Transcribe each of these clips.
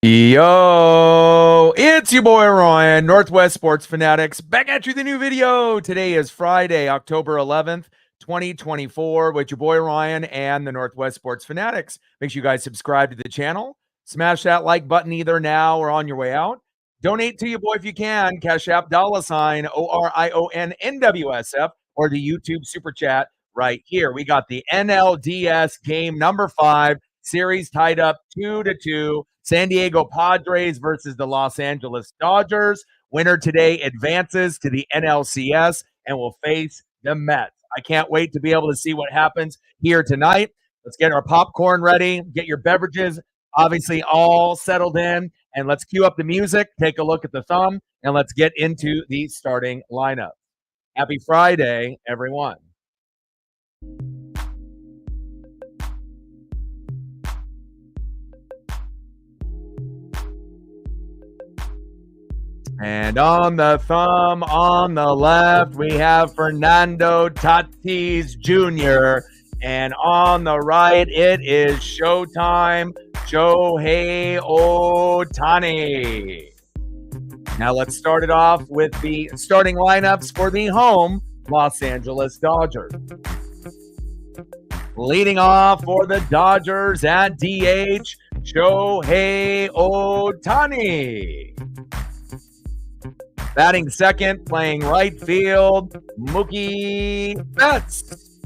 Yo, it's your boy Ryan, Northwest Sports Fanatics, back at you with a new video. Today is Friday, October 11th, 2024, with your boy Ryan and the Northwest Sports Fanatics. Make sure you guys subscribe to the channel. Smash that like button either now or on your way out. Donate to your boy if you can. Cash App $ ORION NWSF or the YouTube Super Chat right here. We got the NLDS game number 5, series tied up 2-2. San Diego Padres versus the Los Angeles Dodgers. Winner today advances to the NLCS and will face the Mets. I can't wait to be able to see what happens here tonight. Let's get our popcorn ready, get your beverages obviously all settled in, and let's cue up the music, take a look at the thumb, and let's get into the starting lineup. Happy Friday, everyone. And on the thumb on the left, we have Fernando Tatis Jr. And on the right, it is showtime, Shohei Ohtani. Now let's start it off with the starting lineups for the home Los Angeles Dodgers. Leading off for the Dodgers at DH, Shohei Ohtani. Batting second, playing right field, Mookie Betts.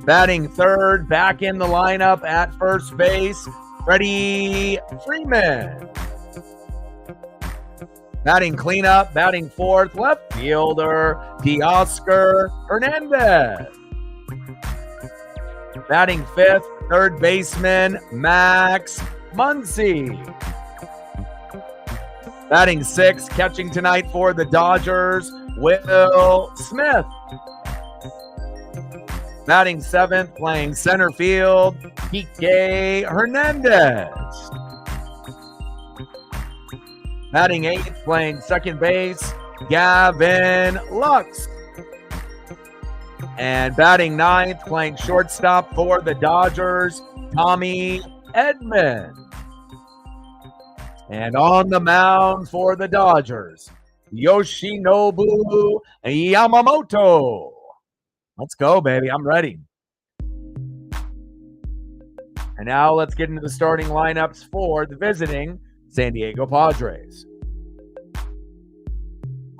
Batting third, back in the lineup at first base, Freddie Freeman. Batting cleanup, batting fourth, left fielder, Teoscar Hernandez. Batting fifth, third baseman, Max Muncy. Batting sixth, catching tonight for the Dodgers, Will Smith. Batting seventh, playing center field, Kike Hernandez. Batting eighth, playing second base, Gavin Lux. And batting ninth, playing shortstop for the Dodgers, Tommy Edman. And on the mound for the Dodgers, Yoshinobu Yamamoto. Let's go, baby. I'm ready. And now let's get into the starting lineups for the visiting San Diego Padres.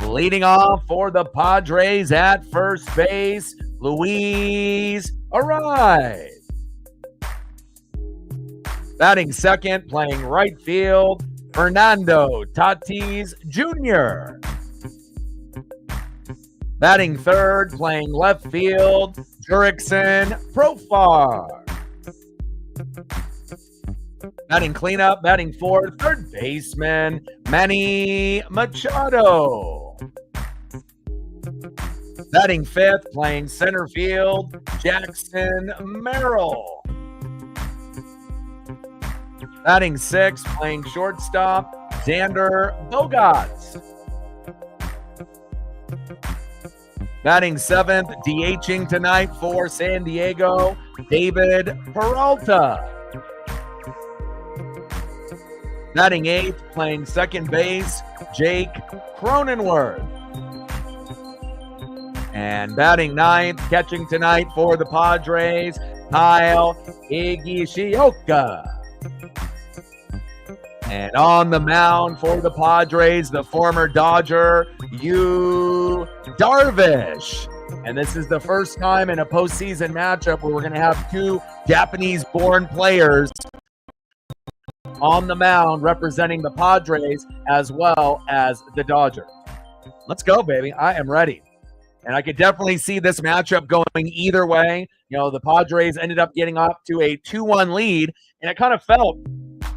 Leading off for the Padres at first base, Luis Arraez. Batting second, playing right field, Fernando Tatis Jr. Batting third, playing left field, Jurickson Profar. Batting cleanup, batting fourth, third baseman, Manny Machado. Batting fifth, playing center field, Jackson Merrill. Batting sixth, playing shortstop, Xander Bogaerts. Batting seventh, DHing tonight for San Diego, David Peralta. Batting eighth, playing second base, Jake Cronenworth. And batting ninth, catching tonight for the Padres, Kyle Higashioka. And on the mound for the Padres, the former Dodger, Yu Darvish. And this is the first time in a postseason matchup where we're going to have two Japanese-born players on the mound representing the Padres as well as the Dodgers. Let's go, baby. I am ready. And I could definitely see this matchup going either way. You know, the Padres ended up getting up to a 2-1 lead, and it kind of felt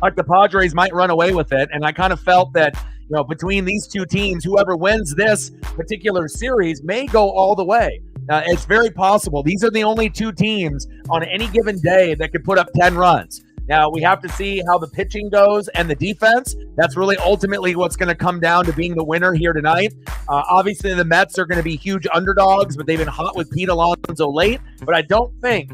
like the Padres might run away with it. And I kind of felt that, you know, between these two teams, whoever wins this particular series may go all the way. It's very possible. These are the only two teams on any given day that could put up 10 runs. Now, we have to see how the pitching goes and the defense. That's really ultimately what's going to come down to being the winner here tonight. Obviously, the Mets are going to be huge underdogs, but they've been hot with Pete Alonso late. But I don't think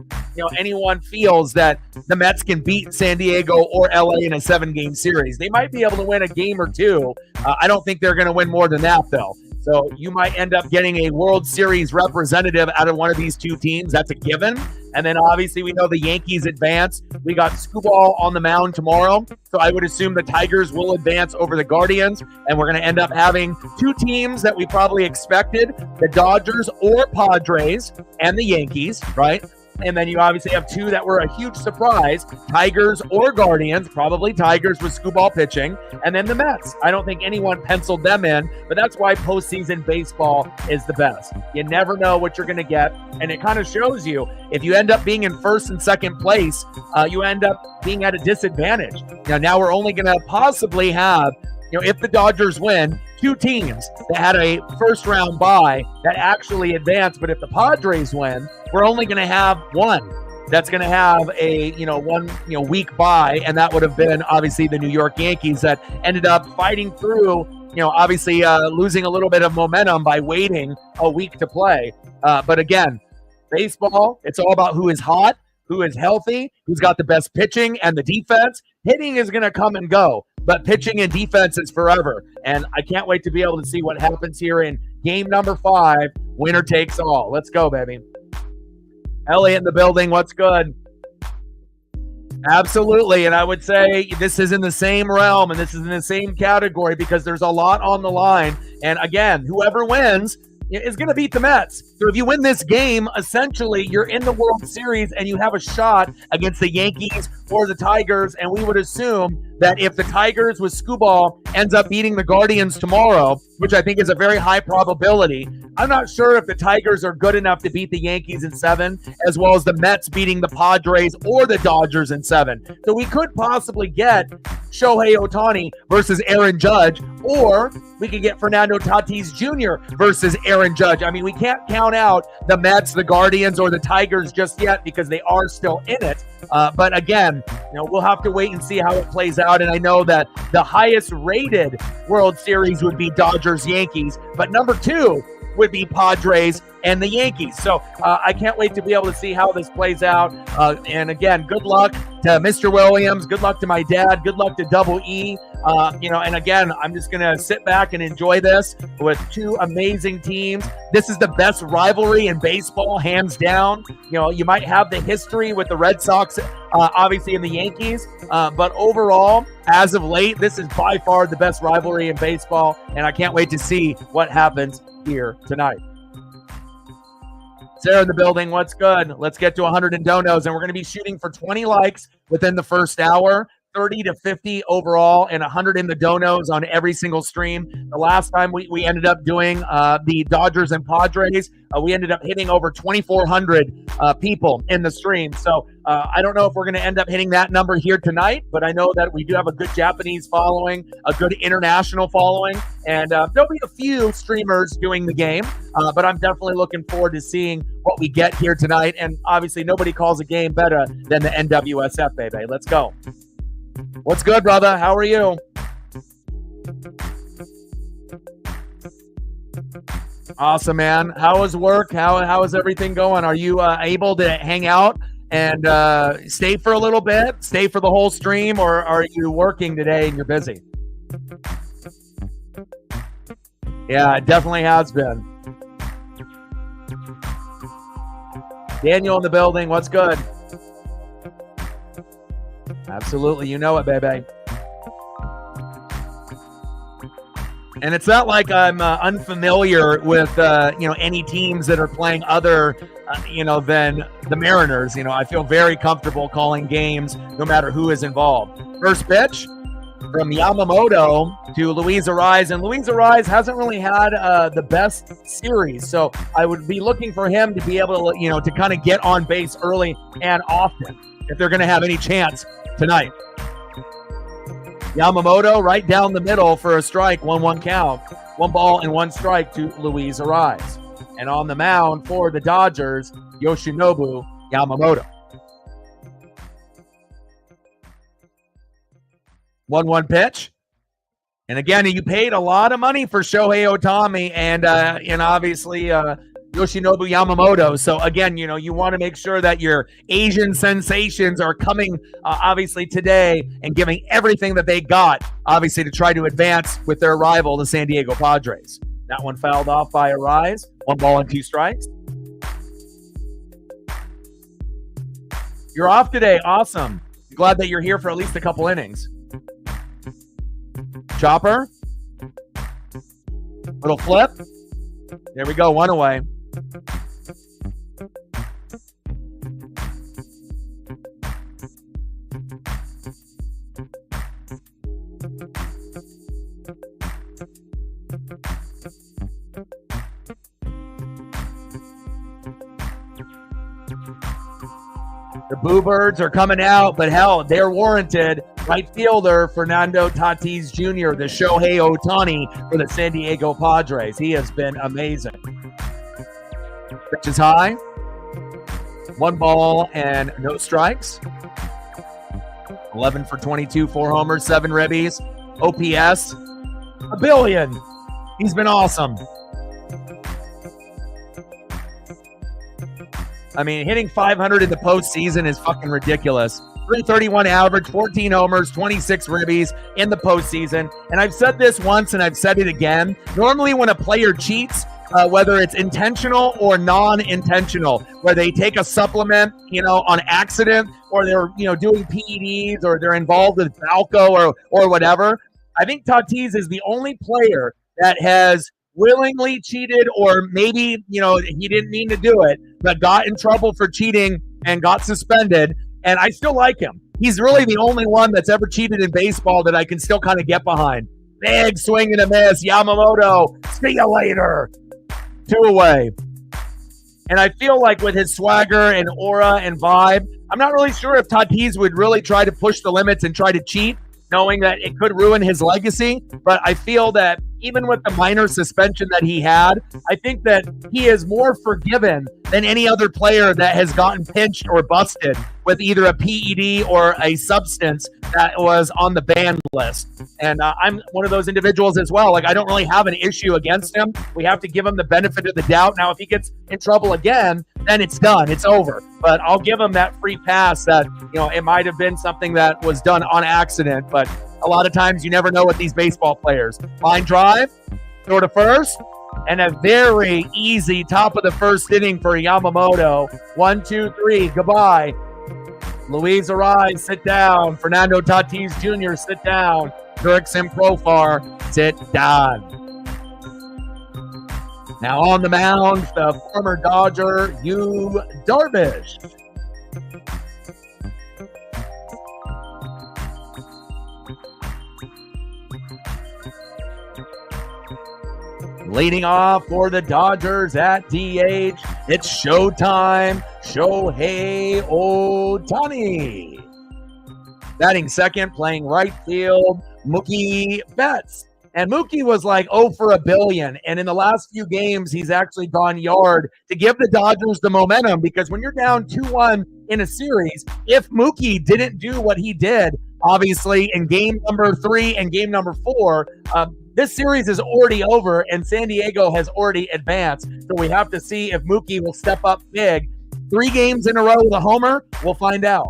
anyone feels that the Mets can beat San Diego or LA in a 7-game series. They might be able to win a game or two. I don't think they're going to win more than that, though. So you might end up getting a World Series representative out of one of these two teams. That's a given. And then obviously we know the Yankees advance. We got Skubal on the mound tomorrow. So I would assume the Tigers will advance over the Guardians. And we're going to end up having two teams that we probably expected, the Dodgers or Padres and the Yankees, right? And then you obviously have two that were a huge surprise, Tigers or Guardians, probably Tigers with Skubal pitching, and then the Mets. I don't think anyone penciled them in, but that's why postseason baseball is the best. You never know what you're going to get, and it kind of shows you if you end up being in first and second place, you end up being at a disadvantage. Now we're only going to possibly have, if the Dodgers win, two teams that had a first-round bye that actually advanced, but if the Padres win, we're only going to have one that's going to have a one week bye, and that would have been obviously the New York Yankees that ended up fighting through, obviously losing a little bit of momentum by waiting a week to play. But again, baseball, it's all about who is hot, who is healthy, who's got the best pitching and the defense. Hitting is going to come and go, but pitching and defense is forever. And I can't wait to be able to see what happens here in game number 5. Winner takes all. Let's go, baby. Elliot in the building. What's good? Absolutely. And I would say this is in the same realm and this is in the same category because there's a lot on the line. And again, whoever wins is going to beat the Mets. So if you win this game, essentially you're in the World Series and you have a shot against the Yankees or the Tigers. And we would assume that if the Tigers with Skubal ends up beating the Guardians tomorrow, which I think is a very high probability, I'm not sure if the Tigers are good enough to beat the Yankees in 7, as well as the Mets beating the Padres or the Dodgers in 7. So we could possibly get Shohei Ohtani versus Aaron Judge, or we could get Fernando Tatis Jr. versus Aaron Judge. I mean, we can't count out the Mets, the Guardians, or the Tigers just yet because they are still in it. But again, we'll have to wait and see how it plays out. And I know that the highest rated World Series would be Dodgers-Yankees, but number 2 would be Padres and the Yankees. So I can't wait to be able to see how this plays out. And again, good luck to Mr. Williams. Good luck to my dad. Good luck to Double E. And again, I'm just going to sit back and enjoy this with two amazing teams. This is the best rivalry in baseball, hands down. You might have the history with the Red Sox, obviously, and the Yankees. But overall, as of late, this is by far the best rivalry in baseball. And I can't wait to see what happens here tonight. Sarah in the building, what's good? Let's get to 100 in donos, and we're going to be shooting for 20 likes within the first hour, 30 to 50 overall, and 100 in the donos on every single stream. The last time we ended up doing the Dodgers and Padres, we ended up hitting over 2,400 people in the stream. So I don't know if we're going to end up hitting that number here tonight, but I know that we do have a good Japanese following, a good international following, and there'll be a few streamers doing the game, but I'm definitely looking forward to seeing what we get here tonight. And obviously nobody calls a game better than the NWSF, baby. Let's go. What's good, brother? How are you? Awesome, man. How is work? How is everything going? Are you able to hang out and stay for a little bit, stay for the whole stream, or are you working today and you're busy? Yeah, it definitely has been. Daniel in the building. What's good? Absolutely. You know it, baby. And it's not like I'm unfamiliar with, any teams that are playing other, than the Mariners. I feel very comfortable calling games no matter who is involved. First pitch from Yamamoto to Luis Arraez. And Luis Arraez hasn't really had the best series. So I would be looking for him to be able to, to kind of get on base early and often if they're going to have any chance tonight. Yamamoto right down the middle for a strike, 1-1 count. 1 ball and 1 strike to Luis Arraez. And on the mound for the Dodgers, Yoshinobu Yamamoto. 1-1 pitch. And again, you paid a lot of money for Shohei Ohtani, and obviously, Yoshinobu Yamamoto. So again, you want to make sure that your Asian sensations are coming obviously today and giving everything that they got, obviously, to try to advance with their rival, the San Diego Padres. That one fouled off by Arise. 1 ball and 2 strikes. You're off today. Awesome. Glad that you're here for at least a couple innings. Chopper. Little flip. There we go. 1 away. The Boo Birds are coming out, but hell, they're warranted. Right fielder Fernando Tatis Jr., the Shohei Ohtani for the San Diego Padres. He has been amazing. Pitch is high. 1 ball and no strikes. 11 for 22, 4 homers, 7 ribbies. OPS, 1 billion. He's been awesome. I mean, hitting 500 in the postseason is fucking ridiculous. 331 average, 14 homers, 26 ribbies in the postseason. And I've said this once and I've said it again. Normally when a player cheats, whether it's intentional or non-intentional, where they take a supplement, on accident, or they're, doing PEDs, or they're involved with Balco or whatever. I think Tatis is the only player that has willingly cheated, or maybe, he didn't mean to do it, but got in trouble for cheating and got suspended. And I still like him. He's really the only one that's ever cheated in baseball that I can still kind of get behind. Big swing and a miss. Yamamoto, see you later. 2 away. And I feel like with his swagger and aura and vibe, I'm not really sure if Tatis would really try to push the limits and try to cheat, knowing that it could ruin his legacy. But I feel that even with the minor suspension that he had, I think that he is more forgiven than any other player that has gotten pinched or busted with either a PED or a substance that was on the ban list. And I'm one of those individuals as well. Like, I don't really have an issue against him. We have to give him the benefit of the doubt. Now, if he gets in trouble again, then it's done. It's over. But I'll give him that free pass that, it might have been something that was done on accident. But a lot of times you never know with these baseball players. Line drive, throw to first, and a very easy top of the first inning for Yamamoto. 1, 2, 3, goodbye. Luis Arise, sit down. Fernando Tatis Jr., sit down. Jurickson Profar, sit down. Now on the mound, the former Dodger, Yu Darvish. Leading off for the Dodgers at DH, it's showtime. Shohei Ohtani. Batting second, playing right field, Mookie Betts. And Mookie was like 0 for 1 billion. And in the last few games, he's actually gone yard to give the Dodgers the momentum, because when you're down 2-1 in a series, if Mookie didn't do what he did, obviously in game number 3 and game number 4, this series is already over and San Diego has already advanced. So we have to see if Mookie will step up big. 3 games in a row with a homer, we'll find out.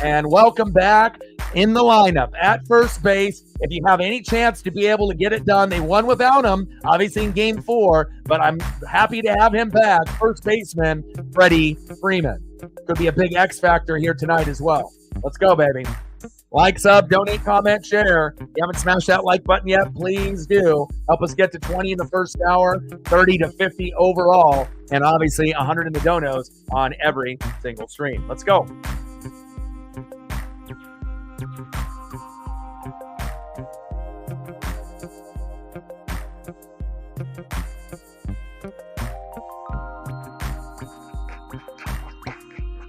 And welcome back in the lineup at first base. If you have any chance to be able to get it done, they won without him, obviously in game 4, but I'm happy to have him back. First baseman, Freddie Freeman. Could be a big X factor here tonight as well. Let's go, baby. Like, sub, donate, comment, share. If you haven't smashed that like button yet, please do. Help us get to 20 in the first hour, 30 to 50 overall, and obviously 100 in the donos on every single stream. Let's go.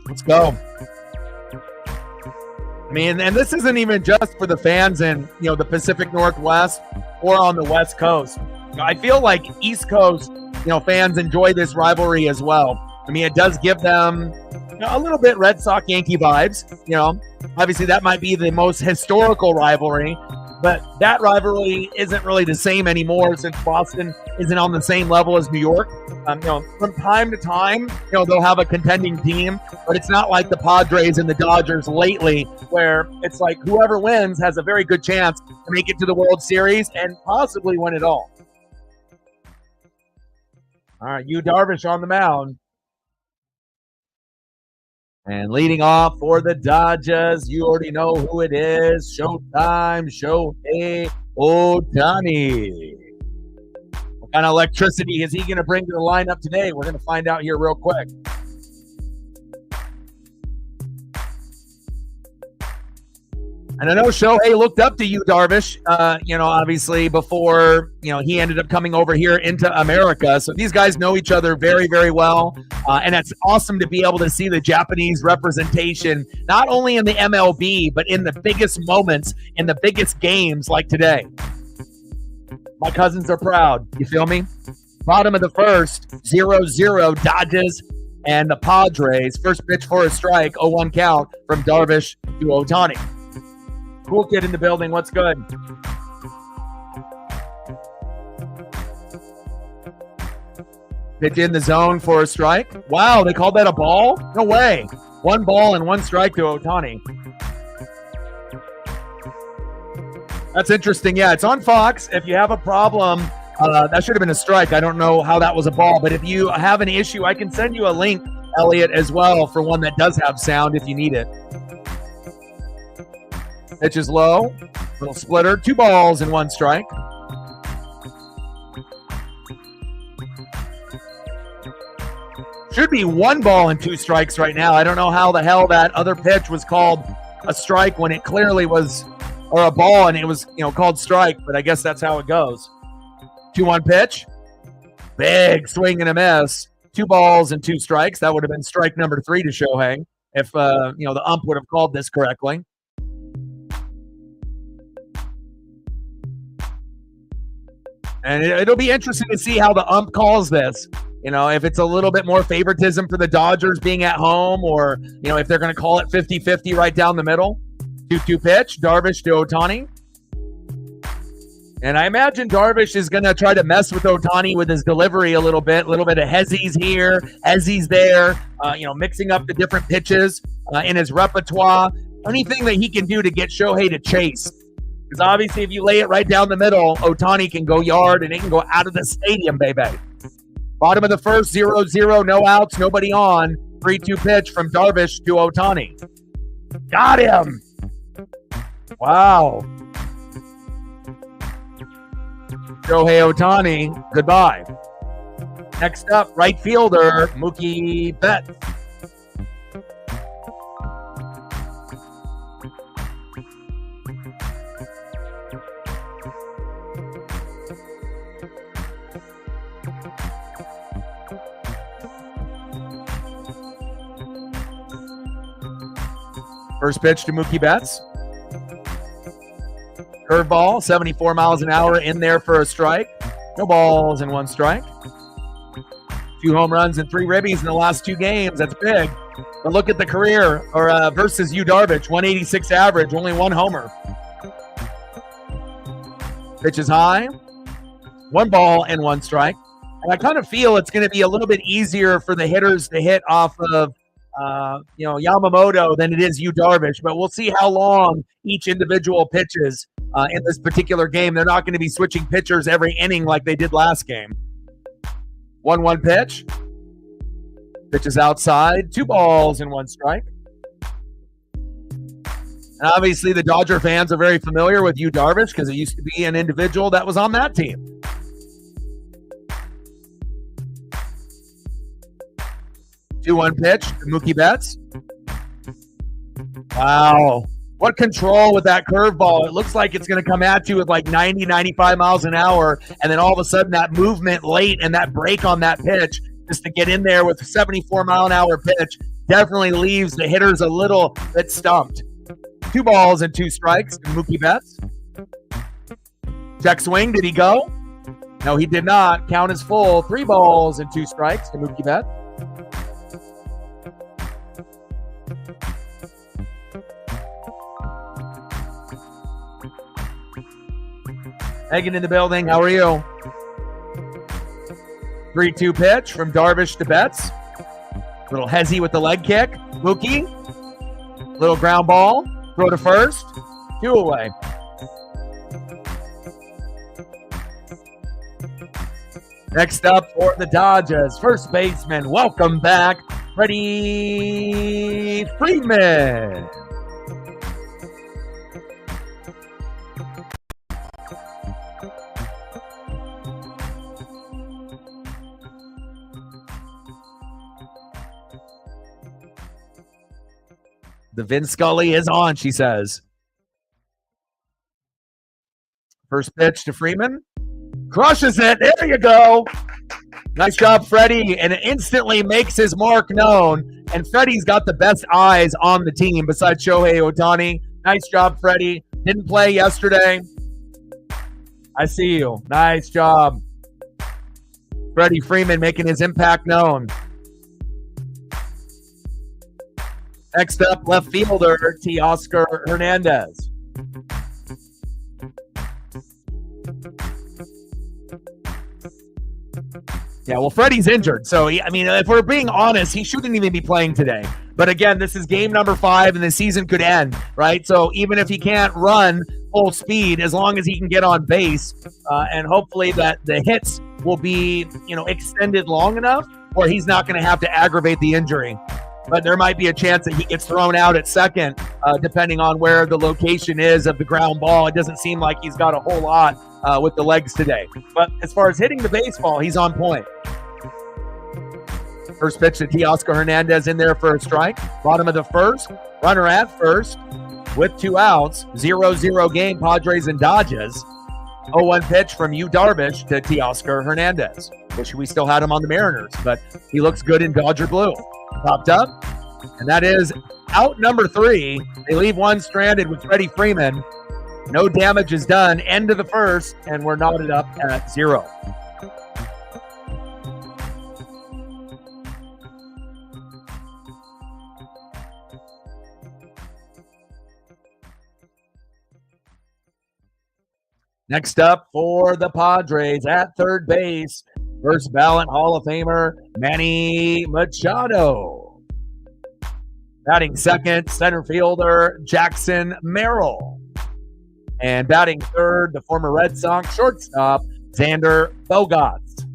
Let's go. I mean, and this isn't even just for the fans in, the Pacific Northwest or on the West Coast. I feel like East Coast, fans enjoy this rivalry as well. I mean, it does give them a little bit Red Sox Yankee vibes. Obviously that might be the most historical rivalry, But that rivalry isn't really the same anymore since Boston isn't on the same level as New York. From time to time, they'll have a contending team, but it's not like the Padres and the Dodgers lately, where it's like whoever wins has a very good chance to make it to the World Series and possibly win it all. All right, Yu Darvish on the mound. And leading off for the Dodgers, you already know who it is. Showtime, Shohei Ohtani. What kind of electricity is he going to bring to the lineup today? We're going to find out here real quick. And I know Shohei looked up to Yu Darvish, obviously before, he ended up coming over here into America. So these guys know each other very, very well. And it's awesome to be able to see the Japanese representation, not only in the MLB, but in the biggest moments, in the biggest games like today. My cousins are proud. You feel me? Bottom of the first, 0-0 Dodgers and the Padres. First pitch for a strike, 0-1 count from Darvish to Ohtani. Cool kid in the building. What's good? Pitch in the zone for a strike. Wow, they called that a ball? No way. 1 ball and 1 strike to Ohtani. That's interesting. Yeah, it's on Fox. If you have a problem, that should have been a strike. I don't know how that was a ball, but if you have an issue, I can send you a link, Elliot, as well, for one that does have sound if you need it. Pitch is low. Little splitter. 2 balls and 1 strike. Should be 1 ball and 2 strikes right now. I don't know how the hell that other pitch was called a strike when it clearly was, or a ball and it was, called strike, but I guess that's how it goes. 2-1 pitch. Big swing and a miss. 2 balls and 2 strikes. That would have been strike number 3 to Shohei if, the ump would have called this correctly. And it'll be interesting to see how the ump calls this. If it's a little bit more favoritism for the Dodgers being at home, or, if they're going to call it 50-50 right down the middle. 2-2 pitch, Darvish to Ohtani. And I imagine Darvish is going to try to mess with Ohtani with his delivery a little bit of hezzies here, hezzies there, mixing up the different pitches in his repertoire. Anything that he can do to get Shohei to chase. Because obviously if you lay it right down the middle, Ohtani can go yard and it can go out of the stadium, baby. Bottom of the first, 0-0, no outs, nobody on. 3-2 pitch from Darvish to Ohtani. Got him! Wow. Shohei Ohtani, goodbye. Next up, right fielder, Mookie Betts. First pitch to Mookie Betts. Curveball, 74 miles an hour in there for a strike. No balls and 1 strike. 2 home runs and 3 ribbies in the last 2 games. That's big. But look at the career versus Yu Darvish, 186 average, only 1 homer. Pitch is high. 1 ball and 1 strike. And I kind of feel it's going to be a little bit easier for the hitters to hit off of Yamamoto than it is Yu Darvish, but we'll see how long each individual pitches in this particular game. They're not going to be switching pitchers every inning like they did last game. 1-1 pitch. Pitch is outside. 2 balls and 1 strike. And obviously the Dodger fans are very familiar with Yu Darvish because it used to be an individual that was on that team. 2-1 pitch to Mookie Betts. Wow. What control with that curveball. It looks like it's going to come at you with like 90, 95 miles an hour. And then all of a sudden that movement late and that break on that pitch just to get in there with a 74 mile an hour pitch definitely leaves the hitters a little bit stumped. 2 balls and 2 strikes to Mookie Betts. Check swing. Did he go? No, he did not. Count is full. 3 balls and 2 strikes to Mookie Betts. Megan in the building. How are you? 3-2 pitch from Darvish to Betts. Little hezzy with the leg kick. Mookie. Little ground ball. Throw to first. 2 away. Next up for the Dodgers, first baseman. Welcome back, Freddie Freeman. The Vin Scully is on, she says. First pitch to Freeman. Crushes it. There you go. Nice job, Freddie. And it instantly makes his mark known. And Freddie's got the best eyes on the team besides Shohei Ohtani. Nice job, Freddie. Didn't play yesterday. I see you. Nice job. Freddie Freeman making his impact known. Next up, left fielder, Teoscar Hernandez. Yeah, well, Freddie's injured. So, if we're being honest, he shouldn't even be playing today. But again, this is game number 5, and the season could end, right? So even if he can't run full speed, as long as he can get on base, and hopefully that the hits will be, extended long enough, or he's not going to have to aggravate the injury. But there might be a chance that he gets thrown out at second, depending on where the location is of the ground ball. It doesn't seem like he's got a whole lot with the legs today. But as far as hitting the baseball, he's on point. First pitch to Teoscar Hernandez in there for a strike. Bottom of the first, runner at first with 2 outs. 0-0 game, Padres and Dodgers. 0-1 pitch from Yu Darvish to Teoscar Hernandez. Wish we still had him on the Mariners, but he looks good in Dodger blue. Popped up, and that is out number 3. They leave one stranded with Freddie Freeman. No damage is done. End of the first, and we're knotted up at 0. Next up for the Padres at third base, first ballot Hall of Famer, Manny Machado. Batting second, center fielder, Jackson Merrill. And batting third, the former Red Sox shortstop, Xander Bogaerts.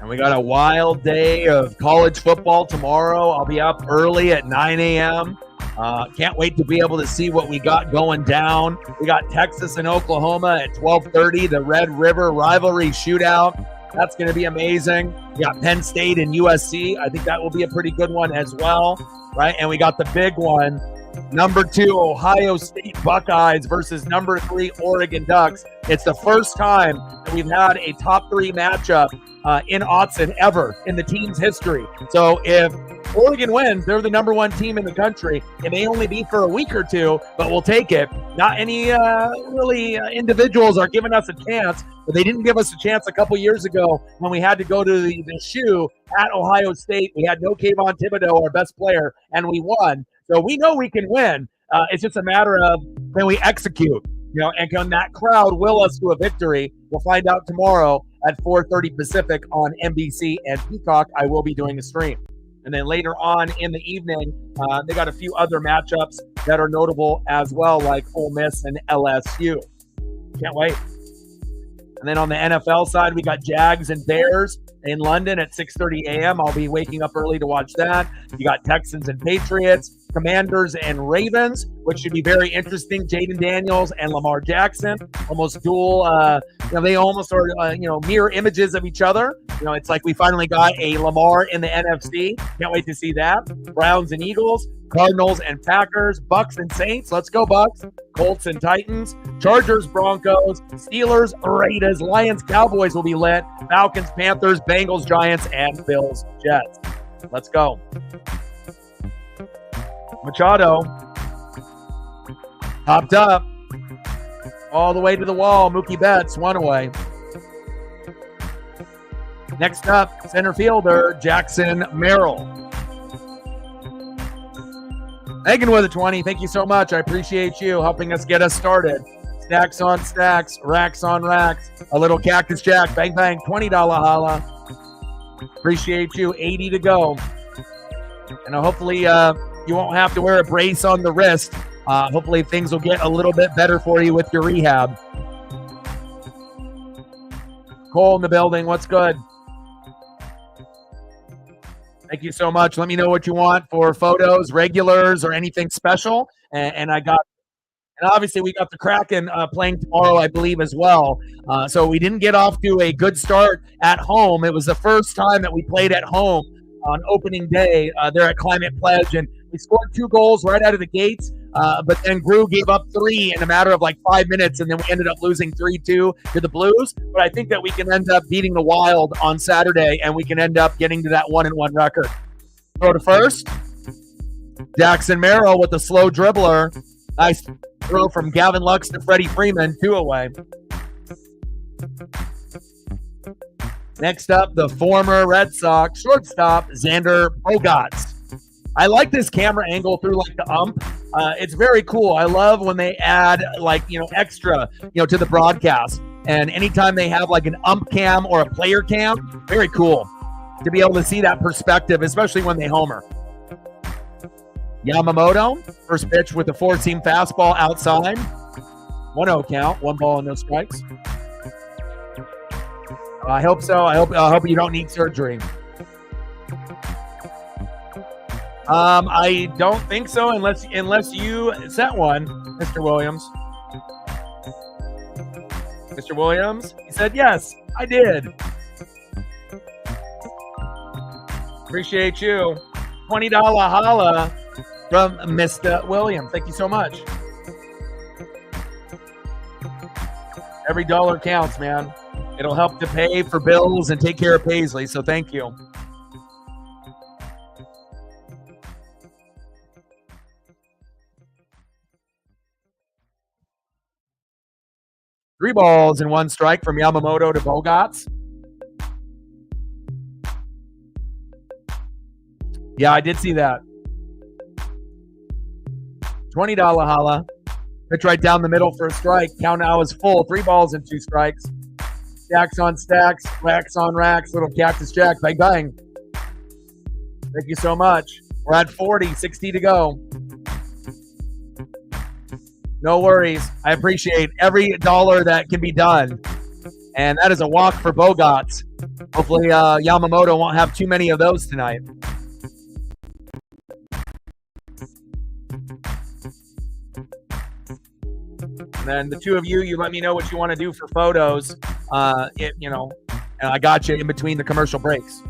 And we got a wild day of college football tomorrow. I'll be up early at 9 a.m. Can't wait to be able to see what we got going down. We got Texas and Oklahoma at 12:30, the Red River rivalry shootout. That's going to be amazing. We got Penn State and USC. I think that will be a pretty good one as well, right? And we got the big one, number 2 Ohio State Buckeyes versus number 3 Oregon Ducks. It's the first time that we've had a top 3 matchup in Autzen ever in the team's history. So if Oregon wins, they're the number 1 team in the country. It may only be for a week or 2, but we'll take it. Not any individuals are giving us a chance, but they didn't give us a chance a couple years ago when we had to go to the shoe at Ohio State. We had no Kayvon Thibodeau, our best player, and we won. So we know we can win. It's just a matter of, can we execute? And can that crowd will us to a victory? We'll find out tomorrow at 4:30 Pacific on NBC and Peacock. I will be doing a stream. And then later on in the evening, they got a few other matchups that are notable as well, like Ole Miss and LSU. Can't wait. And then on the NFL side, we got Jags and Bears in London at 6:30 a.m. I'll be waking up early to watch that. You got Texans and Patriots, Commanders and Ravens, which should be very interesting. Jaden Daniels and Lamar Jackson, almost dual. They almost are mirror images of each other. It's like we finally got a Lamar in the NFC. Can't wait to see that. Browns and Eagles, Cardinals and Packers, Bucks and Saints. Let's go Bucks. Colts and Titans, Chargers, Broncos, Steelers, Raiders, Lions, Cowboys will be lit. Falcons, Panthers, Bengals, Giants, and Bills, Jets. Let's go. Machado popped up all the way to the wall. Mookie Betts, one away. Next up, center fielder Jackson Merrill. Megan with a 20. Thank you so much. I appreciate you helping us get us started. Stacks on stacks, racks on racks. A little Cactus Jack. Bang, bang. $20 holla. Appreciate you. 80 to go. And hopefully you won't have to wear a brace on the wrist. Hopefully things will get a little bit better for you with your rehab. Cole in the building. What's good? Thank you so much. Let me know what you want for photos, regulars, or anything special. And obviously we got the Kraken playing tomorrow, I believe, as well. So we didn't get off to a good start at home. It was the first time that we played at home on opening day there at Climate Pledge, and we scored 2 goals right out of the gates. But then Grew gave up 3 in a matter of like 5 minutes, and then we ended up losing 3-2 to the Blues. But I think that we can end up beating the Wild on Saturday, and we can end up getting to that 1-1 record. Throw to first. Jackson Merrill with the slow dribbler. Nice throw from Gavin Lux to Freddie Freeman, 2 away. Next up, the former Red Sox shortstop, Xander Bogaerts. I like this camera angle through like the ump. It's very cool. I love when they add extra, to the broadcast. And anytime they have like an ump cam or a player cam, very cool to be able to see that perspective, especially when they homer. Yamamoto, first pitch with the 4-seam fastball outside. 1-0 count, 1 ball and no strikes. I hope so. I hope you don't need surgery. I don't think so, unless you sent one, Mr. Williams. Mr. Williams, he said yes, I did. Appreciate you. $20 holla from Mr. Williams. Thank you so much. Every dollar counts, man. It'll help to pay for bills and take care of Paisley, so thank you. Three balls and 1 strike from Yamamoto to Bogaerts. Yeah, I did see that. $20 holla. Pitch right down the middle for a strike. Count now is full. 3 balls and 2 strikes. Stacks on stacks, racks on racks. Little Cactus Jack. Bang, bang. Thank you so much. We're at 40, 60 to go. No worries. I appreciate every dollar that can be done. And that is a walk for Bogaerts. Hopefully Yamamoto won't have too many of those tonight. And then the 2 of you let me know what you want to do for photos. And I got you in between the commercial breaks.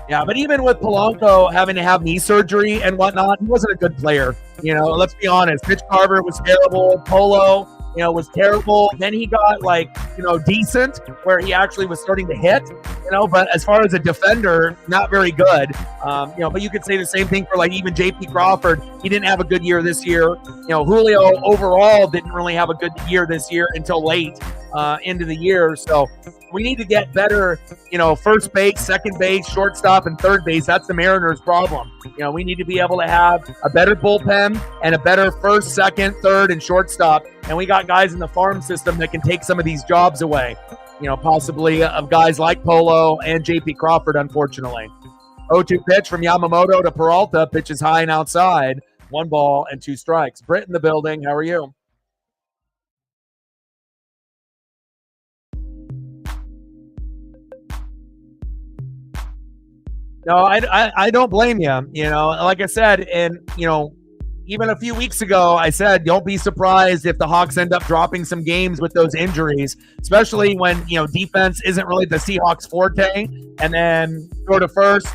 Yeah, but even with Polanco having to have knee surgery and whatnot, he wasn't a good player. Let's be honest. Mitch Carver was terrible. Polo, was terrible. Then he got decent, where he actually was starting to hit. But as far as a defender, not very good. But you could say the same thing for even J.P. Crawford. He didn't have a good year this year. Julio overall didn't really have a good year this year until late into the year. So we need to get better, first base, second base, shortstop, and third base. That's the Mariners' problem. We need to be able to have a better bullpen and a better first, second, third, and shortstop. And we got guys in the farm system that can take some of these jobs away. Possibly of guys like Polo and J.P. Crawford, unfortunately. 0-2 pitch from Yamamoto to Peralta. Pitch is high and outside. 1 ball and 2 strikes. Britt in the building. How are you? No, I don't blame you. You know, like I said, and even a few weeks ago, I said don't be surprised if the Hawks end up dropping some games with those injuries, especially when defense isn't really the Seahawks' forte, and then go to first,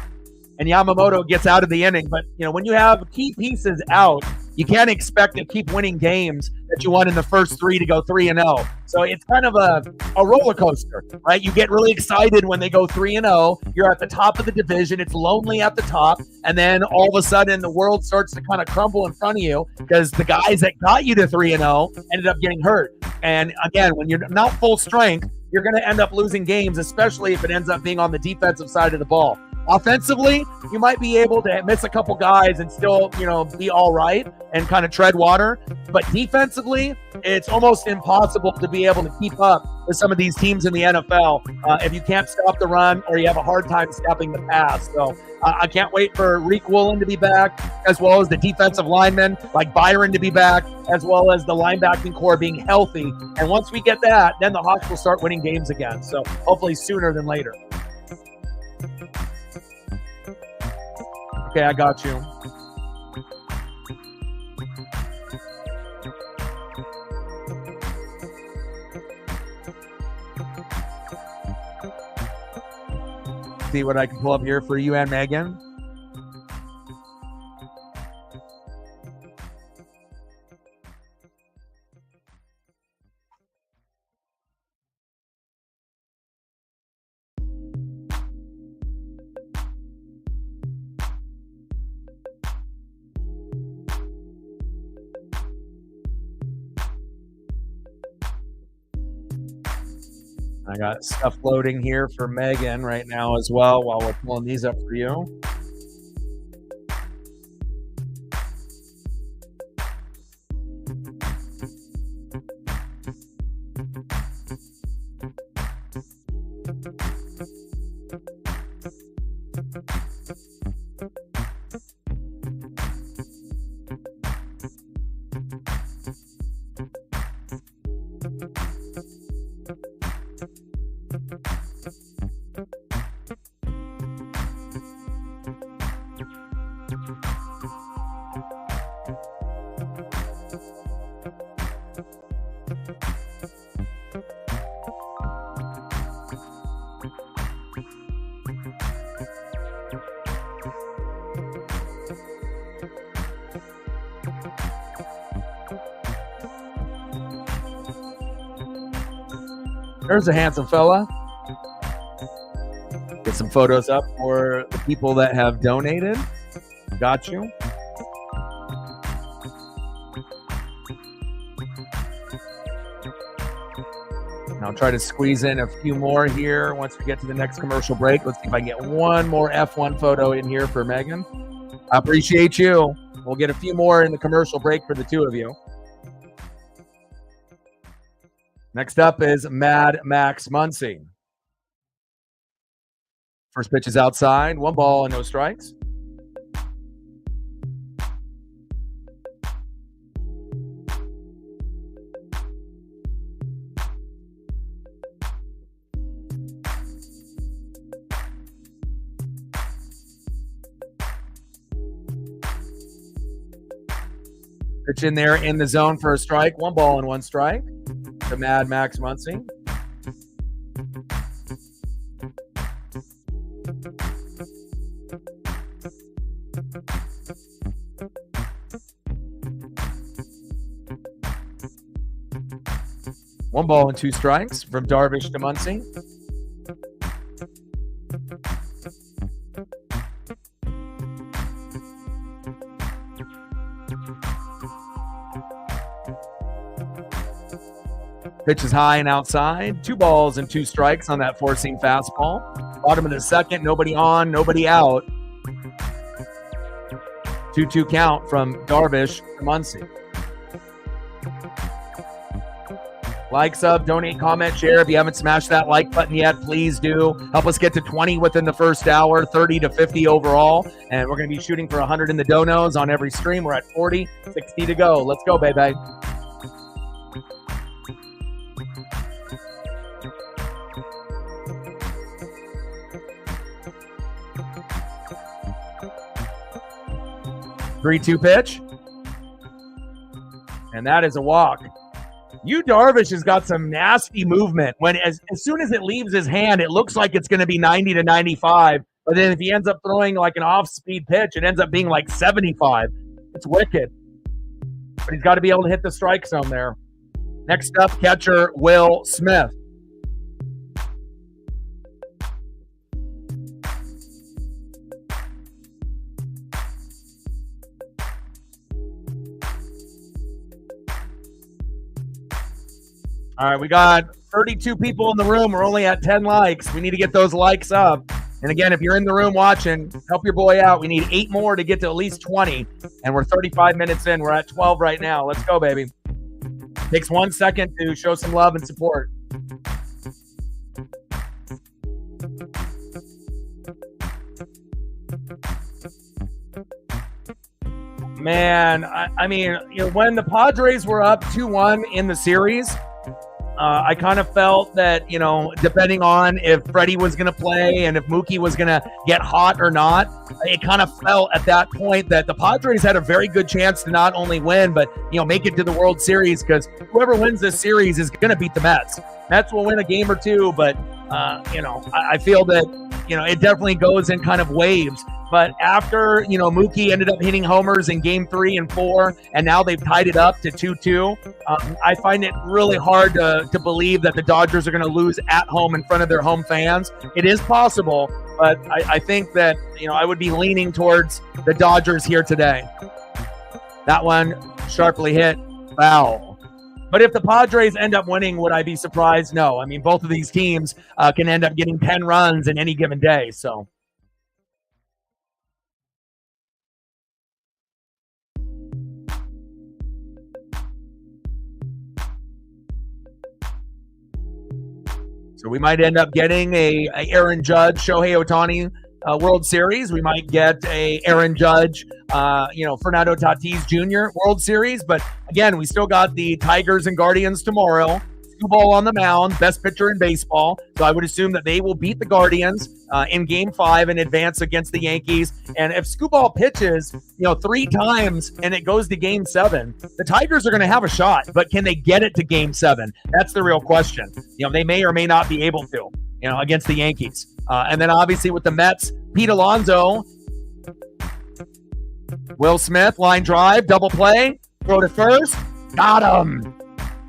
and Yamamoto gets out of the inning. But when you have key pieces out, you can't expect to keep winning games that you won in the first three to go 3-0. So it's kind of a roller coaster, right? You get really excited when they go 3-0. You're at the top of the division. It's lonely at the top. And then all of a sudden the world starts to kind of crumble in front of you because the guys that got you to 3-0 ended up getting hurt. And again, when you're not full strength, you're going to end up losing games, especially if it ends up being on the defensive side of the ball. Offensively, you might be able to miss a couple guys and still, be all right and kind of tread water. But defensively, it's almost impossible to be able to keep up with some of these teams in the NFL if you can't stop the run or you have a hard time stopping the pass. So I can't wait for Reek Woolen to be back, as well as the defensive linemen like Byron to be back, as well as the linebacking core being healthy. And once we get that, then the Hawks will start winning games again. So hopefully sooner than later. Okay, I got you. See what I can pull up here for you and Megan. I got stuff loading here for Megan right now as well while we're pulling these up for you. There's a handsome fella. Get some photos up for the people that have donated. Got you. I'll try to squeeze in a few more here once we get to the next commercial break. Let's see if I can get one more F1 photo in here for Megan. I appreciate you. We'll get a few more in the commercial break for the two of you. Next up is Mad Max Muncy. First pitch is outside. 1 ball and no strikes. Pitch in there in the zone for a strike. 1 ball and 1 strike to Mad Max Muncy. One ball and 2 strikes from Darvish to Muncy. Pitch is high and outside. 2 balls and 2 strikes on that 4-seam fastball. Bottom of the second, nobody on, nobody out. 2-2 count from Darvish to Muncy. Like, sub, donate, comment, share. If you haven't smashed that like button yet, please do. Help us get to 20 within the first hour, 30 to 50 overall. And we're going to be shooting for 100 in the donos on every stream. We're at 40, 60 to go. Let's go, baby. 3-2 pitch. And that is a walk. Darvish has got some nasty movement. When as soon as it leaves his hand, it looks like it's going to be 90 to 95. But then if he ends up throwing like an off-speed pitch, it ends up being like 75. It's wicked. But he's got to be able to hit the strike zone there. Next up, catcher Will Smith. All right, we got 32 people in the room. We're only at 10 likes. We need to get those likes up. And again, if you're in the room watching, help your boy out. We need 8 more to get to at least 20. And we're 35 minutes in. We're at 12 right now. Let's go, baby. Takes 1 second to show some love and support. Man, I mean, when the Padres were up 2-1 in the series, I kind of felt that, depending on if Freddie was going to play and if Mookie was going to get hot or not, it kind of felt at that point that the Padres had a very good chance to not only win, but, make it to the World Series, because whoever wins this series is going to beat the Mets. Mets will win a game or two, but, I feel that, it definitely goes in kind of waves. But after, Mookie ended up hitting homers in game 3 and 4, and now they've tied it up to 2-2. I find it really hard to believe that the Dodgers are going to lose at home in front of their home fans. It is possible, but I think that, I would be leaning towards the Dodgers here today. That one sharply hit, foul. But if the Padres end up winning, would I be surprised? No. I mean, both of these teams can end up getting 10 runs in any given day, so. So we might end up getting a Aaron Judge, Shohei Ohtani World Series. We might get a Aaron Judge, Fernando Tatis Jr. World Series. But again, we still got the Tigers and Guardians tomorrow. Skubal on the mound, best pitcher in baseball. So I would assume that they will beat the Guardians in Game 5 and advance against the Yankees. And if Skubal pitches, 3 times and it goes to Game 7, the Tigers are going to have a shot. But can they get it to Game 7? That's the real question. They may or may not be able to, against the Yankees. And then obviously with the Mets, Pete Alonso, Will Smith, line drive, double play, throw to first, got him.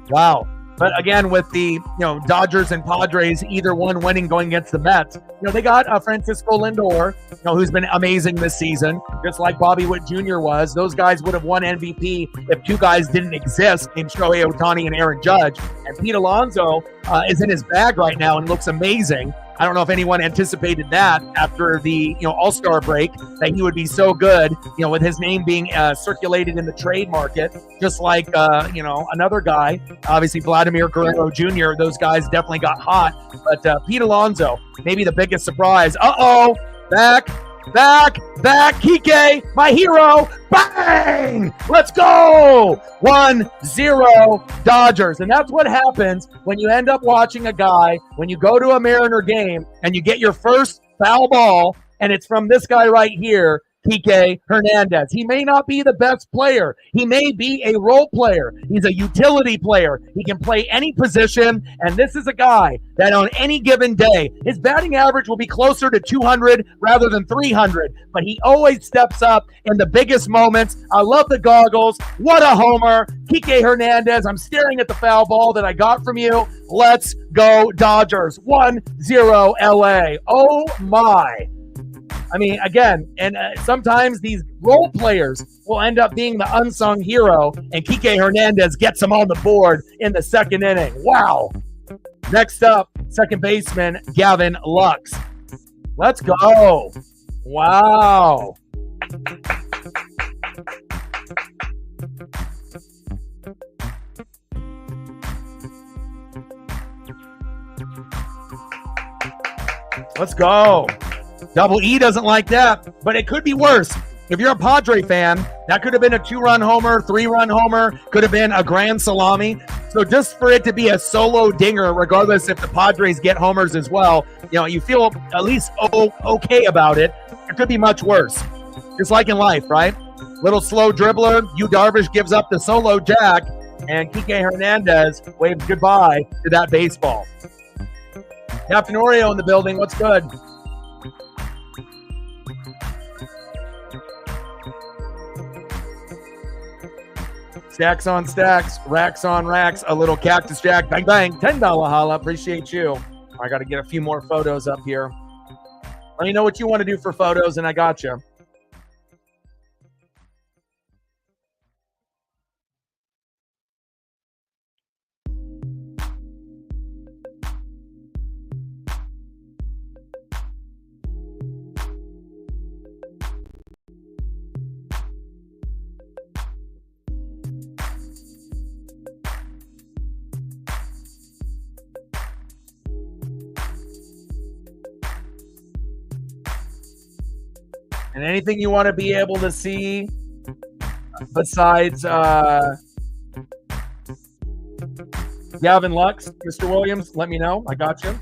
Wow. But again, with the Dodgers and Padres, either one winning going against the Mets, they got Francisco Lindor, who's been amazing this season, just like Bobby Witt Jr. was. Those guys would have won MVP if 2 guys didn't exist, named Shohei Ohtani and Aaron Judge. And Pete Alonso is in his bag right now and looks amazing. I don't know if anyone anticipated that after the All-Star break, that he would be so good, with his name being circulated in the trade market, just like another guy, obviously Vladimir Guerrero Jr. Those guys definitely got hot, but Pete Alonso, maybe the biggest surprise. Back, Kike, my hero, bang! Let's go! 1-0 Dodgers. And that's what happens when you end up watching a guy, when you go to a Mariner game and you get your first foul ball, and it's from this guy right here, Kike Hernandez. He may not be the best player. He may be a role player. He's a utility player. He can play any position, and this is a guy that on any given day, his batting average will be closer to 200 rather than 300, but he always steps up in the biggest moments. I love the goggles. What a homer. Kike Hernandez, I'm staring at the foul ball that I got from you. Let's go Dodgers. 1-0 LA. Oh my. I mean, again, and sometimes these role players will end up being the unsung hero, and Kike Hernandez gets him on the board in the second inning. Wow. Next up, second baseman Gavin Lux. Let's go. Wow. Let's go. Double E doesn't like that, but it could be worse. If you're a Padre fan, that could have been a 2-run homer, 3-run homer, could have been a grand salami. So just for it to be a solo dinger, regardless if the Padres get homers as well, you feel at least okay about it. It could be much worse. Just like in life, right? Little slow dribbler. Yu Darvish gives up the solo jack, and Kike Hernandez waves goodbye to that baseball. Captain Oreo in the building. What's good? Stacks on stacks, racks on racks, a little Cactus Jack, bang, bang, $10 holla. Appreciate you. I got to get a few more photos up here. Let me know what you want to do for photos, and I got you. And anything you want to be able to see besides Gavin Lux, Mr. Williams, let me know. I got you.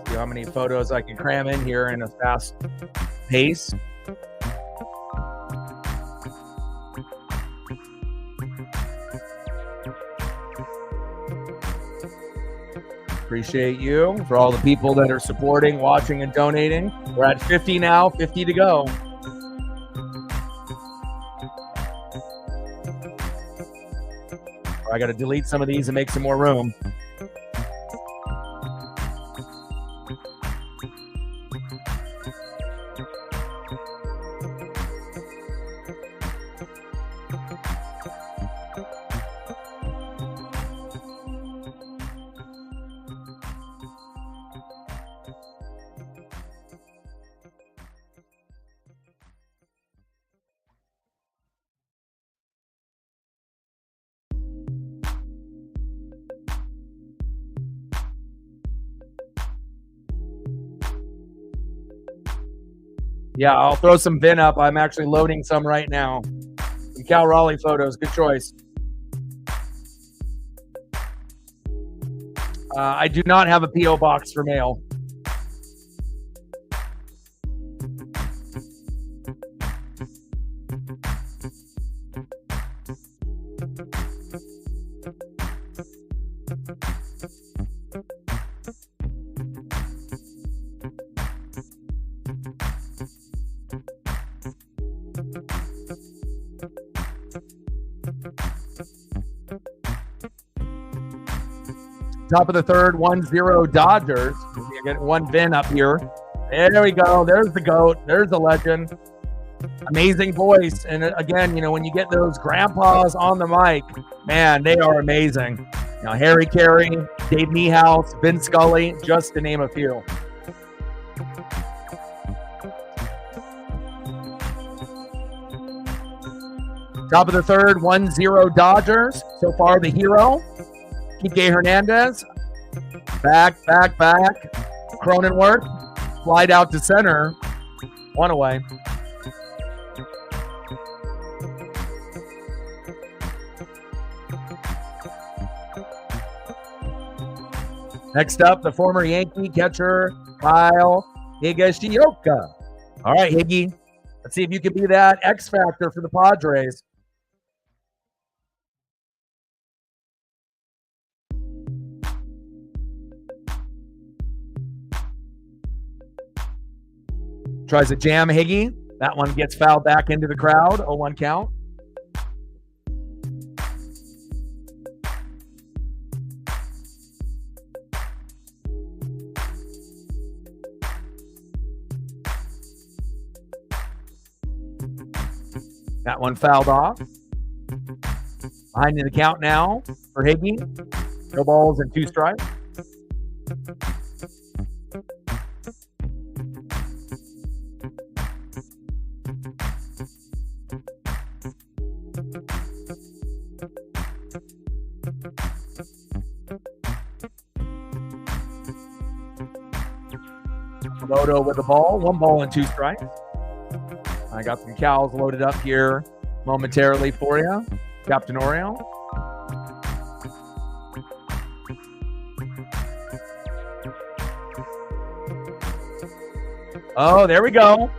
See how many photos I can cram in here in a fast pace. Appreciate you for all the people that are supporting, watching, and donating. We're at 50 now, 50 to go. I got to delete some of these and make some more room. Yeah, I'll throw some VIN up. I'm actually loading some right now. Some Cal Raleigh photos. Good choice. I do not have a P.O. box for mail. Top of the third, 1-0 Dodgers. You get one VIN up here. There we go. There's the GOAT. There's the legend. Amazing voice. And again, you know, when you get those grandpas on the mic, man, they are amazing. Now, Harry Carey, Dave Niehaus, Vin Scully, just to name a few. Top of the third, 1-0 Dodgers. So far, the hero. Kike Hernandez, back. Cronenworth, slide out to center, one away. Next up, the former Yankee catcher, Kyle Higashioka. All right, Higgy, let's see if you can be that X factor for the Padres. Tries a jam Higgy. That one gets fouled back into the crowd. 0-1 count. That one fouled off. Behind in the count now for Higgy. No balls and 2 strikes. Yamamoto with the ball. 1 ball and 2 strikes. I got some cows loaded up here momentarily for you, Captain Oreo. Oh, there we go.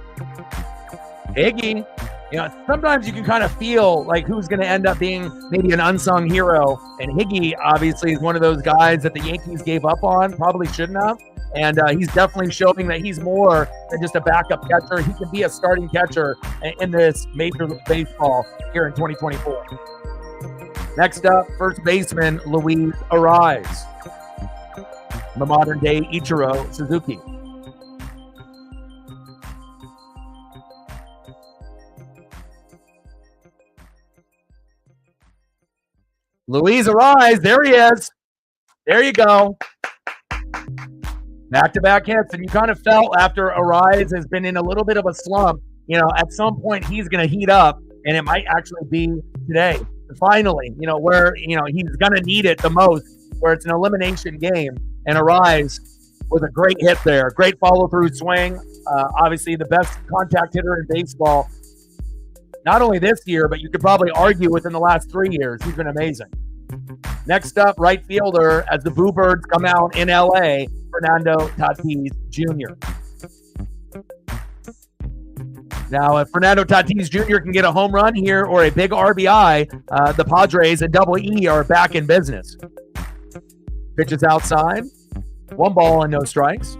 Higgy. You know, sometimes you can kind of feel like who's going to end up being maybe an unsung hero. And Higgy, obviously, is one of those guys that the Yankees gave up on, probably shouldn't have. And he's definitely showing that he's more than just a backup catcher. He can be a starting catcher in this Major League Baseball here in 2024. Next up, first baseman Luis Arraez, the modern-day Ichiro Suzuki. Luis Arraez, there he is. There you go. Back-to-back hits, and you kind of felt after Arraez has been in a little bit of a slump, you know, at some point he's going to heat up, and it might actually be today. Finally, you know, where, you know, he's going to need it the most, where it's an elimination game, and Arraez with a great hit there. Great follow-through swing. Obviously the best contact hitter in baseball, not only this year, but you could probably argue within the last 3 years. He's been amazing. Next up, right fielder, as the Boo Birds come out in LA, Fernando Tatis Jr. Now, if Fernando Tatis Jr. can get a home run here or a big RBI, the Padres and Double E are back in business. Pitches outside. 1 ball and no strikes.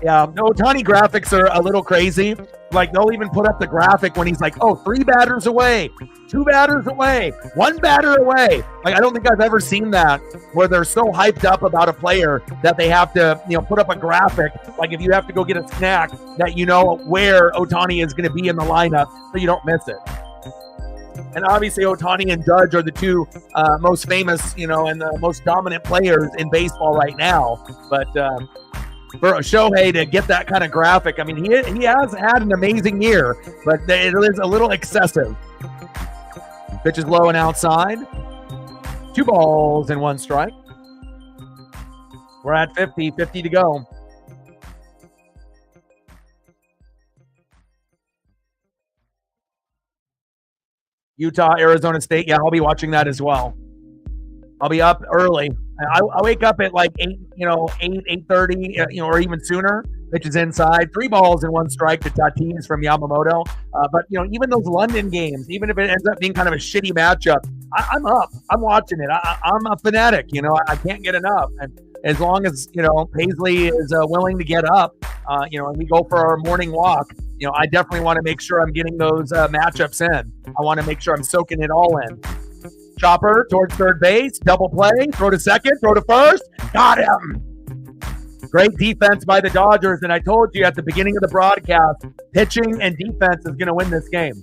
Yeah, the Ohtani graphics are a little crazy. Like, they'll even put up the graphic when he's like, oh, 3 batters away, 2 batters away, 1 batter away. Like, I don't think I've ever seen that where they're so hyped up about a player that they have to, you know, put up a graphic. Like, if you have to go get a snack, that you know where Ohtani is going to be in the lineup so you don't miss it. And obviously, Ohtani and Judge are the 2 most famous, you know, and the most dominant players in baseball right now. But for Shohei to get that kind of graphic, I mean, he has had an amazing year, but it is a little excessive. Pitch is low and outside. 2 balls and 1 strike. We're at 50 to go. Utah, Arizona State. Yeah, I'll be watching that as well. I'll be up early. I wake up at like 8:30, or even sooner. Pitch is inside. 3 balls and 1 strike to Tatis from Yamamoto. But, you know, even those London games, even if it ends up being kind of a shitty matchup, I'm up. I'm watching it. I'm a fanatic. You know, I can't get enough. And as long as, you know, Paisley is willing to get up, you know, and we go for our morning walk, you know, I definitely want to make sure I'm getting those matchups in. I want to make sure I'm soaking it all in. Chopper towards third base, double play, throw to second, throw to first, got him. Great defense by the Dodgers, and I told you at the beginning of the broadcast, pitching and defense is going to win this game.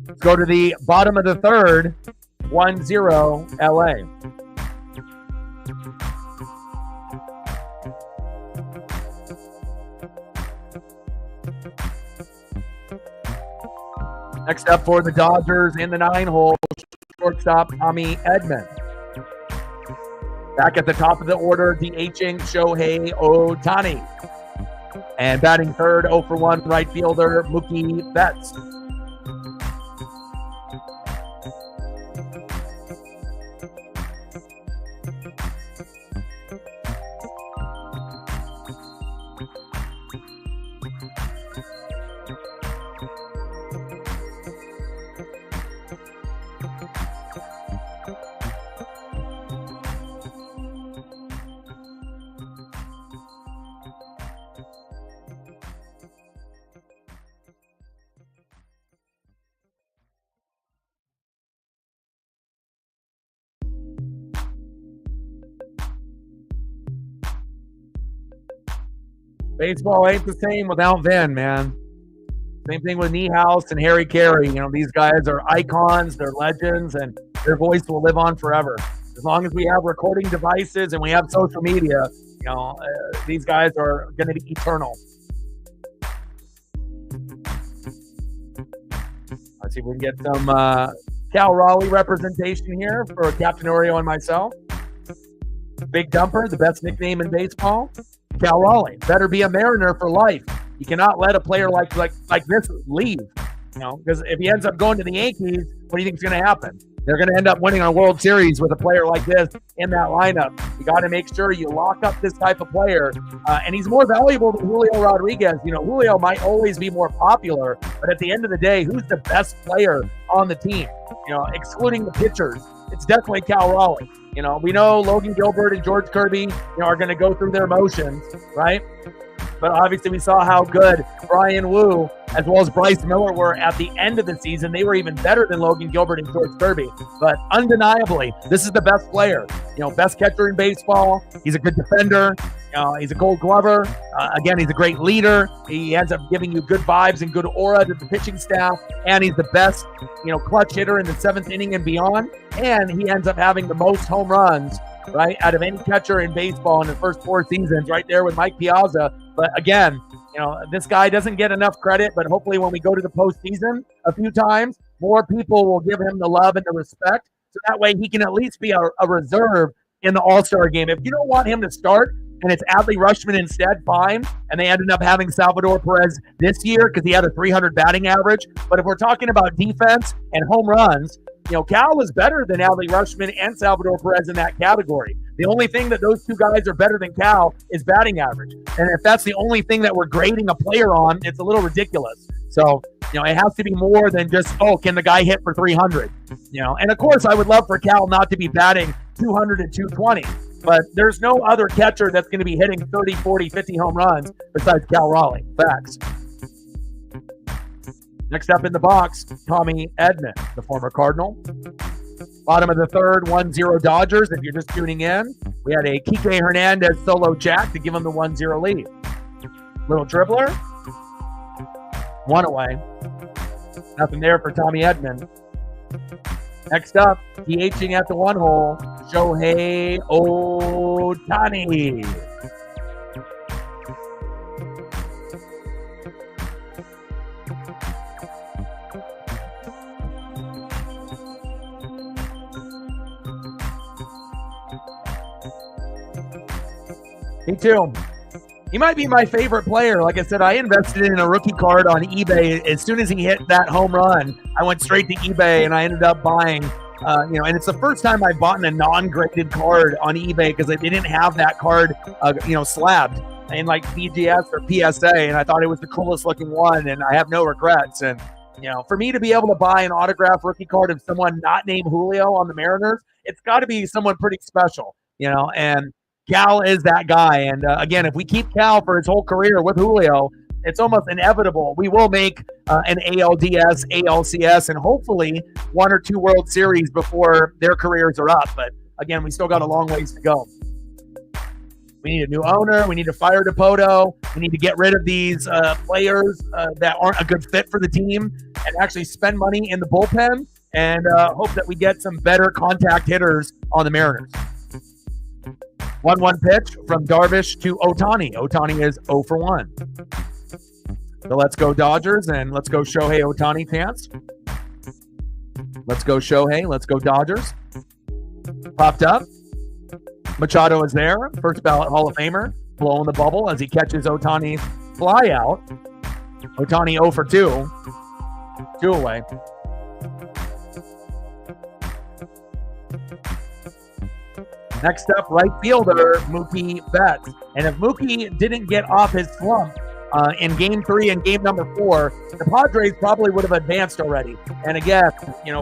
Let's go to the bottom of the third, 1-0 LA. Next up for the Dodgers in the 9-hole, shortstop Tommy Edman. Back at the top of the order, DHing Shohei Ohtani. And batting third, 0 for 1, right fielder Mookie Betts. Baseball ain't the same without Vin, man. Same thing with Niehaus and Harry Carey. You know, these guys are icons, they're legends, and their voice will live on forever. As long as we have recording devices and we have social media, you know, these guys are going to be eternal. Let's see if we can get some Cal Raleigh representation here for Captain Oreo and myself. Big Dumper, the best nickname in baseball. Cal Raleigh better be a Mariner for life. You cannot let a player like this leave. Because if he ends up going to the Yankees, what do you think is going to happen? They're going to end up winning a World Series with a player like this in that lineup. You got to make sure you lock up this type of player, and he's more valuable than Julio Rodriguez. Julio might always be more popular, but at the end of the day, who's the best player on the team? Excluding the pitchers, it's definitely Cal Raleigh. We know Logan Gilbert and George Kirby, are going to go through their motions, right? But obviously we saw how good Brian Wu as well as Bryce Miller were at the end of the season. They were even better than Logan Gilbert and George Kirby. But undeniably, this is the best player. Best catcher in baseball. He's a good defender. He's a Gold Glover. Again, he's a great leader. He ends up giving you good vibes and good aura to the pitching staff. And he's the best, clutch hitter in the seventh inning and beyond. And he ends up having the most home runs, right, out of any catcher in baseball in the first 4 seasons, right there with Mike Piazza. But again, this guy doesn't get enough credit, but hopefully when we go to the postseason a few times, more people will give him the love and the respect. So that way he can at least be a reserve in the All-Star game. If you don't want him to start and it's Adley Rutschman instead, fine. And they ended up having Salvador Perez this year because he had a 300 batting average. But if we're talking about defense and home runs, Cal is better than Adley Rutschman and Salvador Perez in that category. The only thing that those two guys are better than Cal is batting average. And if that's the only thing that we're grading a player on, it's a little ridiculous. So, it has to be more than just, can the guy hit for 300? And of course, I would love for Cal not to be batting 200 and 220. But there's no other catcher that's going to be hitting 30, 40, 50 home runs besides Cal Raleigh. Facts. Next up in the box, Tommy Edman, the former Cardinal. Bottom of the third, 1-0 Dodgers. If you're just tuning in, we had a Kike Hernandez solo jack to give him the 1-0 lead. Little dribbler. One away. Nothing there for Tommy Edman. Next up, DHing at the 1 hole, Shohei Ohtani. Me too. He might be my favorite player. Like I said, I invested in a rookie card on eBay. As soon as he hit that home run, I went straight to eBay and I ended up buying, and it's the first time I've bought a non-graded card on eBay because they didn't have that card, slabbed in like BGS or PSA. And I thought it was the coolest looking one and I have no regrets. And, for me to be able to buy an autographed rookie card of someone not named Julio on the Mariners, it's got to be someone pretty special, and Cal is that guy. And again, if we keep Cal for his whole career with Julio, it's almost inevitable. We will make an ALDS, ALCS, and hopefully 1 or 2 World Series before their careers are up. But again, we still got a long ways to go. We need a new owner. We need to fire Dipoto. We need to get rid of these players that aren't a good fit for the team and actually spend money in the bullpen and hope that we get some better contact hitters on the Mariners. 1-1 pitch from Darvish to Ohtani. Ohtani is 0 for 1. So let's go Dodgers and let's go Shohei Ohtani fans. Let's go Shohei. Let's go Dodgers. Popped up. Machado is there. First ballot Hall of Famer. Blowing the bubble as he catches Ohtani's fly out. Ohtani 0 for 2. 2 away. Next up, right fielder, Mookie Betts. And if Mookie didn't get off his slump in Game 3 and Game number 4, the Padres probably would have advanced already. And again,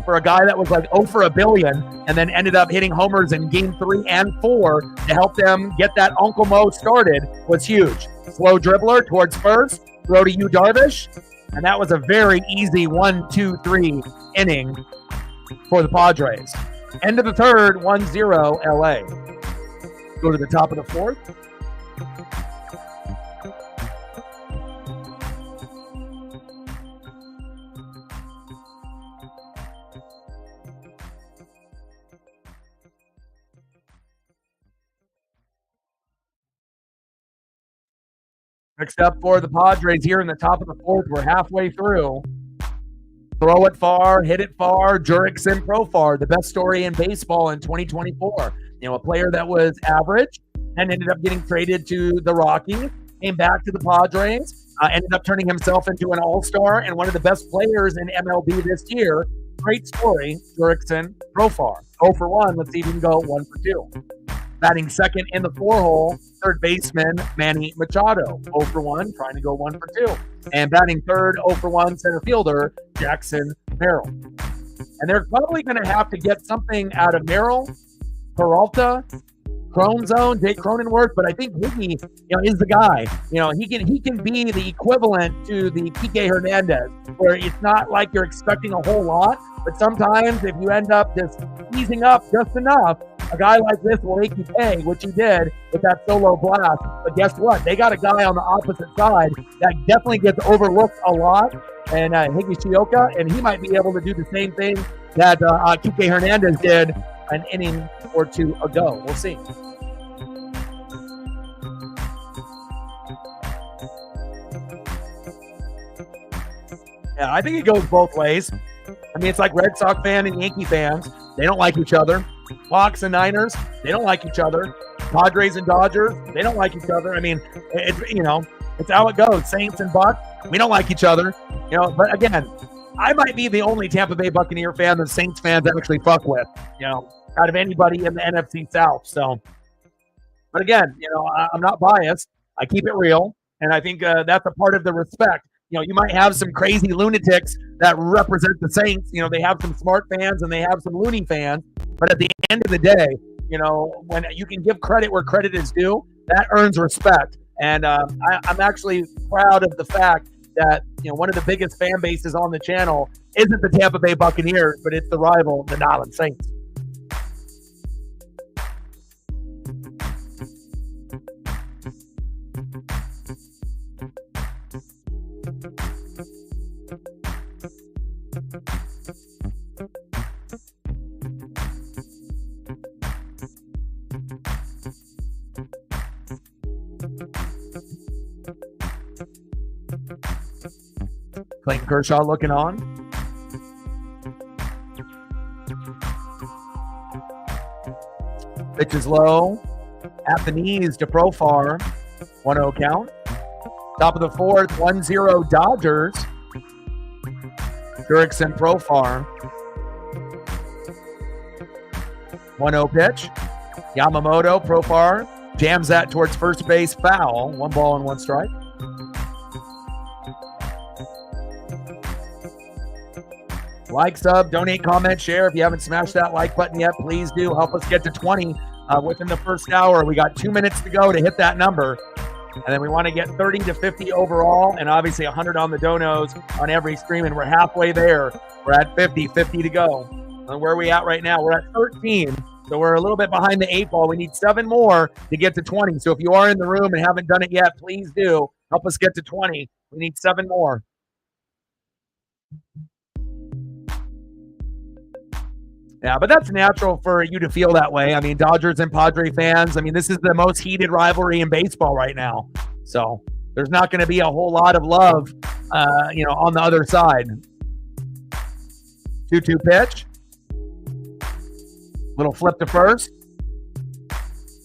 for a guy that was like 0 for a billion and then ended up hitting homers in Game 3 and 4 to help them get that Uncle Mo started was huge. Slow dribbler towards first, throw to you, Darvish. And that was a very easy 1-2-3 inning for the Padres. End of the third, 1-0 LA. Go to the top of the fourth. Next up for the Padres here in the top of the fourth. We're halfway through. Throw it far, hit it far, Jurickson Profar, the best story in baseball in 2024. A player that was average and ended up getting traded to the Rockies, came back to the Padres, ended up turning himself into an all-star and one of the best players in MLB this year. Great story, Jurickson Profar. 0 for 1. Let's see if he can go 1 for 2. Batting second in the 4-hole, third baseman Manny Machado. 0 for 1, trying to go 1 for 2. And batting third, 0 for 1, center fielder Jackson Merrill. And they're probably going to have to get something out of Merrill, Peralta, Cronzone, Jake Cronenworth, but I think Higgy, is the guy. He can be the equivalent to the PK Hernandez, where it's not like you're expecting a whole lot, but sometimes if you end up just easing up just enough, a guy like this will make you pay, which he did with that solo blast. But guess what? They got a guy on the opposite side that definitely gets overlooked a lot, and Higashioka, and he might be able to do the same thing that PK Hernandez did an inning or two ago. We'll see. Yeah, I think it goes both ways. I mean, it's like Red Sox fan and Yankee fans. They don't like each other. Hawks and Niners, they don't like each other. Padres and Dodgers, they don't like each other. I mean, it's how it goes. Saints and Bucks, we don't like each other. But again, I might be the only Tampa Bay Buccaneer fan that Saints fans actually fuck with, out of anybody in the NFC South. So, but again, I'm not biased. I keep it real. And I think that's a part of the respect. You might have some crazy lunatics that represent the Saints. They have some smart fans and they have some loony fans. But at the end of the day, when you can give credit where credit is due, that earns respect. And I'm actually proud of the fact that one of the biggest fan bases on the channel isn't the Tampa Bay Buccaneers, but it's the rival, the New Orleans Saints. Clayton Kershaw looking on. Pitch is low. At the knees to Profar. 1-0 count. Top of the fourth, 1-0 Dodgers. Jurickson Profar. 1-0 pitch. Yamamoto, Profar jams that towards first base, foul. 1 ball and 1 strike. Like, sub, donate, comment, share. If you haven't smashed that like button yet, please do. Help us get to 20 within the first hour. We got 2 minutes to go to hit that number. And then we want to get 30 to 50 overall, and obviously 100 on the donos on every stream. And we're halfway there. We're at 50 to go. And where are we at right now? We're at 13. So we're a little bit behind the 8 ball. We need 7 more to get to 20. So if you are in the room and haven't done it yet, please do. Help us get to 20. We need 7 more. Yeah, but that's natural for you to feel that way. I mean, Dodgers and Padre fans, this is the most heated rivalry in baseball right now. So there's not going to be a whole lot of love, on the other side. 2-2 pitch. Little flip to first.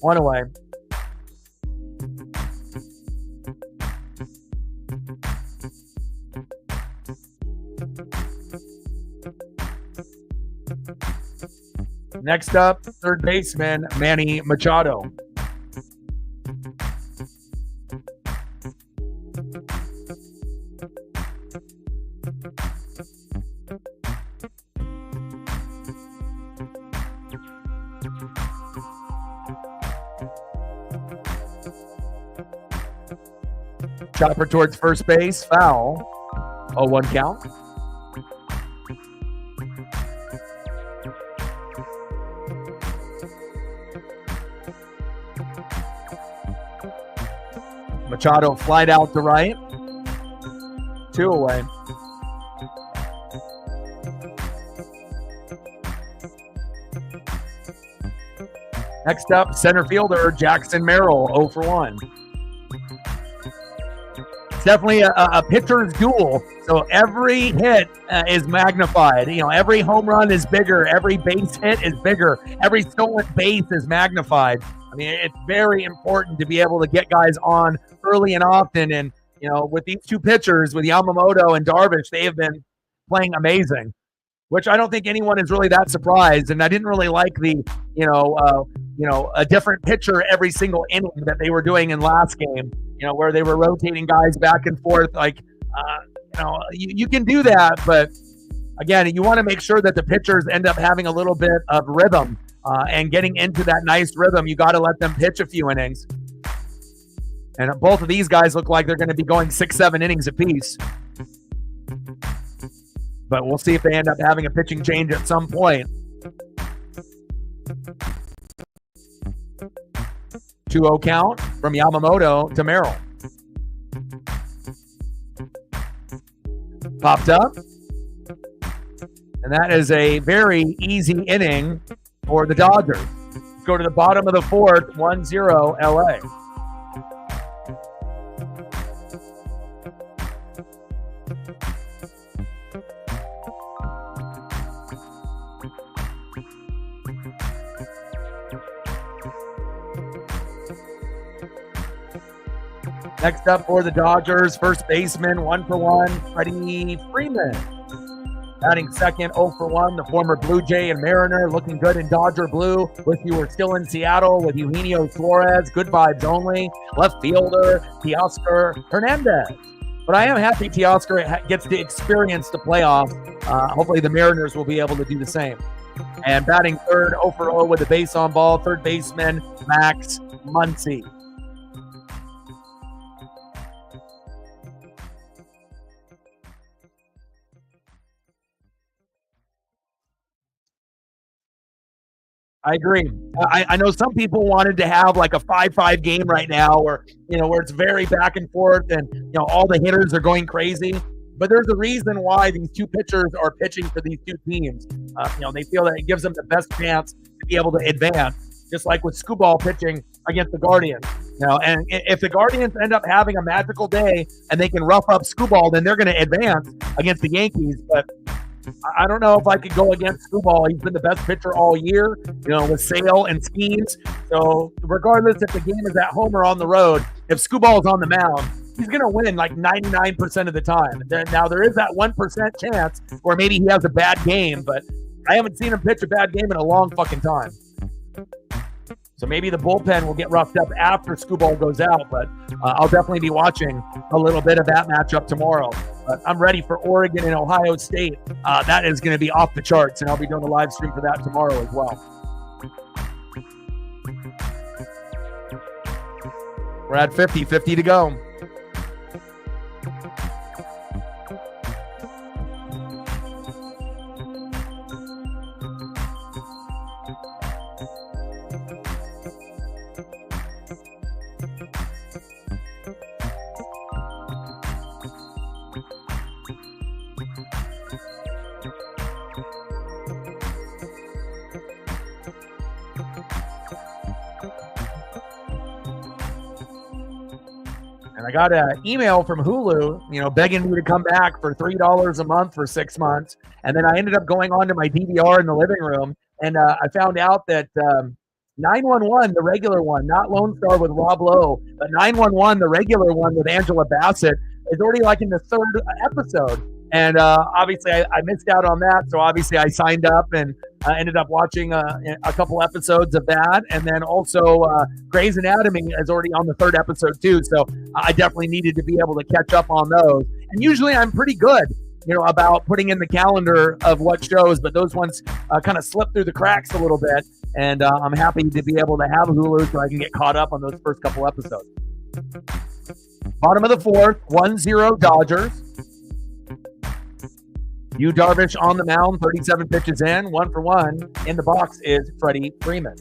1 away. Next up, third baseman Manny Machado. Chopper towards first base, foul. 0-1 count. Machado flied out to right. 2 away. Next up, center fielder Jackson Merrill, 0 for 1. definitely a pitcher's duel. So every hit is magnified. You know, every home run is bigger. Every base hit is bigger. Every stolen base is magnified. I mean, it's very important to be able to get guys on early and often. And, you know, with these two pitchers, with Yamamoto and Darvish, they have been playing amazing, which I don't think anyone is really that surprised. And I didn't really like the, a different pitcher every single inning that they were doing in last game, where they were rotating guys back and forth. Like, you can do that, but again, you want to make sure that the pitchers end up having a little bit of rhythm and getting into that nice rhythm. You got to let them pitch a few innings. And both of these guys look like they're going to be going 6-7 innings apiece. But we'll see if they end up having a pitching change at some point. 2-0 count from Yamamoto to Merrill. Popped up. And that is a very easy inning for the Dodgers. Let's go to the bottom of the fourth, 1-0 LA. Next up for the Dodgers, first baseman, 1-for-1, Freddie Freeman. Batting second, 0-for-1, the former Blue Jay and Mariner, looking good in Dodger blue. Wish you were still in Seattle with Eugenio Suarez, good vibes only. Left fielder, Teoscar Hernandez. But I am happy Teoscar gets to experience the playoffs. Hopefully the Mariners will be able to do the same. And batting third, 0-for-0 with the base on ball, third baseman, Max Muncy. I agree. I know some people wanted to have like a 5-5 game right now where it's very back and forth and, all the hitters are going crazy. But there's a reason why these two pitchers are pitching for these two teams. They feel that it gives them the best chance to be able to advance, just like with Skubal pitching against the Guardians. And if the Guardians end up having a magical day and they can rough up Skubal, then they're going to advance against the Yankees. But I don't know if I could go against Skubal. He's been the best pitcher all year, with Sale and Skeens. So regardless if the game is at home or on the road, if Skubal is on the mound, he's going to win like 99% of the time. Now, there is that 1% chance where maybe he has a bad game, but I haven't seen him pitch a bad game in a long fucking time. So maybe the bullpen will get roughed up after Skubal goes out, but I'll definitely be watching a little bit of that matchup tomorrow. But I'm ready for Oregon and Ohio State. That is going to be off the charts, and I'll be doing a live stream for that tomorrow as well. We're at 50 to go. I got an email from Hulu, begging me to come back for $3 a month for 6 months. And then I ended up going on to my DVR in the living room, and I found out that 911, the regular one, not Lone Star with Rob Lowe, but 911, the regular one with Angela Bassett, is already like in the third episode. And obviously I missed out on that. So obviously I signed up and ended up watching a couple episodes of that. And then also Grey's Anatomy is already on the third episode too. So I definitely needed to be able to catch up on those. And usually I'm pretty good, about putting in the calendar of what shows, but those ones kind of slip through the cracks a little bit. And I'm happy to be able to have Hulu so I can get caught up on those first couple episodes. Bottom of the fourth, 1-0 Dodgers. Yu Darvish on the mound, 37 pitches in, 1-for-1. In the box is Freddie Freeman.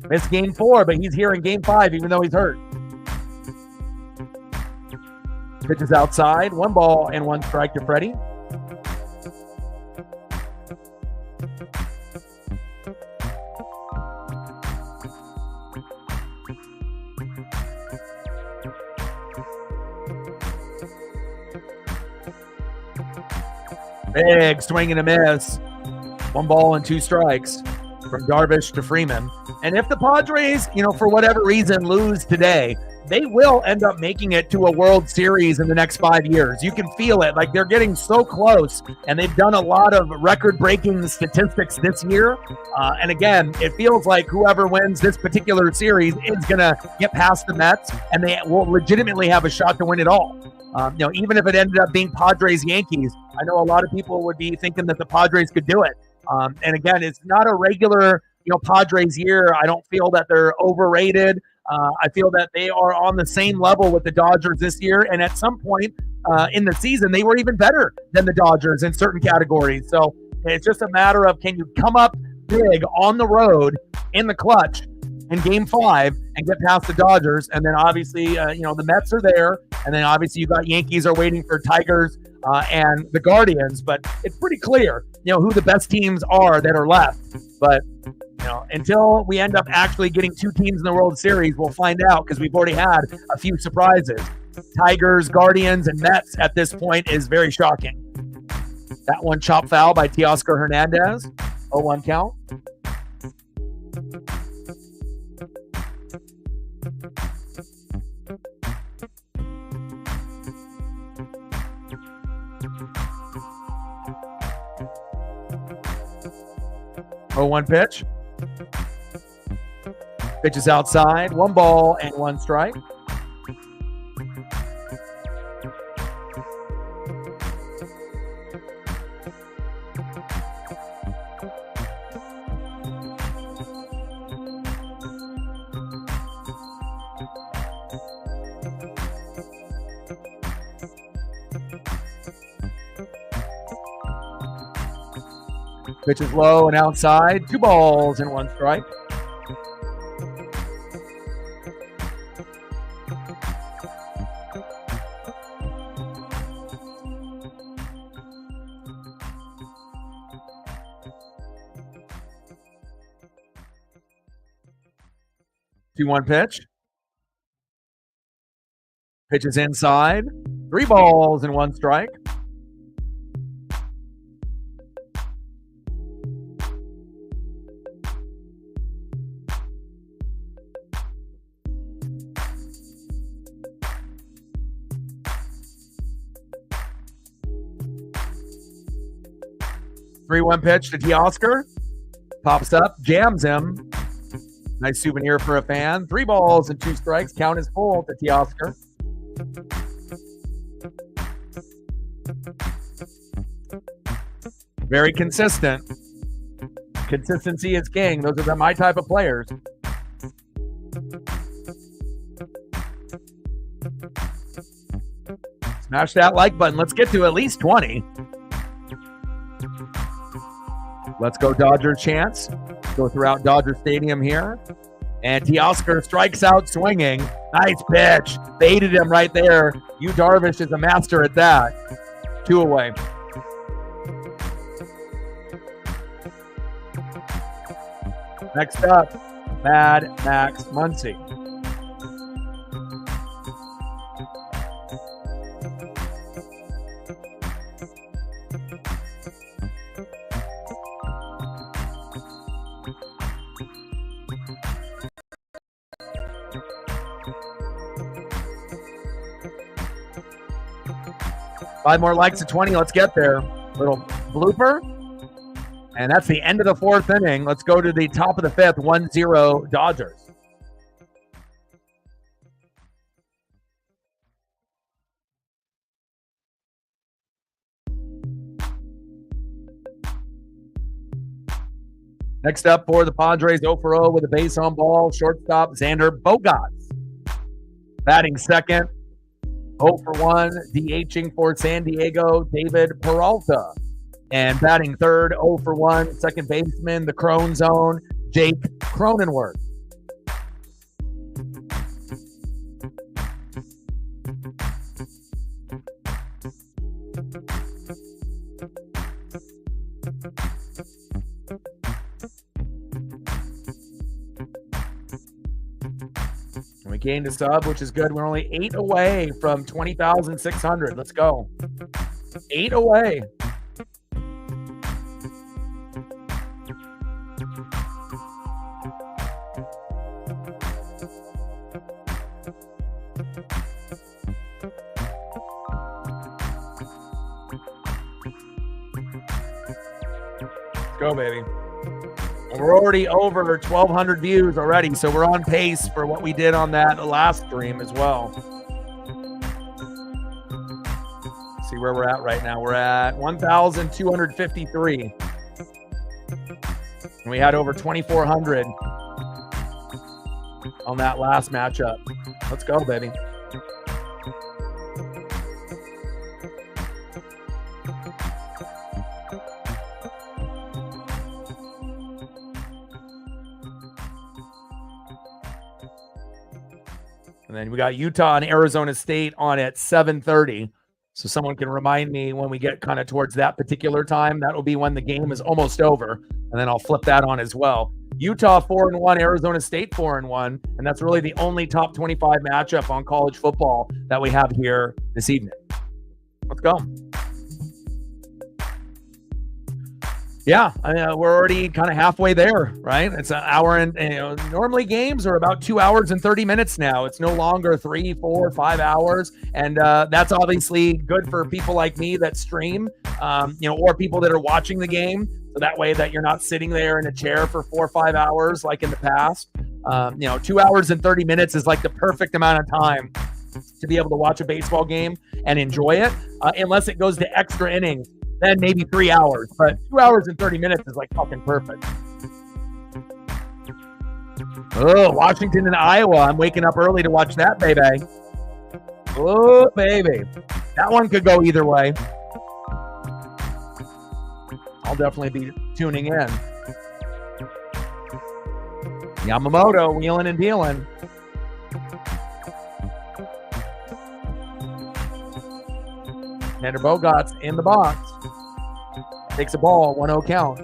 Missed game 4, but he's here in game 5, even though he's hurt. Pitches outside, 1 ball and 1 strike to Freddie. Big swing and a miss. 1 ball and 2 strikes from Darvish to Freeman. And if the Padres, for whatever reason, lose today, they will end up making it to a World Series in the next 5 years. You can feel it. Like, they're getting so close, and they've done a lot of record-breaking statistics this year. And again, it feels like whoever wins this particular series is going to get past the Mets, and they will legitimately have a shot to win it all. Even if it ended up being Padres-Yankees, I know a lot of people would be thinking that the Padres could do it. And again, it's not a regular, Padres year. I don't feel that they're overrated. I feel that they are on the same level with the Dodgers this year. And at some point in the season, they were even better than the Dodgers in certain categories. So it's just a matter of, can you come up big on the road in the clutch in Game 5 and get past the Dodgers? And then obviously, the Mets are there. And then obviously you got Yankees are waiting for Tigers and the Guardians. But it's pretty clear, who the best teams are that are left. But until we end up actually getting 2 teams in the World Series, we'll find out, because we've already had a few surprises. Tigers, Guardians, and Mets at this point is very shocking. That one chopped foul by Teoscar Hernandez. 0-1 count. One pitch. Pitch is outside. 1 ball and 1 strike. Pitch is low and outside. 2 balls and 1 strike. Two-one pitch. Pitch is inside. 3 balls and 1 strike. Three-one pitch to Teoscar. Pops up, jams him. Nice souvenir for a fan. 3 balls and 2 strikes. Count is full to Teoscar. Very consistent. Consistency is king. Those are my type of players. Smash that like button. Let's get to at least 20. Let's go Dodgers chance. Go throughout Dodger Stadium here. And Teoscar strikes out swinging. Nice pitch. Baited him right there. Yu Darvish is a master at that. 2 away. Next up, Mad Max Muncy. Five more likes to 20. Let's get there. Little blooper. And that's the end of the 4th inning. Let's go to the top of the 5th. 1-0 Dodgers. Next up for the Padres, 0 for 0 with a base on ball. Shortstop, Xander Bogaerts. Batting second, 0 for 1, DHing for San Diego, David Peralta. And batting third, 0 for 1, second baseman, the Crone Zone, Jake Cronenworth. We gained a sub, which is good. We're only 8 away from 20,600. Let's go. 8 away. go, baby. And we're already over 1,200 views already, so we're on pace for what we did on that last stream as well. See where we're at right now. We're at 1,253. And we had over 2,400 on that last matchup. Let's go, baby. And then we got Utah and Arizona State on at 7:30. So someone can remind me when we get kind of towards that particular time. That will be when the game is almost over. And then I'll flip that on as well. Utah 4-1, Arizona State 4-1. And that's really the only top 25 matchup on college football that we have here this evening. Let's go. Yeah, we're already kind of halfway there, right? It's an hour and normally games are about 2 hours and 30 minutes now. It's no longer 3, 4, 5 hours, and that's obviously good for people like me that stream, or people that are watching the game. So that way that you're not sitting there in a chair for 4 or 5 hours like in the past. 2 hours and 30 minutes is like the perfect amount of time to be able to watch a baseball game and enjoy it, unless it goes to extra innings. Then maybe 3 hours, but 2 hours and 30 minutes is like fucking perfect. Oh, Washington and Iowa. I'm waking up early to watch that, baby. Oh, baby. That one could go either way. I'll definitely be tuning in. Yamamoto wheeling and dealing. Xander Bogaerts in the box. Takes a ball, 1-0 count.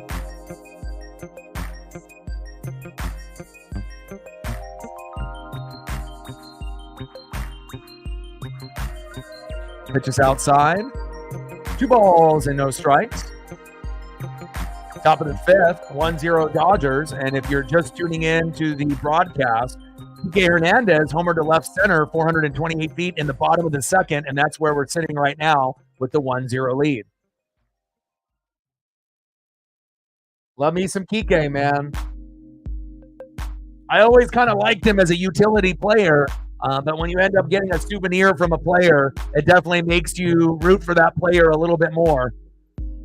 Pitches outside. 2 balls and no strikes. Top of the 5th, 1-0 Dodgers. And if you're just tuning in to the broadcast, Kike Hernandez homered to left center, 428 feet in the bottom of the 2nd, and that's where we're sitting right now with the 1-0 lead. Love me some Kike, man. I always kind of liked him as a utility player, but when you end up getting a souvenir from a player, it definitely makes you root for that player a little bit more.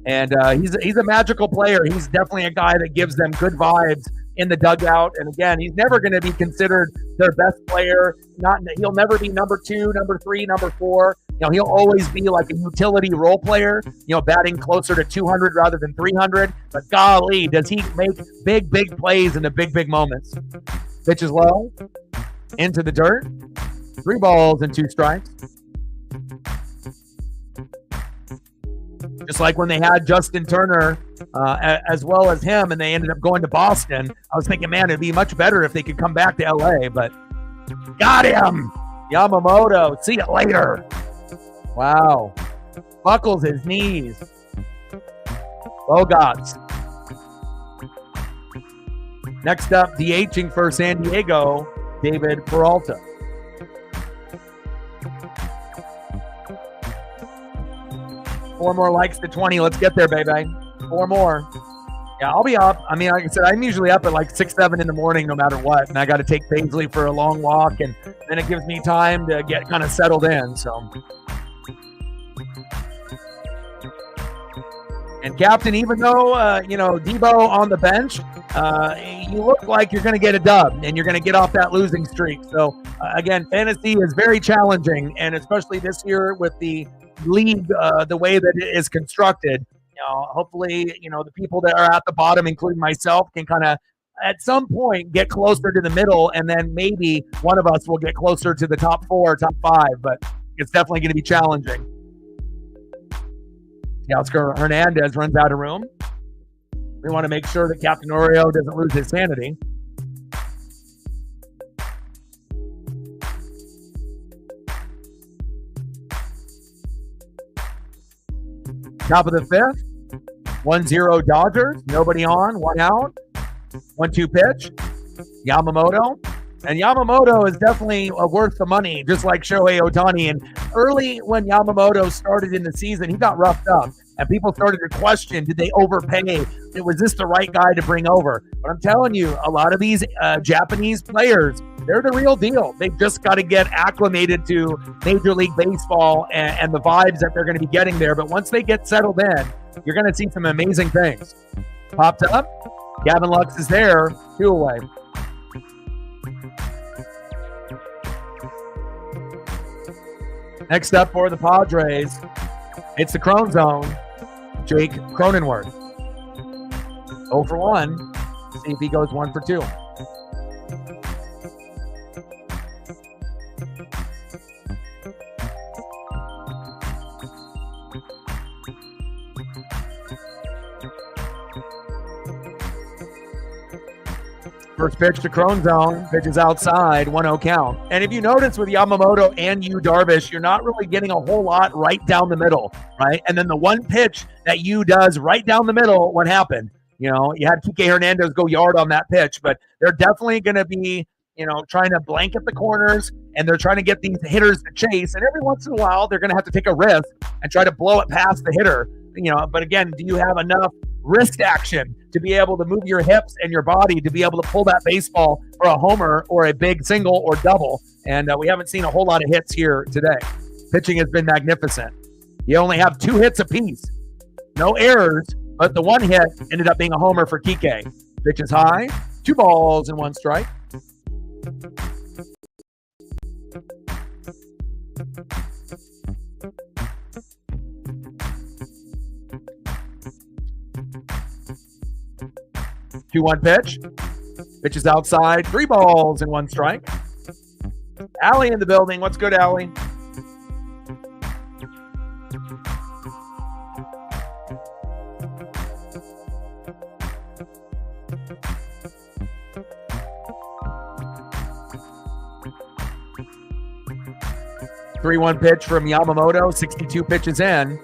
And he's a magical player. He's definitely a guy that gives them good vibes in the dugout. And again, he's never going to be considered their best player. He'll never be number 2, number 3, number 4. He'll always be like a utility role player, batting closer to 200 rather than 300. But golly, does he make big plays in the big moments. Pitch is low, into the dirt. 3 balls and 2 strikes. Just like when they had Justin Turner as well as him, and they ended up going to Boston. I was thinking, man, it'd be much better if they could come back to LA, but got him. Yamamoto, see you later. Wow. Buckles his knees. Bogaerts. Next up, DHing for San Diego, David Peralta. Four more likes to 20. Let's get there, baby. 4 more. Yeah, I'll be up. I mean, like I said, I'm usually up at like 6, 7 in the morning no matter what. And I got to take Paisley for a long walk. And then it gives me time to get kind of settled in. So. And Captain, even though, Debo on the bench, you look like you're going to get a dub and you're going to get off that losing streak. So, again, fantasy is very challenging. And especially this year with the league, the way that it is constructed, hopefully, the people that are at the bottom, including myself, can kind of at some point get closer to the middle, and then maybe one of us will get closer to the top 4, top 5, but it's definitely going to be challenging. Oscar Hernandez runs out of room. We want to make sure that Captain Oreo doesn't lose his sanity. Top of the 5th, 1-0 Dodgers. Nobody on, 1 out. 1-2 pitch. Yamamoto. And Yamamoto is definitely worth the money, just like Shohei Ohtani. And early when Yamamoto started in the season, he got roughed up. And people started to question, did they overpay? Was this the right guy to bring over? But I'm telling you, a lot of these Japanese players, they're the real deal. They've just got to get acclimated to Major League Baseball and the vibes that they're going to be getting there. But once they get settled in, you're going to see some amazing things. Popped up. Gavin Lux is there. 2 away. Next up for the Padres, it's the Crone Zone. Jake Cronenworth. 0 for 1. See if he goes 1 for 2. First pitch to Crone Zone, pitch is outside, 1-0 count. And if you notice with Yamamoto and Yu Darvish, you're not really getting a whole lot right down the middle, right? And then the one pitch that Yu does right down the middle, what happened? You know, you had Kike Hernandez go yard on that pitch, but they're definitely going to be, you know, trying to blanket the corners, and they're trying to get these hitters to chase. And every once in a while, they're going to have to take a risk and try to blow it past the hitter. You know, but again, do you have enough wrist action to be able to move your hips and your body to be able to pull that baseball for a homer or a big single or double? And we haven't seen a whole lot of hits here today. Pitching has been magnificent. You only have 2 hits apiece. No errors, but the one hit ended up being a homer for Kike. Pitch is high. 2 balls and 1 strike. Two-one pitch. Pitch is outside. 3 balls and 1 strike. Allie in the building. What's good, Allie? Three-one pitch from Yamamoto. 62 pitches in.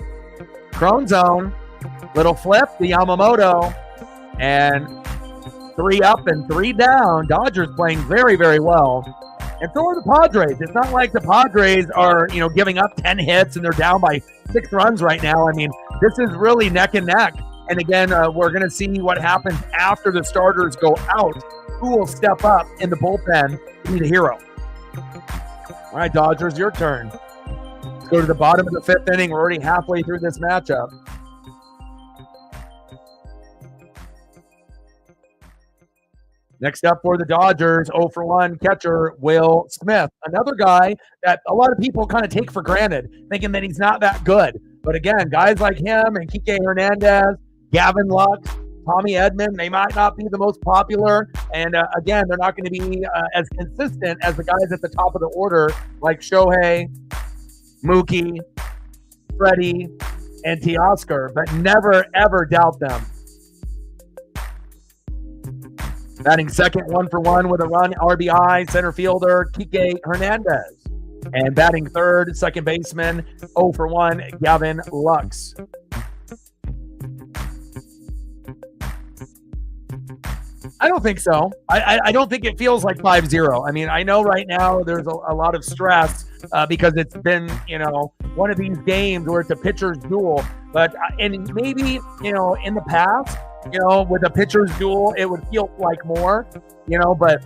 Crone Zone. Little flip to Yamamoto. And 3 up and 3 down. Dodgers playing very, very well. And so are the Padres. It's not like the Padres are, you know, giving up 10 hits and they're down by 6 runs right now. I mean, this is really neck and neck. And again, we're going to see what happens after the starters go out. Who will step up in the bullpen to be the hero? All right, Dodgers, your turn. Let's go to the bottom of the 5th inning. We're already halfway through this matchup. Next up for the Dodgers, 0 for 1 catcher, Will Smith. Another guy that a lot of people kind of take for granted, thinking that he's not that good. But again, guys like him and Kike Hernandez, Gavin Lux, Tommy Edman, they might not be the most popular. And again, they're not going to be as consistent as the guys at the top of the order like Shohei, Mookie, Freddie, and Teoscar. But never, ever doubt them. Batting second, 1 for 1 with a run, RBI, center fielder, Kike Hernandez. And batting third, second baseman, 0 for 1, Gavin Lux. I don't think so. I don't think it feels like 5-0. I mean, I know right now there's a lot of stress because it's been, you know, one of these games where it's a pitcher's duel. But, and maybe, you know, in the past, you know, with a pitcher's duel, it would feel like more, you know, but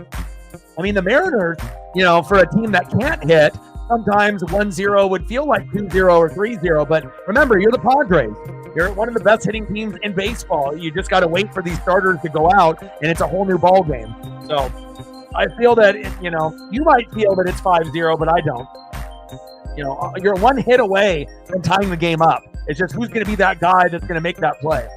I mean, the Mariners, you know, for a team that can't hit, sometimes 1-0 would feel like 2-0 or 3-0. But remember, you're the Padres. You're one of the best hitting teams in baseball. You just got to wait for these starters to go out, and it's a whole new ball game. So I feel that, you know, you might feel that it's 5-0, but I don't. You know, you're 1 hit away from tying the game up. It's just who's going to be that guy that's going to make that play.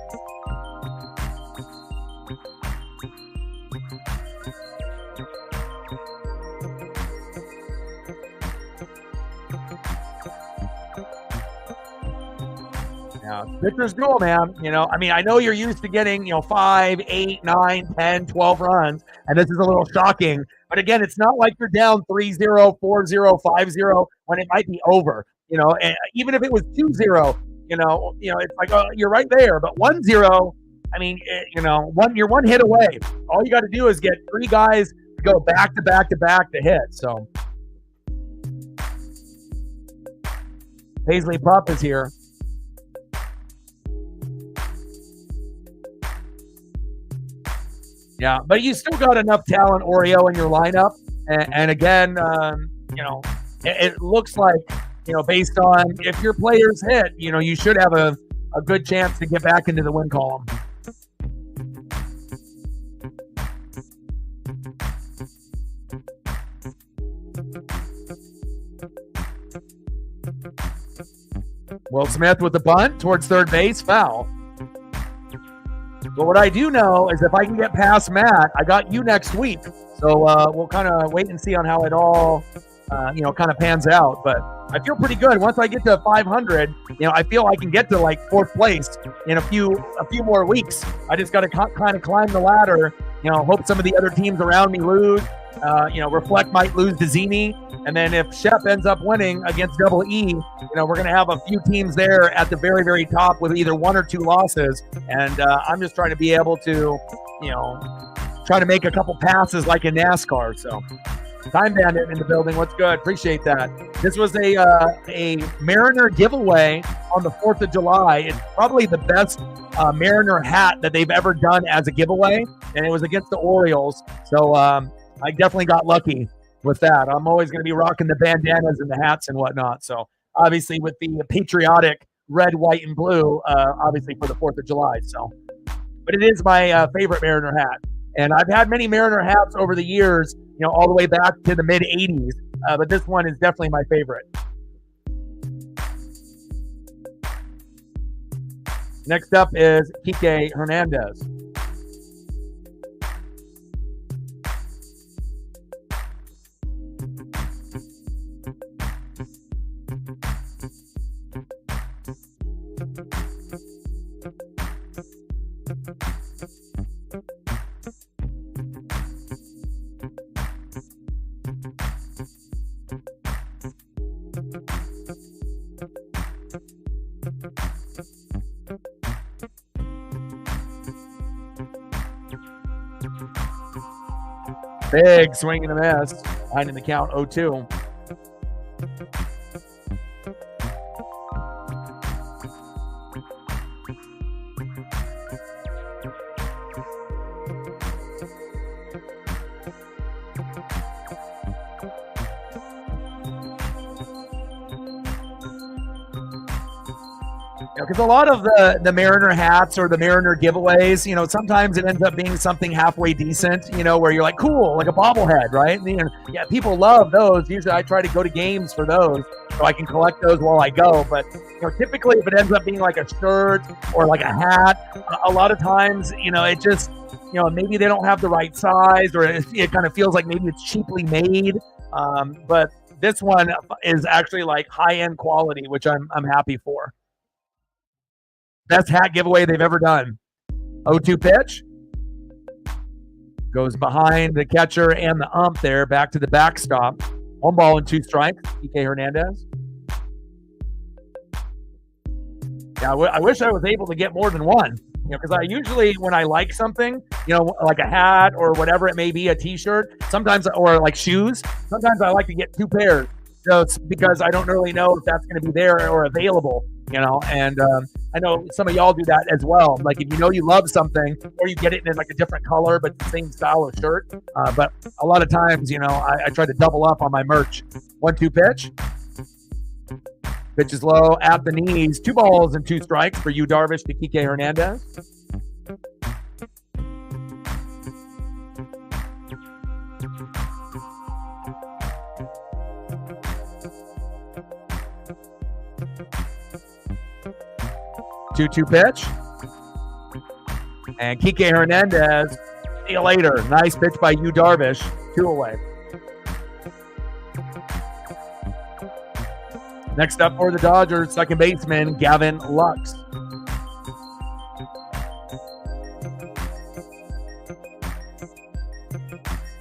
Pitcher's duel, man. You know, I mean, I know you're used to getting, you know, 5, 8, 9, 10, 12 runs, and this is a little shocking. But again, it's not like you're down 3-0, 4-0, 5-0 when it might be over. You know, and even if it was 2-0, you know, it's like, oh, you're right there. But 1-0, I mean, you know, you're 1 hit away. All you got to do is get 3 guys to go back to back to back to hit. So Paisley Pup is here. Yeah, but you still got enough talent, Oreo, in your lineup. And again, it looks like, based on if your players hit, you should have a good chance to get back into the win column. Will Smith with the bunt towards third base, foul. But what I do know is if I can get past Matt, I got you next week. So we'll kind of wait and see on how it all, kind of pans out. But I feel pretty good. Once I get to 500, I feel I can get to like fourth place in a few more weeks. I just got to kind of climb the ladder. Hope some of the other teams around me lose. Reflect might lose to Zini. And then if Shep ends up winning against Double E, we're going to have a few teams there at the very, very top with either 1 or 2 losses. And I'm just trying to be able to, try to make a couple passes like in NASCAR. So Time Bandit in the building. What's good? Appreciate that. This was a Mariner giveaway on the 4th of July. It's probably the best Mariner hat that they've ever done as a giveaway. And it was against the Orioles. So I definitely got lucky with that. I'm always going to be rocking the bandanas and the hats and whatnot. So obviously with the patriotic red, white, and blue, obviously for the 4th of July. So, but it is my favorite Mariner hat. And I've had many Mariner hats over the years, all the way back to the mid 80s. But this one is definitely my favorite. Next up is Kike Hernandez. Big swing and a miss. Behind in the count, 0-2. Because a lot of the Mariner hats or the Mariner giveaways, sometimes it ends up being something halfway decent, where you're like, cool, like a bobblehead, right? And, yeah, people love those. Usually I try to go to games for those so I can collect those while I go. But, typically if it ends up being like a shirt or like a hat, a lot of times, it just, maybe they don't have the right size or it kind of feels like maybe it's cheaply made. But this one is actually like high-end quality, which I'm happy for. Best hat giveaway they've ever done. 0-2 pitch. Goes behind the catcher and the ump there, back to the backstop. 1 ball and 2 strikes, Kike Hernandez. Yeah, I wish I was able to get more than one. Because I usually, when I like something, like a hat or whatever it may be, a t-shirt, sometimes, or like shoes, sometimes I like to get 2 pairs. Just because I don't really know if that's going to be there or available, and I know some of y'all do that as well. Like if you love something or you get it in like a different color, but the same style of shirt. But a lot of times, I try to double up on my merch. 1-2 pitch. Pitch is low at the knees. 2 balls and 2 strikes for Yu Darvish to Kike Hernandez. Two pitch. And Kike Hernandez, see you later. Nice pitch by Yu Darvish. 2 away. Next up for the Dodgers, second baseman Gavin Lux.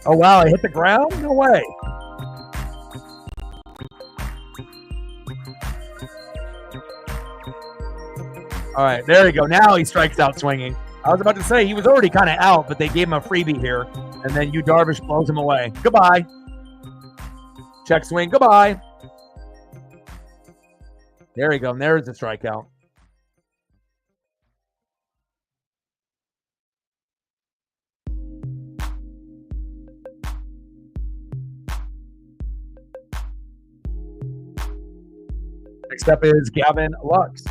Oh, wow. I hit the ground? No way. All right, there you go. Now he strikes out swinging. I was about to say he was already kind of out, but they gave him a freebie here. And then Yu Darvish blows him away. Goodbye. Check swing. Goodbye. There you go. And there's the strikeout. Next up is Gavin Lux.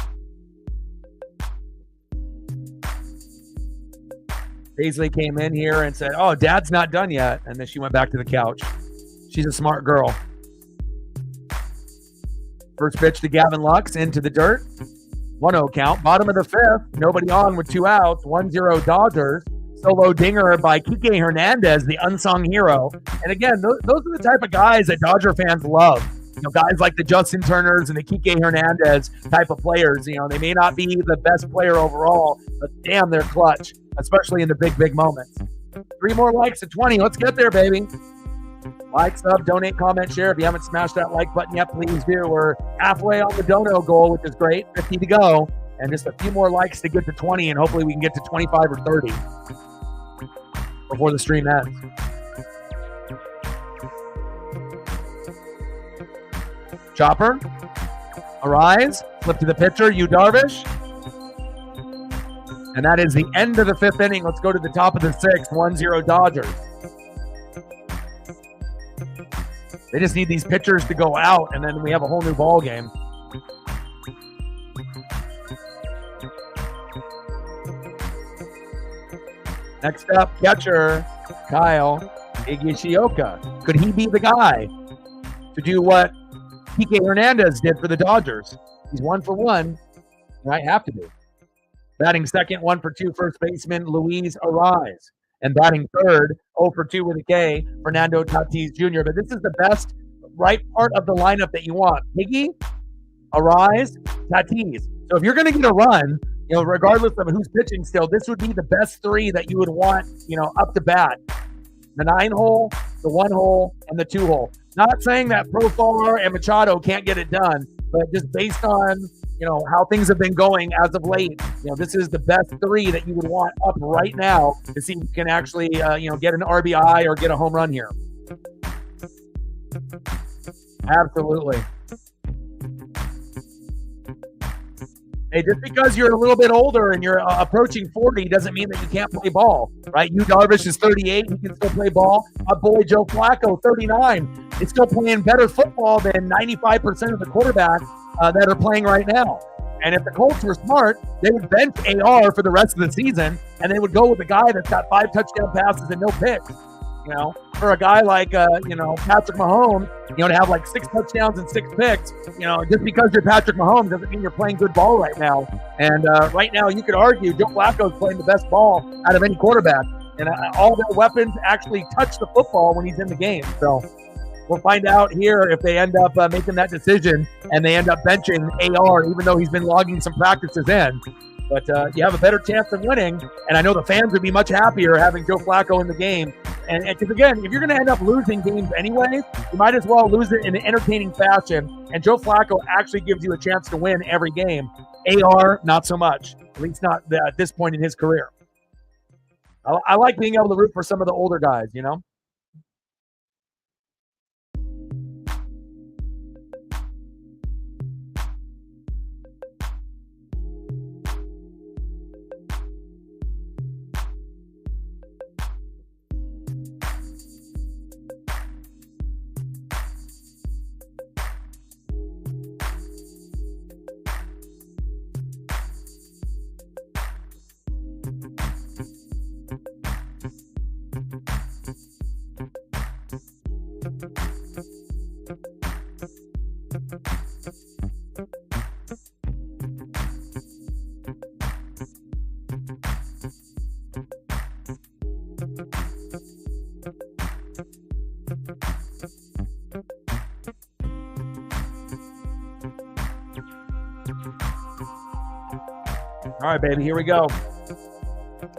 Paisley came in here and said, "Oh, Dad's not done yet." And then she went back to the couch. She's a smart girl. First pitch to Gavin Lux into the dirt. 1-0 count. Bottom of the fifth. Nobody on with 2 outs. 1-0 Dodgers. Solo dinger by Kike Hernandez, the unsung hero. And again, those are the type of guys that Dodger fans love. You know, guys like the Justin Turners and the Kike Hernandez type of players. You know, they may not be the best player overall, but damn, they're clutch, especially in the big moments. 3 more likes at 20. Let's get there, baby. Like, sub, donate, comment, share. If you haven't smashed that like button yet, please do. We're halfway on the dono goal, which is great. 50 to go. And just a few more likes to get to 20, and hopefully we can get to 25 or 30 before the stream ends. Chopper, Arise, flip to the pitcher, Yu Darvish. And that is the end of the 5th inning. Let's go to the top of the 6th, 1-0 Dodgers. They just need these pitchers to go out, and then we have a whole new ball game. Next up, catcher Kyle Higashioka. Could he be the guy to do what Kike Hernandez did for the Dodgers? He's 1 for 1. Might have to be. Batting second, 1 for 2, first baseman Luis Arise. And batting third, 0 for 2 with a K, Fernando Tatis Jr. But this is the best right part of the lineup that you want. Higgy, Arise, Tatis. So if you're going to get a run, you know, regardless of who's pitching still, this would be the best 3 that you would want, you know, up to bat. The 9-hole, the 1-hole, and the 2-hole. Not saying that Profar and Machado can't get it done, but just based on, you know, how things have been going as of late, you know, this is the best 3 that you would want up right now to see if you can actually, you know, get an RBI or get a home run here. Absolutely. Hey, just because you're a little bit older and you're approaching 40 doesn't mean that you can't play ball, right? Yu Darvish is 38. He can still play ball. My boy Joe Flacco, 39, is still playing better football than 95% of the quarterbacks that are playing right now. And if the Colts were smart, they would bench AR for the rest of the season, and they would go with a guy that's got 5 touchdown passes and no picks. You know, for a guy like, you know, Patrick Mahomes, you know, to have like 6 touchdowns and 6 picks, you know, just because you're Patrick Mahomes doesn't mean you're playing good ball right now. And right now, you could argue Joe Flacco's playing the best ball out of any quarterback. And all their weapons actually touch the football when he's in the game. So we'll find out here if they end up making that decision and they end up benching AR, even though he's been logging some practices in. But you have a better chance of winning, and I know the fans would be much happier having Joe Flacco in the game. And because, again, if you're going to end up losing games anyways, you might as well lose it in an entertaining fashion. And Joe Flacco actually gives you a chance to win every game. AR, not so much, at least not at this point in his career. I like being able to root for some of the older guys, you know? All right, baby, here we go.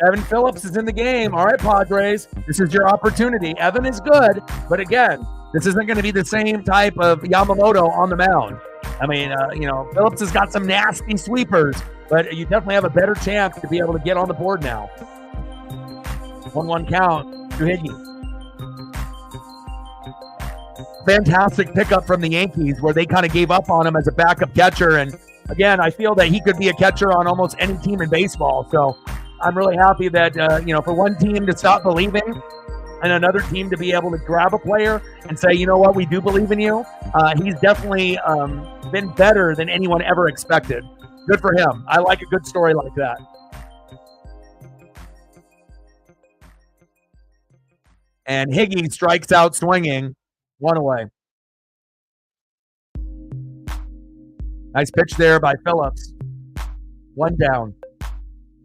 Evan Phillips is in the game. All right, Padres, this is your opportunity. Evan is good, but again, this isn't going to be the same type of Yamamoto on the mound. I mean, you know, Phillips has got some nasty sweepers, but you definitely have a better chance to be able to get on the board now. 1-1 count to Higgy. Fantastic pickup from the Yankees where they kind of gave up on him as a backup catcher. And again, I feel that he could be a catcher on almost any team in baseball. So I'm really happy that, you know, for one team to stop believing, and another team to be able to grab a player and say, you know what, we do believe in you. He's definitely been better than anyone ever expected. Good for him. I like a good story like that. And Higgy strikes out swinging. 1 away. Nice pitch there by Phillips. 1 down.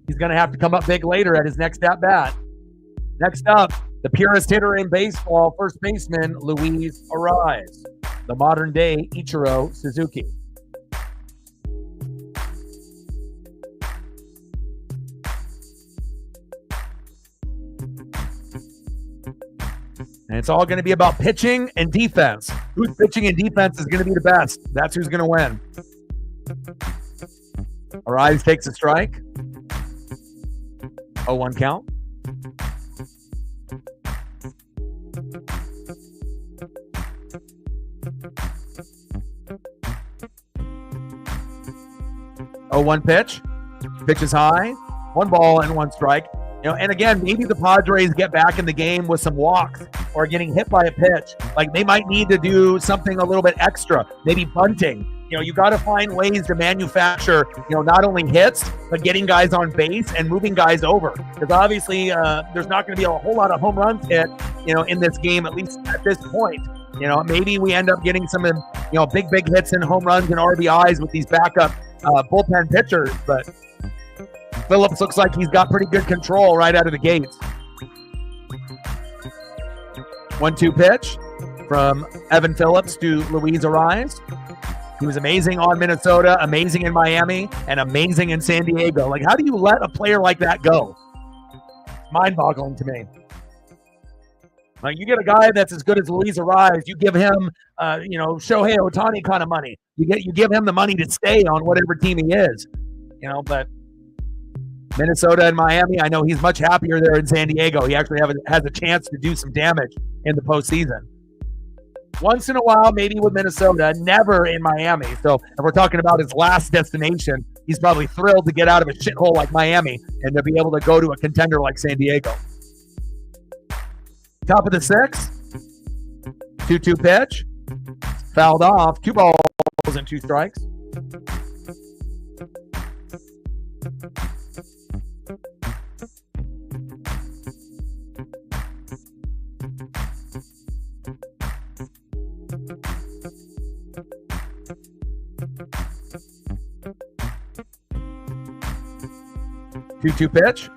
He's going to have to come up big later at his next at-bat. Next up, the purest hitter in baseball, first baseman Luis Arraez, the modern-day Ichiro Suzuki. And it's all going to be about pitching and defense. Who's pitching and defense is going to be the best. That's who's going to win. Arraez takes a strike. 0-1 count. Oh, 1 pitch. Pitch is high. 1 ball and 1 strike. You know, and again, maybe the Padres get back in the game with some walks or getting hit by a pitch. Like, they might need to do something a little bit extra, maybe bunting. You know, you got to find ways to manufacture, you know, not only hits, but getting guys on base and moving guys over. Because obviously there's not going to be a whole lot of home runs hit, you know, in this game, at least at this point. You know, maybe we end up getting some, you know, big hits and home runs and RBIs with these backup bullpen pitchers. But Phillips looks like he's got pretty good control right out of the gates. 1-2 pitch from Evan Phillips to Luis Arraez. He was amazing on Minnesota, amazing in Miami, and amazing in San Diego. Like, how do you let a player like that go? Mind-boggling to me. Like, you get a guy that's as good as Luis Arraez, you give him, you know, Shohei Ohtani kind of money. You give him the money to stay on whatever team he is. You know, but Minnesota and Miami, I know he's much happier there in San Diego. He actually has a chance to do some damage in the postseason. Once in a while, maybe with Minnesota, never in Miami. So if we're talking about his last destination, he's probably thrilled to get out of a shithole like Miami and to be able to go to a contender like San Diego. Top of the 6th, 2-2 pitch, fouled off, 2 balls and 2 strikes. Two pitch.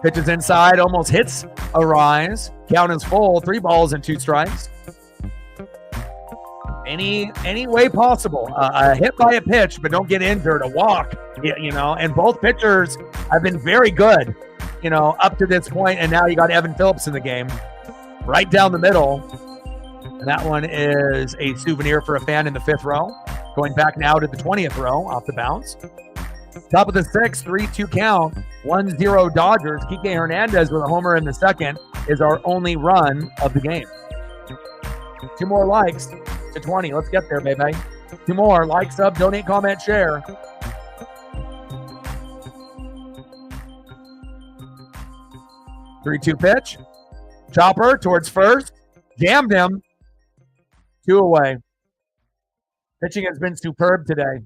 Pitches inside, almost hits Arraez. Count is full, 3 balls and 2 strikes. Any way possible. A hit by a pitch, but don't get injured. A walk, you know. And both pitchers have been very good, you know, up to this point. And now you got Evan Phillips in the game, right down the middle. And that one is a souvenir for a fan in the 5th row. Going back now to the 20th row off the bounce. Top of the 6th, 3-2 count, 1-0 Dodgers. Kike Hernandez with a homer in the 2nd is our only run of the game. 2 more likes to 20. Let's get there, baby. 2 more. Like, sub, donate, comment, share. Three-two pitch. Chopper towards first. Jammed him. 2 away. Pitching has been superb today.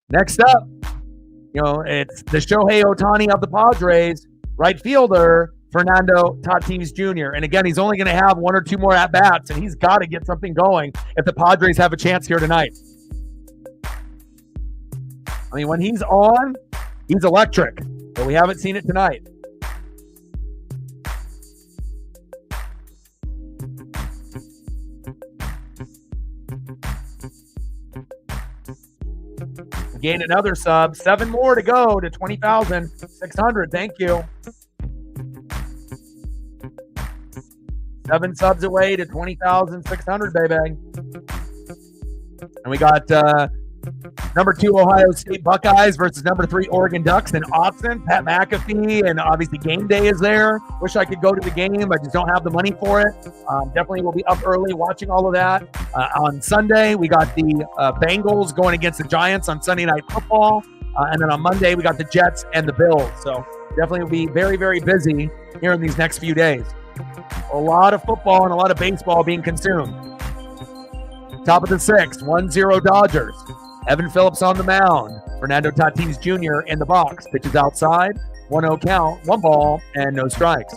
Next up, you know, it's the Shohei Ohtani of the Padres, right fielder, Fernando Tatis Jr. And again, he's only going to have 1 or 2 more at-bats, and he's got to get something going if the Padres have a chance here tonight. I mean, when he's on, he's electric, but we haven't seen it tonight. Gain another sub. 7 more to go to 20,600. Thank you. 7 subs away to 20,600, baby. And we got number 2 Ohio State Buckeyes versus number 3 Oregon Ducks in Austin. Pat McAfee, and obviously game day is there. Wish I could go to the game. I just don't have the money for it. Definitely will be up early watching all of that. On Sunday, we got the Bengals going against the Giants on Sunday Night Football. And then on Monday, we got the Jets and the Bills. So Definitely will be very, very busy here in these next few days. A lot of football and a lot of baseball being consumed. Top of the sixth, 1-0 Dodgers. Evan Phillips on the mound. Fernando Tatis Jr. in the box. Pitches outside. 1-0 count. 1 ball and no strikes.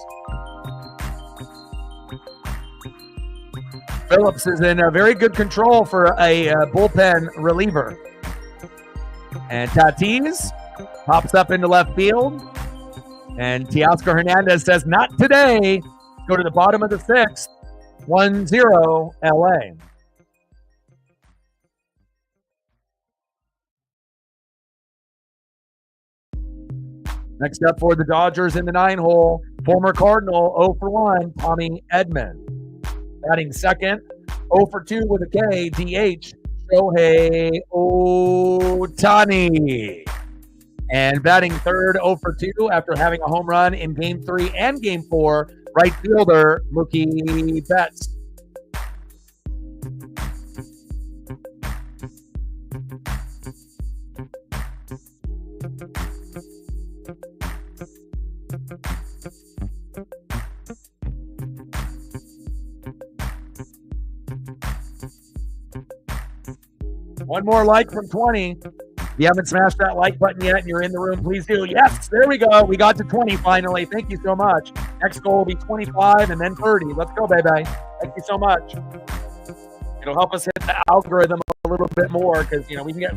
Phillips is in a very good control for a bullpen reliever. And Tatis pops up into left field. And Teoscar Hernandez says, not today. Go to the bottom of the sixth. 1-0 LA. Next up for the Dodgers in the 9-hole, former Cardinal 0 for 1, Tommy Edman. Batting second, 0 for 2 with a K, DH, Shohei Ohtani. And batting third, 0 for 2 after having a home run in Game 3 and Game 4, right fielder Mookie Betts. One more like from 20. If you haven't smashed that like button yet and you're in the room, please do. Yes, there we go. We got to 20 finally. Thank you so much. Next goal will be 25 and then 30. Let's go, baby. Thank you so much. It'll help us hit the algorithm a little bit more because, we can get,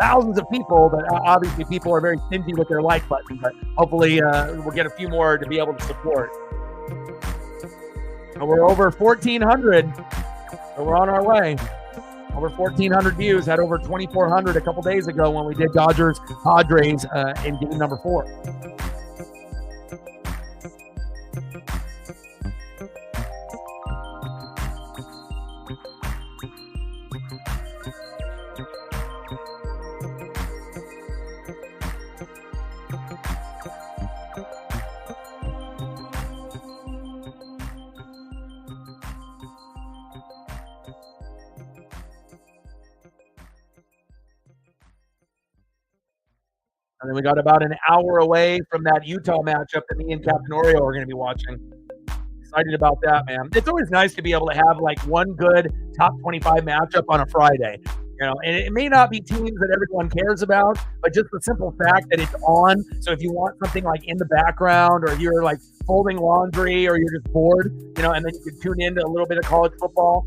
thousands of people, but obviously people are very stingy with their like button. But hopefully we'll get a few more to be able to support. And we're over 1,400, so we're on our way. Over 1,400 views, had over 2,400 a couple days ago when we did Dodgers Padres in game number 4. And then we got about an hour away from that Utah matchup that me and Captain Oreo are going to be watching. Excited about that, man. It's always nice to be able to have like one good top 25 matchup on a Friday. And it may not be teams that everyone cares about, but just the simple fact that it's on. So if you want something like in the background, or you're like folding laundry, or you're just bored, and then you can tune into a little bit of college football.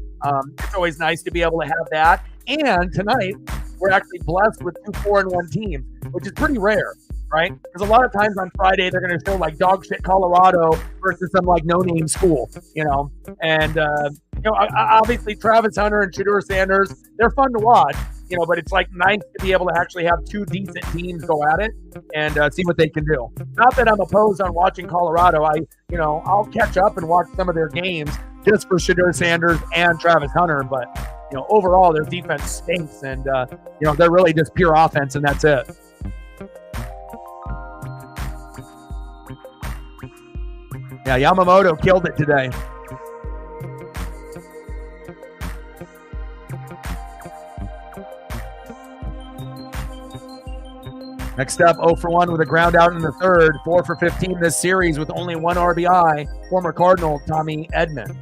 It's always nice to be able to have that. And tonight, we're actually blessed with 2 4-1 teams, which is pretty rare, right? Because a lot of times on Friday, they're going to show like dog shit Colorado versus some like no-name school, And, obviously Travis Hunter and Shedeur Sanders, they're fun to watch, but it's like nice to be able to actually have 2 decent teams go at it and see what they can do. Not that I'm opposed on watching Colorado. I'll catch up and watch some of their games just for Shedeur Sanders and Travis Hunter, but overall their defense stinks, and they're really just pure offense, and that's it. Yeah, Yamamoto killed it today. Next up, 0 for 1 with a ground out in the third, 4 for 15 this series with only 1 RBI, former Cardinal Tommy Edman.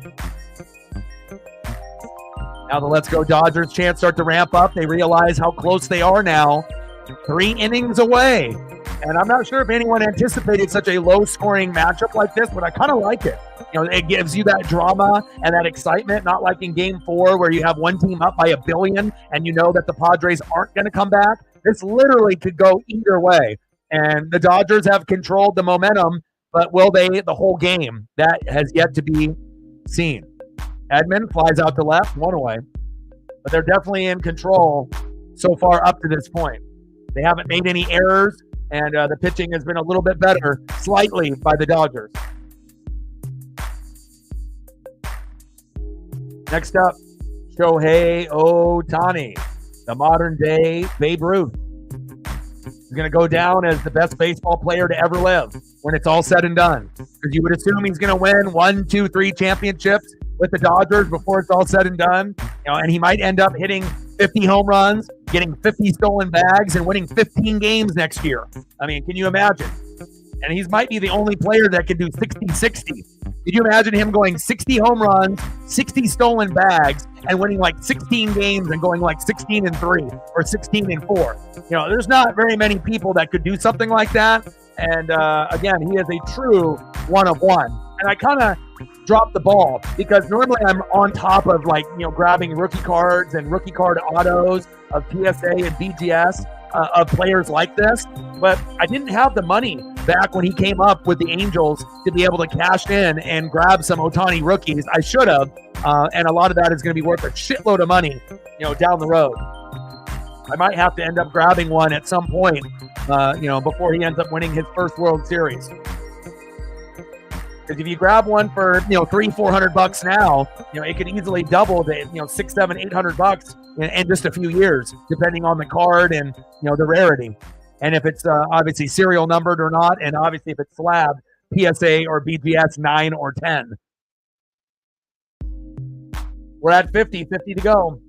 Now the Let's Go Dodgers chants start to ramp up. They realize how close they are now. 3 innings away. And I'm not sure if anyone anticipated such a low-scoring matchup like this, but I kind of like it. It gives you that drama and that excitement, not like in Game 4 where you have one team up by 1 billion and you know that the Padres aren't going to come back. This literally could go either way. And the Dodgers have controlled the momentum, but will they the whole game? That has yet to be seen. Edman flies out to left, 1 away. But they're definitely in control so far up to this point. They haven't made any errors, and the pitching has been a little bit better, slightly, by the Dodgers. Next up, Shohei Ohtani, the modern-day Babe Ruth. He's going to go down as the best baseball player to ever live when it's all said and done. Because you would assume he's going to win 1, 2, 3 championships with the Dodgers before it's all said and done. And he might end up hitting 50 home runs, getting 50 stolen bags, and winning 15 games next year. I mean, can you imagine? And he might be the only player that can do 60-60. Could you imagine him going 60 home runs, 60 stolen bags, and winning like 16 games and going like 16-3 or 16-4? There's not very many people that could do something like that. And again, he is a true one of one. And I kind of dropped the ball because normally I'm on top of grabbing rookie cards and rookie card autos of PSA and BGS of players like this. But I didn't have the money back when he came up with the Angels to be able to cash in and grab some Ohtani rookies. I should have. And a lot of that is going to be worth a shitload of money, down the road. I might have to end up grabbing one at some point, before he ends up winning his first World Series. Because if you grab one for $300-400 now, it could easily double to $600-800 in just a few years, depending on the card and the rarity, and if it's obviously serial numbered or not, and obviously if it's slab PSA or BGS 9 or 10. We're at 50 to go,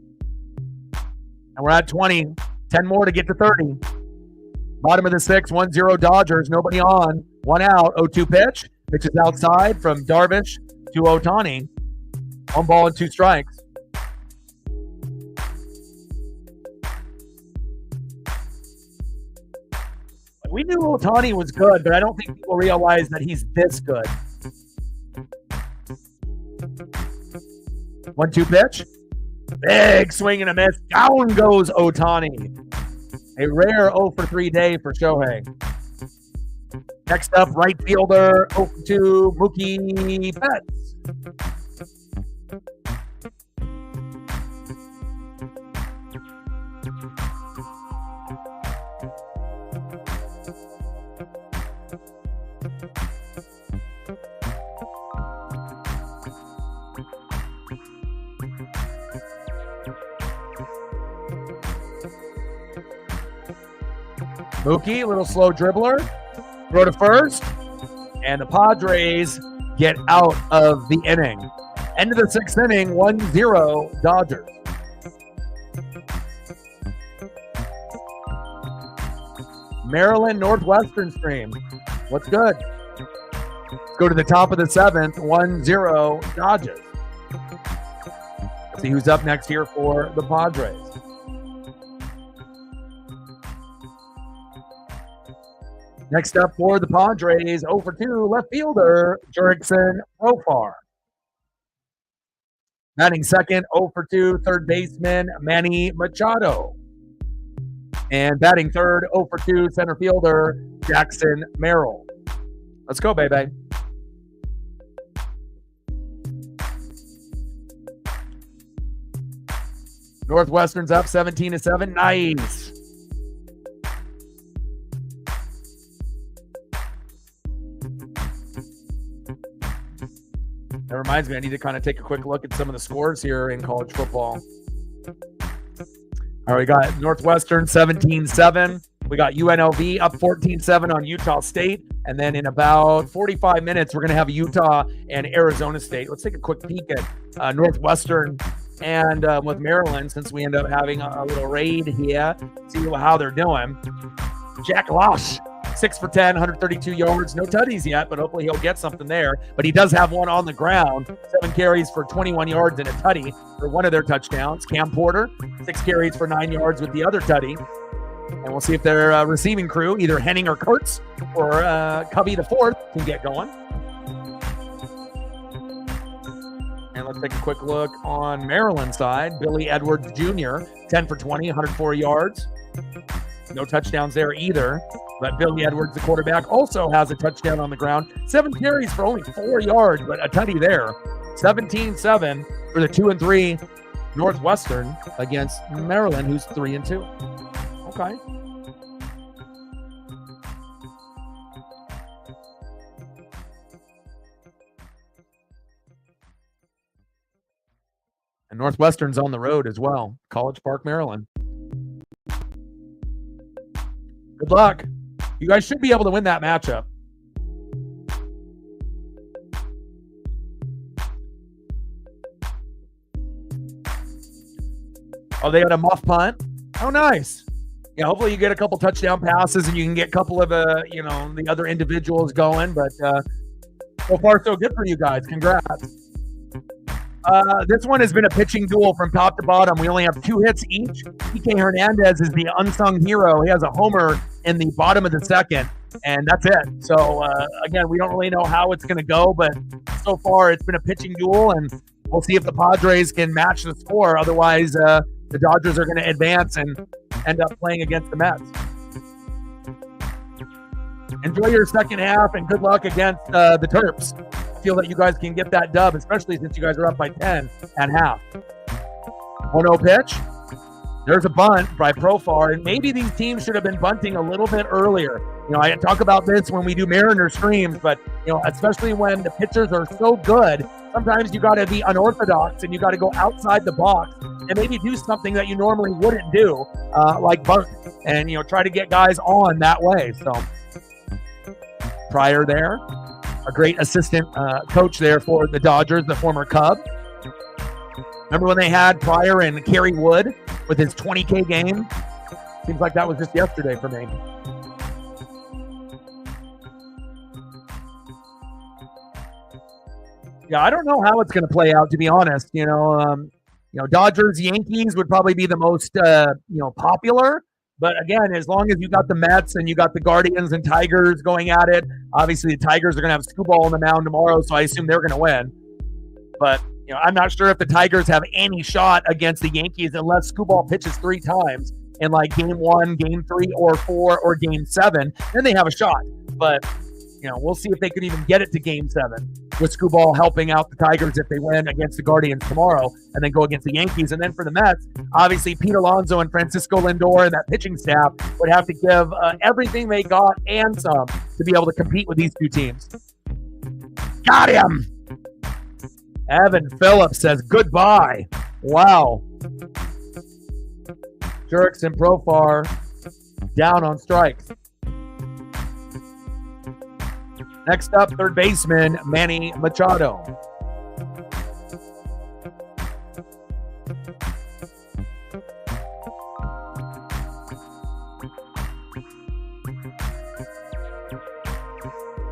and we're at 20, 10 more to get to 30. Bottom of the sixth, 1-0 Dodgers, nobody on, one out, 0-2 pitch. Pitch is outside from Darvish to Ohtani. 1 ball and 2 strikes. We knew Ohtani was good, but I don't think people realize that he's this good. 1-2 pitch. Big swing and a miss. Down goes Ohtani. A rare 0-for-3 day for Shohei. Next up, right fielder, 0-2, Mookie Betts. Mookie, a little slow dribbler. Throw to first, and the Padres get out of the inning. End of the sixth inning, 1-0 Dodgers. Maryland Northwestern stream. What's good? Let's go to the top of the seventh, 1-0 Dodgers. Let's see who's up next here for the Padres. Next up for the Padres, 0-for-2, left fielder, Jurickson Profar. Batting second, 0-for-2, third baseman, Manny Machado. And batting third, 0-for-2, center fielder, Jackson Merrill. Let's go, baby. Northwestern's up 17-7. Nice. That reminds me, I need to kind of take a quick look at some of the scores here in college football. All right, we got Northwestern 17-7. We got UNLV up 14-7 on Utah State. And then in about 45 minutes, we're going to have Utah and Arizona State. Let's take a quick peek at Northwestern and with Maryland, since we end up having a little raid here. See how they're doing. Jack Losh, 6 for 10, 132 yards. No tutties yet, but hopefully he'll get something there. But he does have one on the ground. 7 carries for 21 yards and a tutty for one of their touchdowns. Cam Porter, 6 carries for 9 yards with the other tutty. And we'll see if their receiving crew, either Henning or Kurtz or Cubby the fourth, can get going. And let's take a quick look on Maryland side. Billy Edwards Jr., 10 for 20, 104 yards. No touchdowns there either. But Billy Edwards, the quarterback, also has a touchdown on the ground. 7 carries for only 4 yards, but a tutty there. 17-7 for the 2-3 Northwestern against Maryland, who's 3-2. Okay. And Northwestern's on the road as well. College Park, Maryland. Good luck. You guys should be able to win that matchup. Oh, they got a muff punt. Oh, nice. yeah, hopefully you get a couple touchdown passes and you can get a couple of the other individuals going. But so far so good for you guys. Congrats. This one has been a pitching duel from top to bottom. We only have 2 hits each. PK Hernandez is the unsung hero. He has a homer in the bottom of the second, and that's it. So, again, we don't really know how it's going to go, but so far it's been a pitching duel, and we'll see if the Padres can match the score. Otherwise, the Dodgers are going to advance and end up playing against the Mets. Enjoy your second half, and good luck against the Terps. Feel that you guys can get that dub, especially since you guys are up by 10 at half. 1-0 pitch. There's a bunt by Profar, and maybe these teams should have been bunting a little bit earlier. I talk about this when we do Mariner streams, but especially when the pitchers are so good, sometimes you got to be unorthodox and you got to go outside the box and maybe do something that you normally wouldn't do, like bunt, and try to get guys on that way. So Pryor there. A great assistant coach there for the Dodgers, the former Cub. Remember when they had Pryor and Kerry Wood with his 20K game? Seems like that was just yesterday for me. Yeah, I don't know how it's going to play out, to be honest. Dodgers, Yankees would probably be the most, popular. But again, as long as you got the Mets and you got the Guardians and Tigers going at it, obviously the Tigers are going to have Skubal on the mound tomorrow, so I assume they're going to win. But I'm not sure if the Tigers have any shot against the Yankees unless Skubal pitches 3 times in like game 1, game 3, or 4, or game 7. Then they have a shot. But we'll see if they could even get it to game 7 with Skubal helping out the Tigers if they win against the Guardians tomorrow and then go against the Yankees. And then for the Mets, obviously Pete Alonso and Francisco Lindor and that pitching staff would have to give everything they got and some to be able to compete with these 2 teams. Got him! Evan Phillips says goodbye. Wow. Jerks and Profar down on strikes. Next up, third baseman Manny Machado.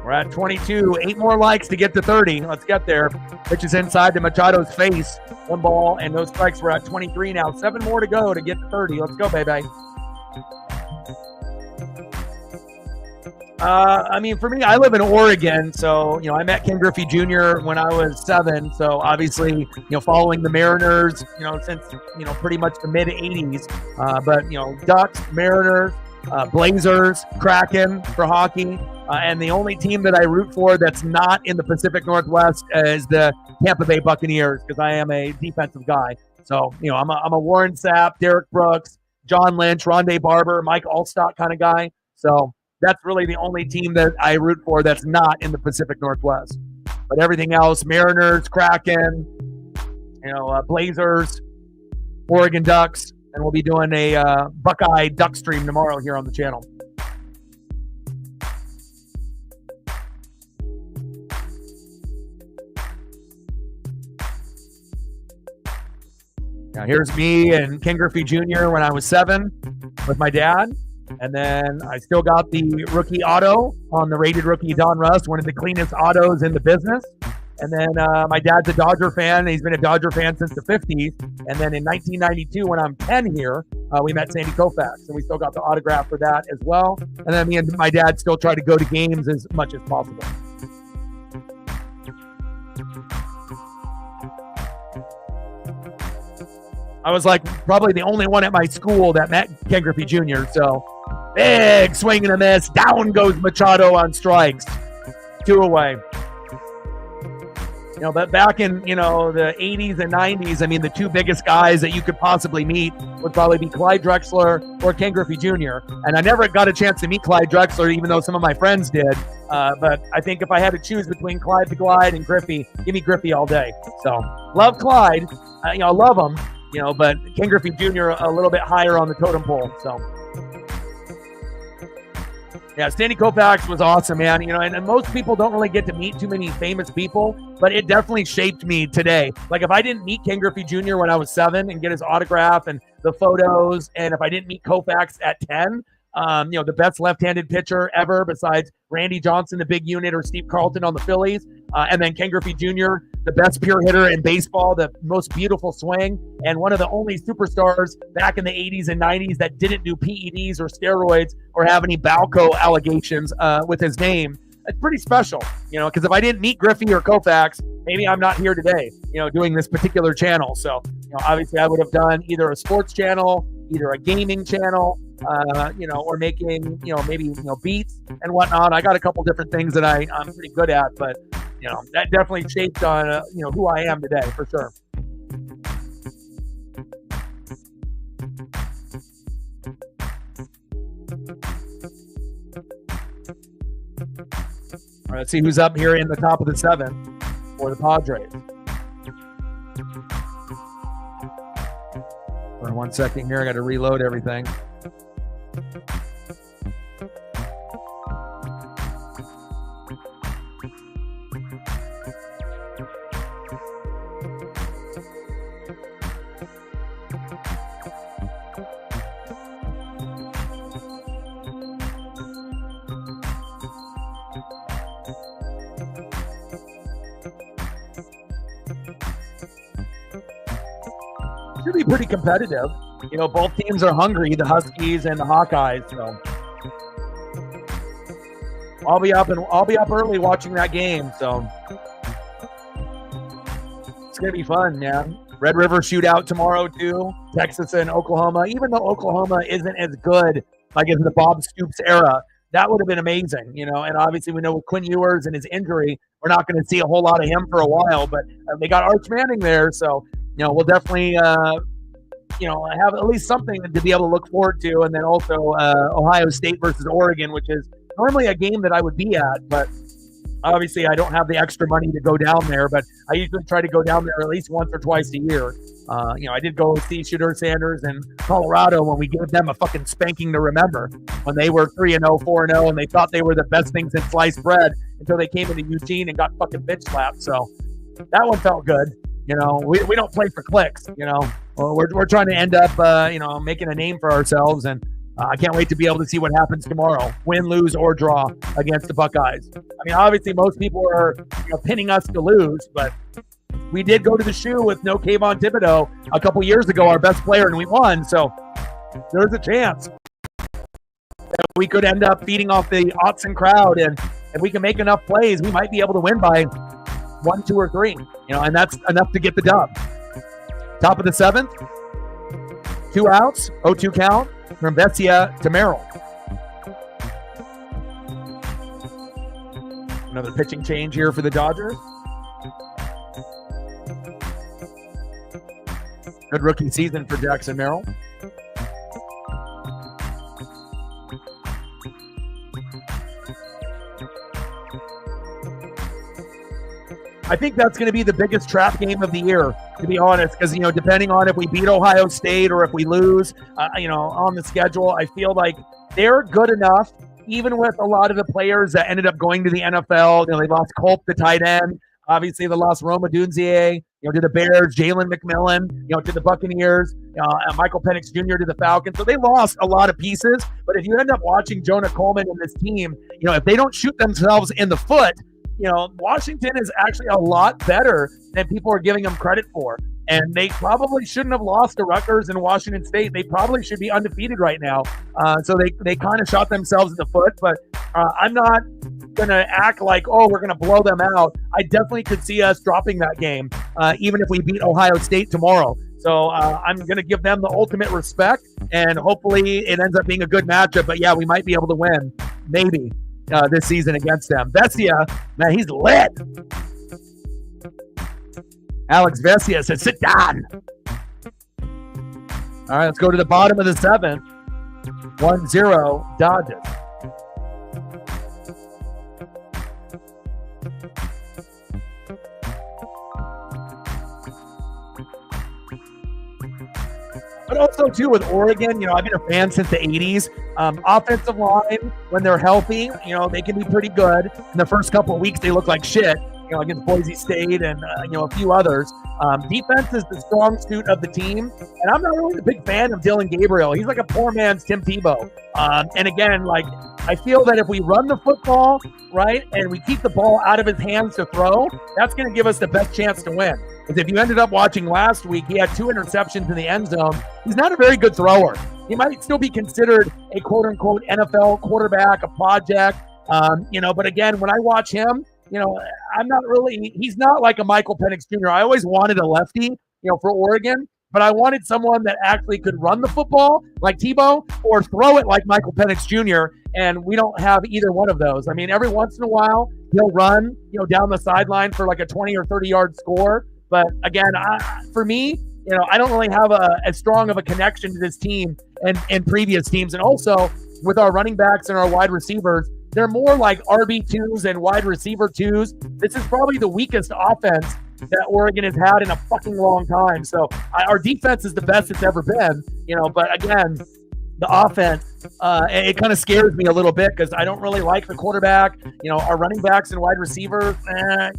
We're at 22. 8 more likes to get to 30. Let's get there. Pitch is inside to Machado's face. 1 ball and no strikes. We're at 23 now. 7 more to go to get to 30. Let's go, baby. For me, I live in Oregon, so, I met Ken Griffey Jr. when I was 7. So obviously, following the Mariners, since, pretty much the mid 80s. But Ducks, Mariners, Blazers, Kraken for hockey. And the only team that I root for that's not in the Pacific Northwest is the Tampa Bay Buccaneers, because I am a defensive guy. So, I'm a Warren Sapp, Derek Brooks, John Lynch, Rondé Barber, Mike Allstott kind of guy. So that's really the only team that I root for that's not in the Pacific Northwest. But everything else, Mariners, Kraken, Blazers, Oregon Ducks, and we'll be doing a Buckeye Duck stream tomorrow here on the channel. Now here's me and Ken Griffey Jr. when I was 7 with my dad. And then I still got the rookie auto on the Rated Rookie Don Russ, one of the cleanest autos in the business. And then my dad's a Dodger fan. He's been a Dodger fan since the 50s. And then in 1992, when I'm 10 here, we met Sandy Koufax, and we still got the autograph for that as well. And then me and my dad still try to go to games as much as possible. I was like probably the only one at my school that met Ken Griffey Jr. So big swing and a miss. Down goes Machado on strikes. 2 away. But back in, the 80s and 90s, the 2 biggest guys that you could possibly meet would probably be Clyde Drexler or Ken Griffey Jr. And I never got a chance to meet Clyde Drexler, even though some of my friends did. But I think if I had to choose between Clyde the Glide and Griffey, give me Griffey all day. So love Clyde. I love him. But Ken Griffey Jr. a little bit higher on the totem pole. So Yeah, Sandy Koufax was awesome, man. You know, and most people don't really get to meet too many famous people, but it definitely shaped me today. Like if I didn't meet Ken Griffey Jr. when I was 7 and get his autograph and the photos, and if I didn't meet Koufax at 10, you know, the best left-handed pitcher ever besides Randy Johnson, the big unit, or Steve Carlton on the Phillies, and then Ken Griffey Jr., the best pure hitter in baseball, the most beautiful swing, and one of the only superstars back in the 80s and 90s that didn't do PEDs or steroids or have any Balco allegations with his name. It's pretty special, you know, because if I didn't meet Griffey or Koufax, maybe I'm not here today, you know, doing this particular channel. So, you know, obviously I would have done either a sports channel, either a gaming channel, you know, or making, you know, maybe, you know, beats and whatnot. I got a couple different things that I'm pretty good at, but, you know, that definitely shaped on, you know, who I am today for sure. All right, let's see who's up here in the top of the 7 for the Padres. For 1 second here, I got to reload everything. Should be pretty competitive. You know, both teams are hungry, the Huskies and the Hawkeyes. So I'll be up early watching that game. So it's gonna be fun, man. Red River shootout tomorrow too. Texas and Oklahoma. Even though Oklahoma isn't as good like in the Bob Stoops era, that would have been amazing, you know. And obviously we know with Quinn Ewers and his injury, we're not going to see a whole lot of him for a while. But they got Arch Manning there, so you know we'll definitely you know have at least something to be able to look forward to. And then also Ohio State versus Oregon, which is normally a game that I would be at, but obviously I don't have the extra money to go down there. But I usually try to go down there at least once or twice a year. You know, I did go see Shooter Sanders in Colorado when we gave them a fucking spanking to remember when they were 3-0, 4-0, and they thought they were the best things in sliced bread until they came into Eugene and got fucking bitch slapped. So that one felt good. You know, we don't play for clicks. You know, we're trying to end up you know, making a name for ourselves, and I can't wait to be able to see what happens tomorrow, win, lose, or draw against the Buckeyes. I mean, obviously most people are, you know, pinning us to lose, but we did go to the shoe with no Kayvon Thibodeau a couple years ago, our best player, and we won. So there's a chance that we could end up feeding off the Autzen crowd, and if we can make enough plays, we might be able to win by 1, 2, or 3. You know, and that's enough to get the dub. Top of the 7th, 2 outs, 0-2 count from Vesia to Merrill. Another pitching change here for the Dodgers. Good rookie season for Jackson Merrill. I think that's going to be the biggest trap game of the year, to be honest, because, you know, depending on if we beat Ohio State or if we lose, you know, on the schedule, I feel like they're good enough, even with a lot of the players that ended up going to the NFL. You know, they lost Culp, the tight end. Obviously, they lost Roma Dunzier, you know, to the Bears, Jalen McMillan, you know, to the Buccaneers, Michael Penix Jr. to the Falcons. So they lost a lot of pieces. But if you end up watching Jonah Coleman and this team, you know, if they don't shoot themselves in the foot, you know, Washington is actually a lot better than people are giving them credit for. And they probably shouldn't have lost to Rutgers and Washington State. They probably should be undefeated right now. So they kind of shot themselves in the foot. But I'm not going to act like, oh, we're going to blow them out. I definitely could see us dropping that game, even if we beat Ohio State tomorrow. So I'm going to give them the ultimate respect, and hopefully it ends up being a good matchup. But, yeah, we might be able to win, maybe, this season against them. Vesia, man, he's lit. Alex Vesia says, sit down. All right, let's go to the bottom of the 7th. 1-0 Dodgers. But also, too, with Oregon, I've been a fan since the 80s. Offensive line, when they're healthy, they can be pretty good. In the first couple of weeks, they look like shit, against Boise State and, a few others. Defense is the strong suit of the team. And I'm not really a big fan of Dylan Gabriel. He's like a poor man's Tim Tebow. And again, I feel that if we run the football, right, and we keep the ball out of his hands to throw, that's going to give us the best chance to win. Because if you ended up watching last week, he had 2 interceptions in the end zone. He's not a very good thrower. He might still be considered a quote-unquote NFL quarterback, a project, but again, when I watch him, he's not like a Michael Penix Jr. I always wanted a lefty, for Oregon, but I wanted someone that actually could run the football like Tebow or throw it like Michael Penix Jr., and we don't have either one of those. I mean, every once in a while, he'll run, down the sideline for like a 20 or 30-yard score. But again, for me, I don't really have as strong of a connection to this team and previous teams. And also with our running backs and our wide receivers, they're more like RB2s and wide receiver 2s. This is probably the weakest offense that Oregon has had in a fucking long time. So our defense is the best it's ever been, but again, the offense, it kind of scares me a little bit because I don't really like the quarterback. Our running backs and wide receivers, they're,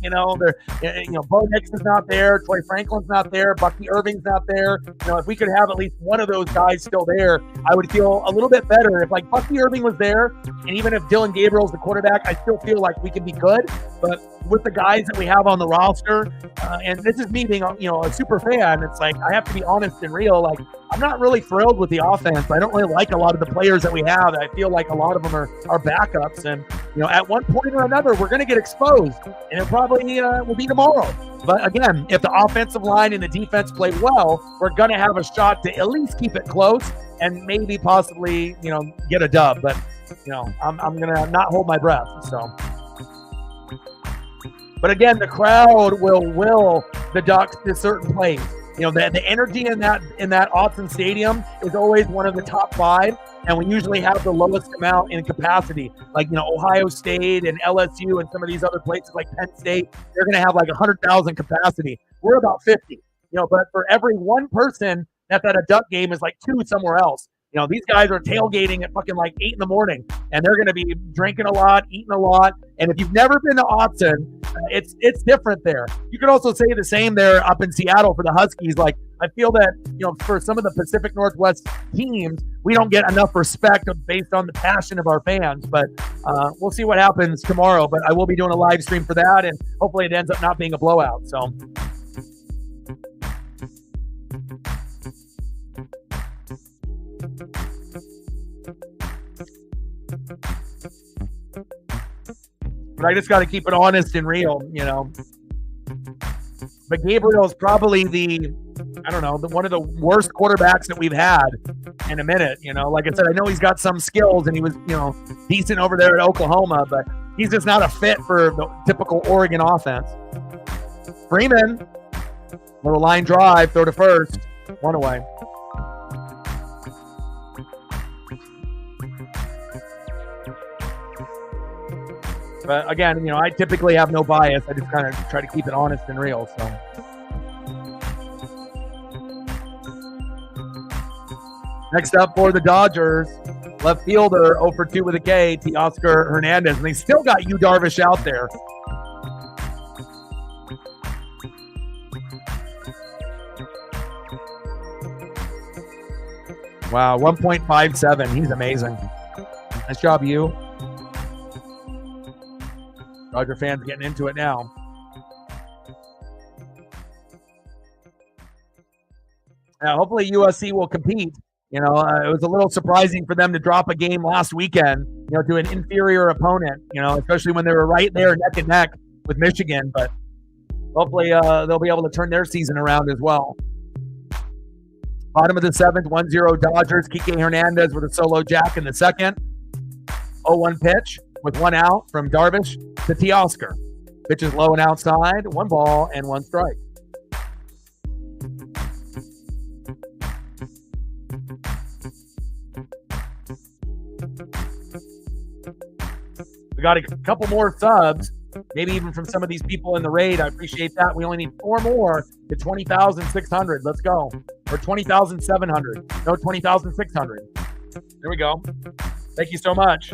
Bo Nix is not there. Troy Franklin's not there. Bucky Irving's not there. If we could have at least one of those guys still there, I would feel a little bit better. If like Bucky Irving was there, and even if Dylan Gabriel's the quarterback, I still feel like we can be good. But with the guys that we have on the roster, and this is me being, a super fan, it's like I have to be honest and real. Like I'm not really thrilled with the offense. I don't really like a lot of the players that we have. I feel like a lot of them are backups, and at one point or another, we're going to get exposed, and it probably will be tomorrow. But again, if the offensive line and the defense play well, we're going to have a shot to at least keep it close and maybe possibly get a dub. But I'm going to not hold my breath. So. But again, the crowd will the Ducks to certain plays. The energy in that Autzen Stadium is always one of the top 5, and we usually have the lowest amount in capacity. Like Ohio State and LSU and some of these other places like Penn State, they're going to have like 100,000 capacity. We're about 50. But for every one person that's at a Duck game is like 2 somewhere else. These guys are tailgating at fucking like 8 in the morning, and they're going to be drinking a lot, eating a lot. And if you've never been to Autzen, it's different there. You could also say the same there up in Seattle for the Huskies. Like I feel that for some of the Pacific Northwest teams, we don't get enough respect based on the passion of our fans. But we'll see what happens tomorrow. But I will be doing a live stream for that, and hopefully it ends up not being a blowout. So. But I just got to keep it honest and real, But Gabriel is probably one of the worst quarterbacks that we've had in a minute. Like I said, I know he's got some skills and he was, decent over there at Oklahoma, but he's just not a fit for the typical Oregon offense. Freeman, little line drive, throw to first, 1 away. But again, I typically have no bias. I just kind of try to keep it honest and real. So, next up for the Dodgers, left fielder 0 for 2 with a K, Teoscar Hernandez, and they still got Yu Darvish out there. Wow, 1.57. He's amazing. Nice job, Yu. Dodger fans getting into it now. Hopefully USC will compete. It was a little surprising for them to drop a game last weekend, to an inferior opponent, especially when they were right there neck and neck with Michigan. But hopefully they'll be able to turn their season around as well. Bottom of the 7th, 1-0 Dodgers. Kike Hernandez with a solo jack in the 2nd. 0-1 pitch with 1 out from Darvish to Teoscar. Pitch is low and outside. 1 ball and 1 strike. We got a couple more subs, maybe even from some of these people in the raid. I appreciate that. We only need 4 more to 20,600. Let's go. or 20,700. No, 20,600. There we go. Thank you so much.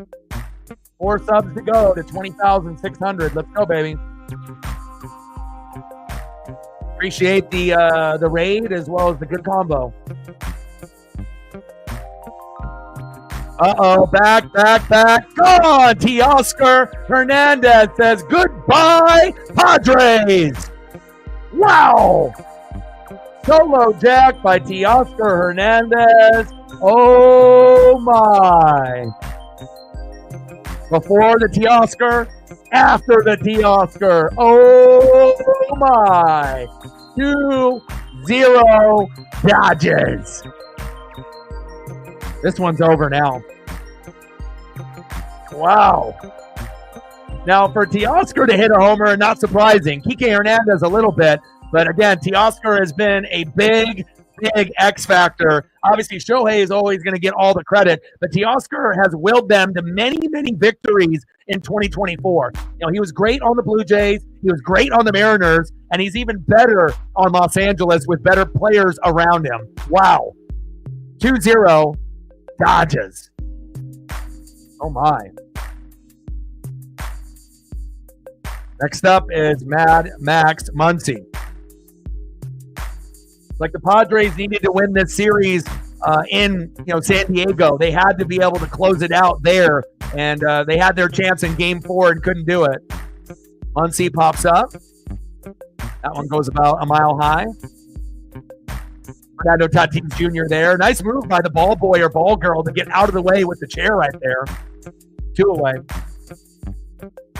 4 subs to go to 20,600. Let's go, baby. Appreciate the raid as well as the good combo. Uh-oh, back. Gone! Teoscar Hernandez says, goodbye, Padres! Wow! Solo jack by Teoscar Hernandez. Oh, my. Before the Teoscar, after the Teoscar. Oh, my. 2-0 Dodgers. This one's over now. Wow. Now, for Teoscar to hit a homer, not surprising. Kike Hernandez a little bit. But again, Teoscar has been a big X factor. Obviously, Shohei is always going to get all the credit. But Teoscar has willed them to many victories in 2024. He was great on the Blue Jays. He was great on the Mariners. And he's even better on Los Angeles with better players around him. Wow. 2-0. Dodgers. Oh, my. Next up is Mad Max Muncy. Like the Padres needed to win this series in San Diego. They had to be able to close it out there, and they had their chance in Game 4 and couldn't do it. Muncy pops up. That one goes about a mile high. Fernando Tatis Jr. there. Nice move by the ball boy or ball girl to get out of the way with the chair right there. 2 away.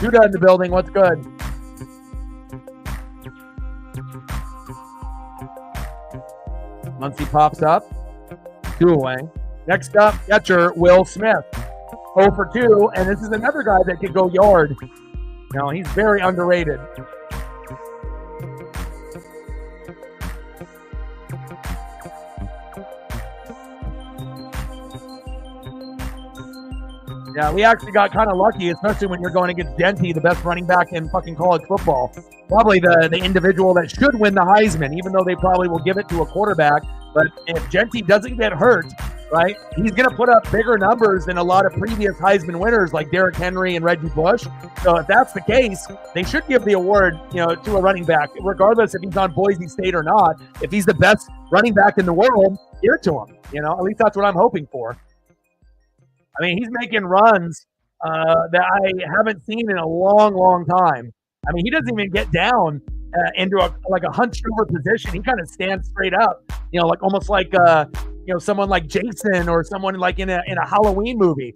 Judah in the building. What's good? Muncy pops up. 2 away. Next up, catcher Will Smith. 0 for 2, and this is another guy that could go yard. He's very underrated. Yeah, we actually got kind of lucky, especially when you're going against Genty, the best running back in fucking college football. Probably the individual that should win the Heisman, even though they probably will give it to a quarterback. But if Genty doesn't get hurt, right, he's going to put up bigger numbers than a lot of previous Heisman winners like Derrick Henry and Reggie Bush. So if that's the case, they should give the award, to a running back, regardless if he's on Boise State or not. If he's the best running back in the world, give it to him. At least that's what I'm hoping for. I mean, he's making runs that I haven't seen in a long time. I mean, he doesn't even get down into a hunched over position. He kind of stands straight up, almost like someone like Jason or someone like in a Halloween movie.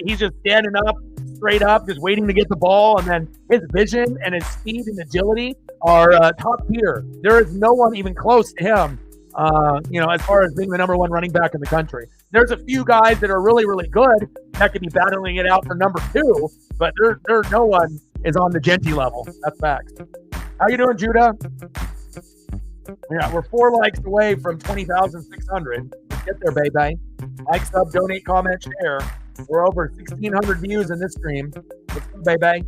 He's just standing up straight up, just waiting to get the ball. And then his vision and his speed and agility are top tier. There is no one even close to him. As far as being the number 1 running back in the country. There's a few guys that are really good that could be battling it out for number 2, but there's no one is on the Genty level. That's facts. How you doing, Judah? Yeah, we're 4 likes away from 20,600. Get there, baby. Like, sub, donate, comment, share. We're over 1,600 views in this stream. Let's go, baby.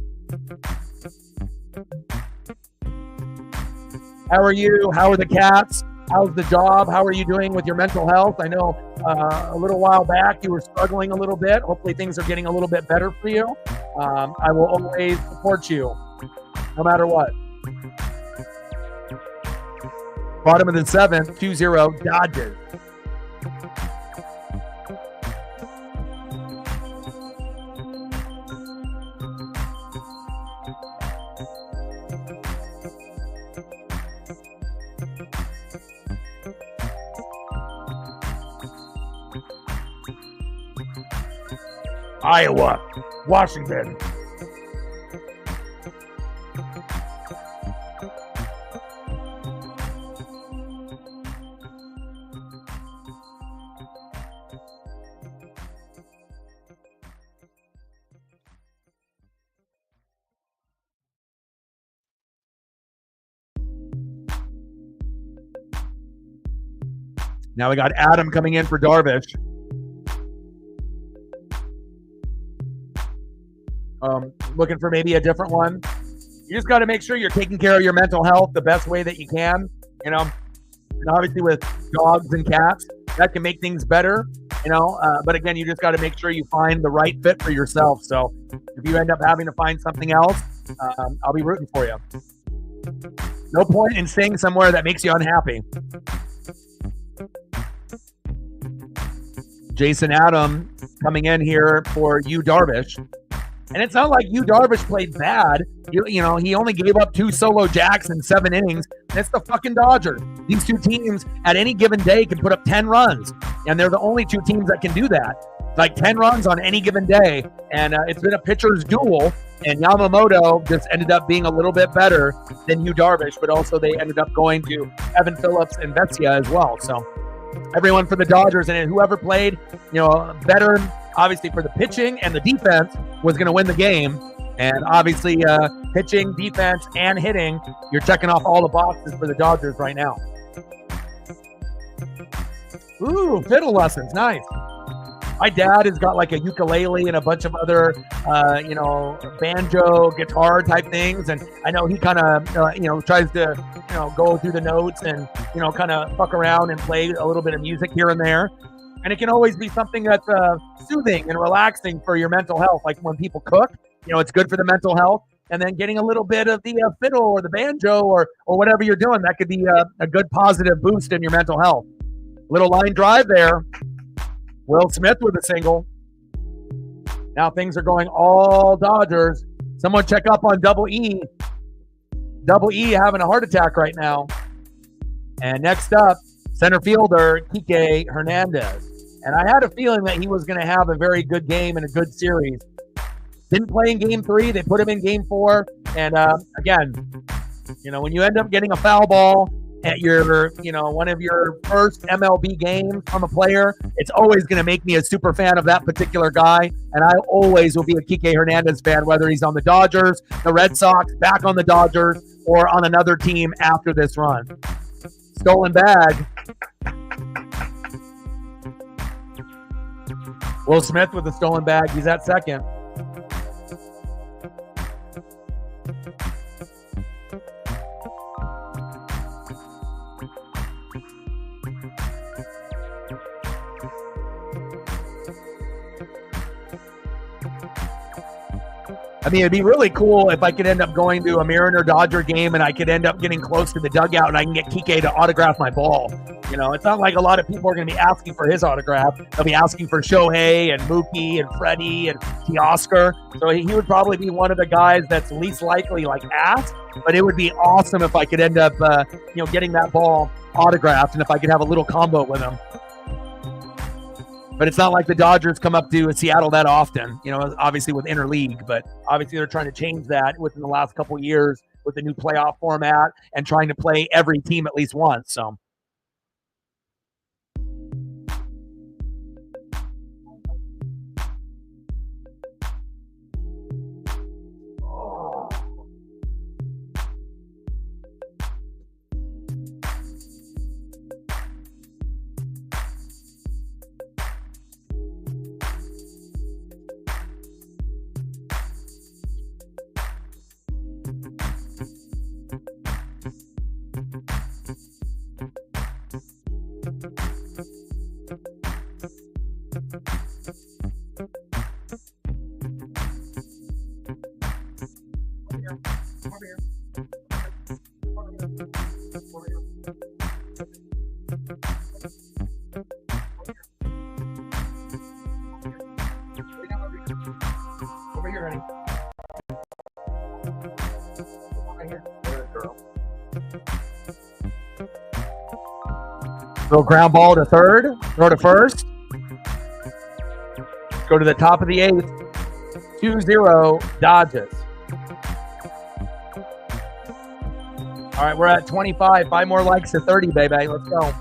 How are you? How are the cats? How's the job? How are you doing with your mental health? I know a little while back you were struggling a little bit. Hopefully things are getting a little bit better for you. I will always support you, no matter what. Bottom of the 7th, 2-0 Dodgers. Iowa, Washington. Now we got Adam coming in for Darvish. Looking for maybe a different one. You just got to make sure you're taking care of your mental health the best way that you can. And obviously with dogs and cats. That can make things better, but again, you just got to make sure you find the right fit for yourself. So if you end up having to find something else, I'll be rooting for you. No point in staying somewhere that makes you unhappy. Jason Adam coming in here for Yu Darvish. And it's not like Yu Darvish played bad. He only gave up 2 solo jacks in 7 innings. That's the fucking Dodgers. These 2 teams at any given day can put up 10 runs. And they're the only 2 teams that can do that. Like 10 runs on any given day. And it's been a pitcher's duel. And Yamamoto just ended up being a little bit better than Yu Darvish. But also they ended up going to Evan Phillips and Vesia as well. So everyone for the Dodgers and whoever played, better, obviously for the pitching and the defense was going to win the game. And obviously pitching, defense, and hitting, you're checking off all the boxes for the Dodgers right now. Ooh, fiddle lessons, nice. My dad has got like a ukulele and a bunch of other, banjo, guitar type things. And I know he kind of, tries to, go through the notes and, kind of fuck around and play a little bit of music here and there. And it can always be something that's soothing and relaxing for your mental health. Like when people cook, it's good for the mental health. And then getting a little bit of the fiddle or the banjo or whatever you're doing, that could be a good positive boost in your mental health. Little line drive there. Will Smith with a single. Now things are going all Dodgers. Someone check up on Double E. Double E having a heart attack right now. And next up, center fielder Kike Hernandez. And I had a feeling that he was going to have a very good game and a good series. Didn't play in game 3. They put him in game 4. And again, when you end up getting a foul ball at your, one of your first MLB games from a player, it's always going to make me a super fan of that particular guy. And I always will be a Kike Hernandez fan, whether he's on the Dodgers, the Red Sox, back on the Dodgers, or on another team after this run. Stolen bag. Will Smith with the stolen bag. He's at second. I mean, it'd be really cool if I could end up going to a Mariner Dodger game and I could end up getting close to the dugout and I can get Kike to autograph my ball. It's not like a lot of people are going to be asking for his autograph. They'll be asking for Shohei and Mookie and Freddie and Teoscar. So he would probably be one of the guys that's least likely asked. But it would be awesome if I could end up, getting that ball autographed and if I could have a little combo with him. But it's not like the Dodgers come up to Seattle that often, obviously with interleague, but obviously they're trying to change that within the last couple of years with the new playoff format and trying to play every team at least once. So. Over here, honey. Right here. There, girl. Little ground ball to third. Throw to first. Go to the top of the 8th. 2-0 Dodgers. All right, we're at 25. 5 more likes to 30, baby. Let's go.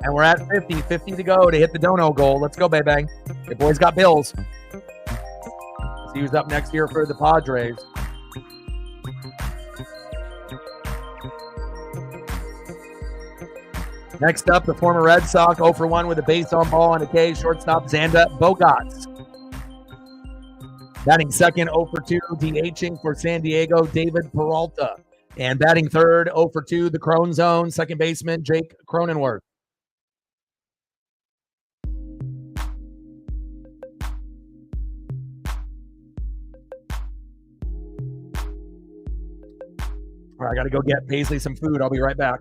And we're at 50. 50 to go to hit the dono goal. Let's go, baby. The boys got bills. Let's see who's up next year for the Padres. Next up, the former Red Sox, 0 for 1 with a base on ball and a K. Shortstop Xander Bogaerts. Batting second, 0 for 2, DHing for San Diego, David Peralta. And batting third, 0 for 2, the Crone Zone, second baseman, Jake Cronenworth. All right, I got to go get Paisley some food. I'll be right back.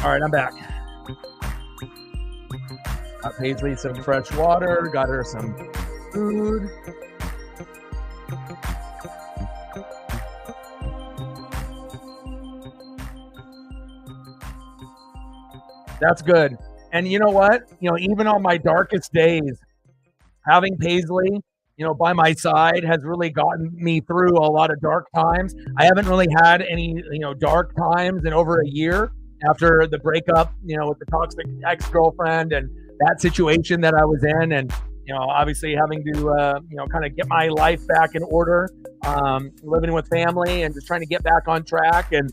All right, I'm back. Got Paisley some fresh water, got her some food. That's good. And you know what? You know, even on my darkest days, having Paisley, you know, by my side has really gotten me through a lot of dark times. I haven't really had any, you know, dark times in over a year after the breakup, you know, with the toxic ex-girlfriend and that situation that I was in. And, you know, obviously having to, you know, kind of get my life back in order, living with family and just trying to get back on track. And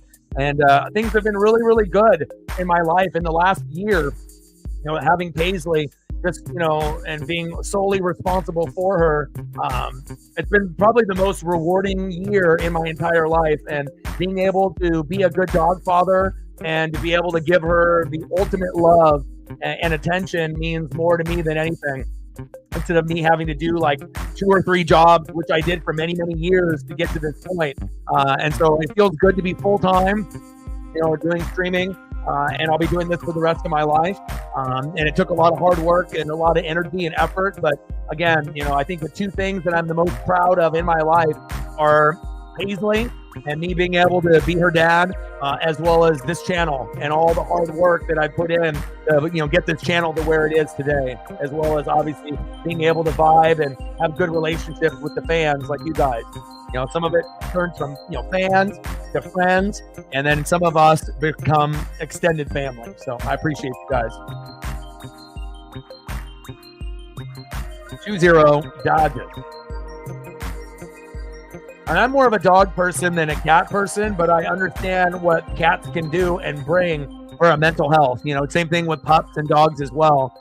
things have been really, really good in my life in the last year. You know, having Paisley, just, you know, and being solely responsible for her, it's been probably the most rewarding year in my entire life. And being able to be a good dog father and to be able to give her the ultimate love and attention means more to me than anything. Instead of me having to do like 2 or 3 jobs, which I did for many, many years to get to this point. And so it feels good to be full-time, you know, doing streaming. And I'll be doing this for the rest of my life. And it took a lot of hard work and a lot of energy and effort. But again, you know, I think the 2 things that I'm the most proud of in my life are Paisley and me being able to be her dad, as well as this channel and all the hard work that I put in to, you know, get this channel to where it is today, as well as obviously being able to vibe and have good relationships with the fans like you guys. You know, some of it turns from, you know, fans to friends, and then some of us become extended family. So I appreciate you guys. 2-0 Dodgers. And I'm more of a dog person than a cat person, but I understand what cats can do and bring for a mental health. You know, same thing with pups and dogs as well.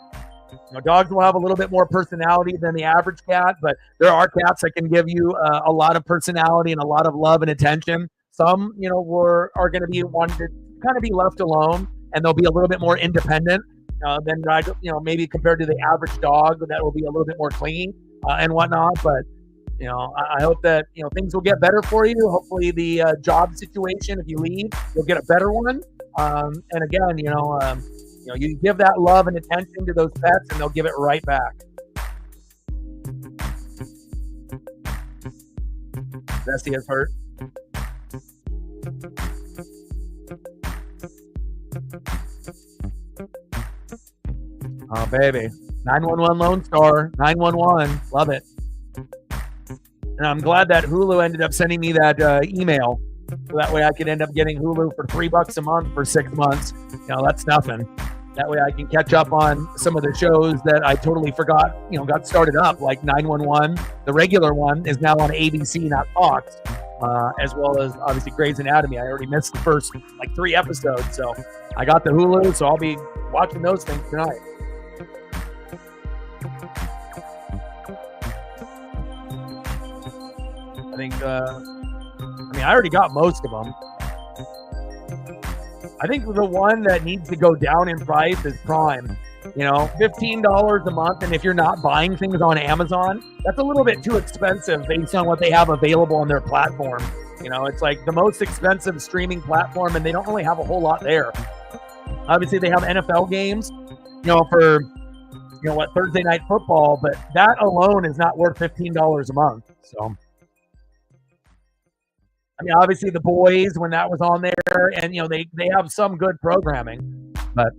You know, dogs will have a little bit more personality than the average cat, but there are cats that can give you a lot of personality and a lot of love and attention. Some, you know, are going to be wanting to kind of be left alone, and they'll be a little bit more independent than, you know, maybe compared to the average dog that will be a little bit more clingy and whatnot. But you know, I hope that, you know, things will get better for you. Hopefully the job situation, if you leave, you'll get a better one. And again, you know, you give that love and attention to those pets, and they'll give it right back. Bestie is hurt. Oh, baby. 911 Lone Star. 911. Love it. And I'm glad that Hulu ended up sending me that email. So that way I could end up getting Hulu for $3 a month for 6 months. You know, that's nothing. That way I can catch up on some of the shows that I totally forgot, you know, got started up, like 911. The regular one is now on ABC, not Fox, as well as obviously Grey's Anatomy. I already missed the first, like, 3 episodes. So I got the Hulu, so I'll be watching those things tonight. I think, I already got most of them. I think the one that needs to go down in price is Prime. You know, $15 a month, and if you're not buying things on Amazon, that's a little bit too expensive based on what they have available on their platform. You know, it's like the most expensive streaming platform, and they don't really have a whole lot there. Obviously, they have NFL games, you know, for, you know, what, Thursday Night Football, but that alone is not worth $15 a month. So, I mean, obviously The Boys, when that was on there, and, you know, they have some good programming, but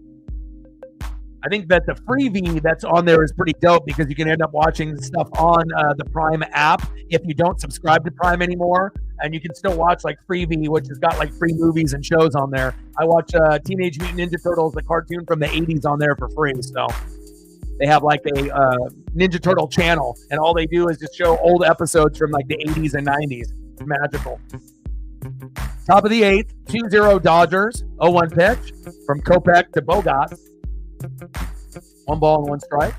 I think that the freebie that's on there is pretty dope because you can end up watching stuff on the Prime app if you don't subscribe to Prime anymore, and you can still watch like Freebie, which has got like free movies and shows on there. I watch Teenage Mutant Ninja Turtles, the cartoon from the 80s, on there for free. So they have like a Ninja Turtle channel, and all they do is just show old episodes from like the 80s and 90s. It's magical. Top of the 8th, 2-0 Dodgers. 0-1 pitch from Kopech to Bogat. 1 ball and 1 strike.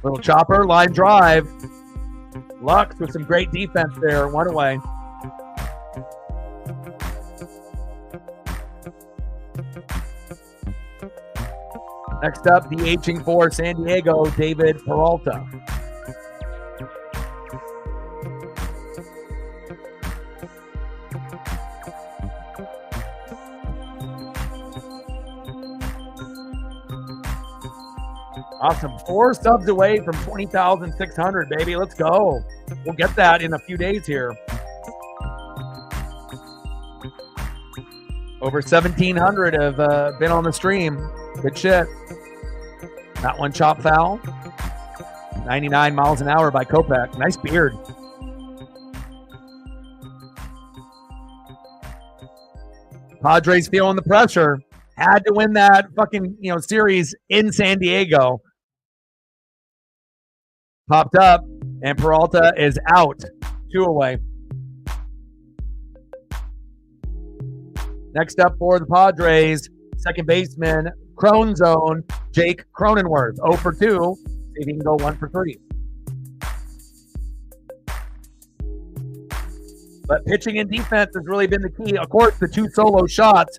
Little chopper, line drive. Lux with some great defense there. 1 away. Next up, DHing for San Diego, David Peralta. Awesome. 4 subs away from 20,600, baby. Let's go. We'll get that in a few days here. Over 1,700 have been on the stream. Good shit. That one chop foul. 99 miles an hour by Kopech. Nice beard. Padres feeling the pressure. Had to win that fucking, you know, series in San Diego. Popped up, and Peralta is out. 2 away. Next up for the Padres, second baseman, Crone Zone, Jake Cronenworth. 0 for 2. See if he can go 1 for 3. But pitching and defense has really been the key. Of course, the 2 solo shots,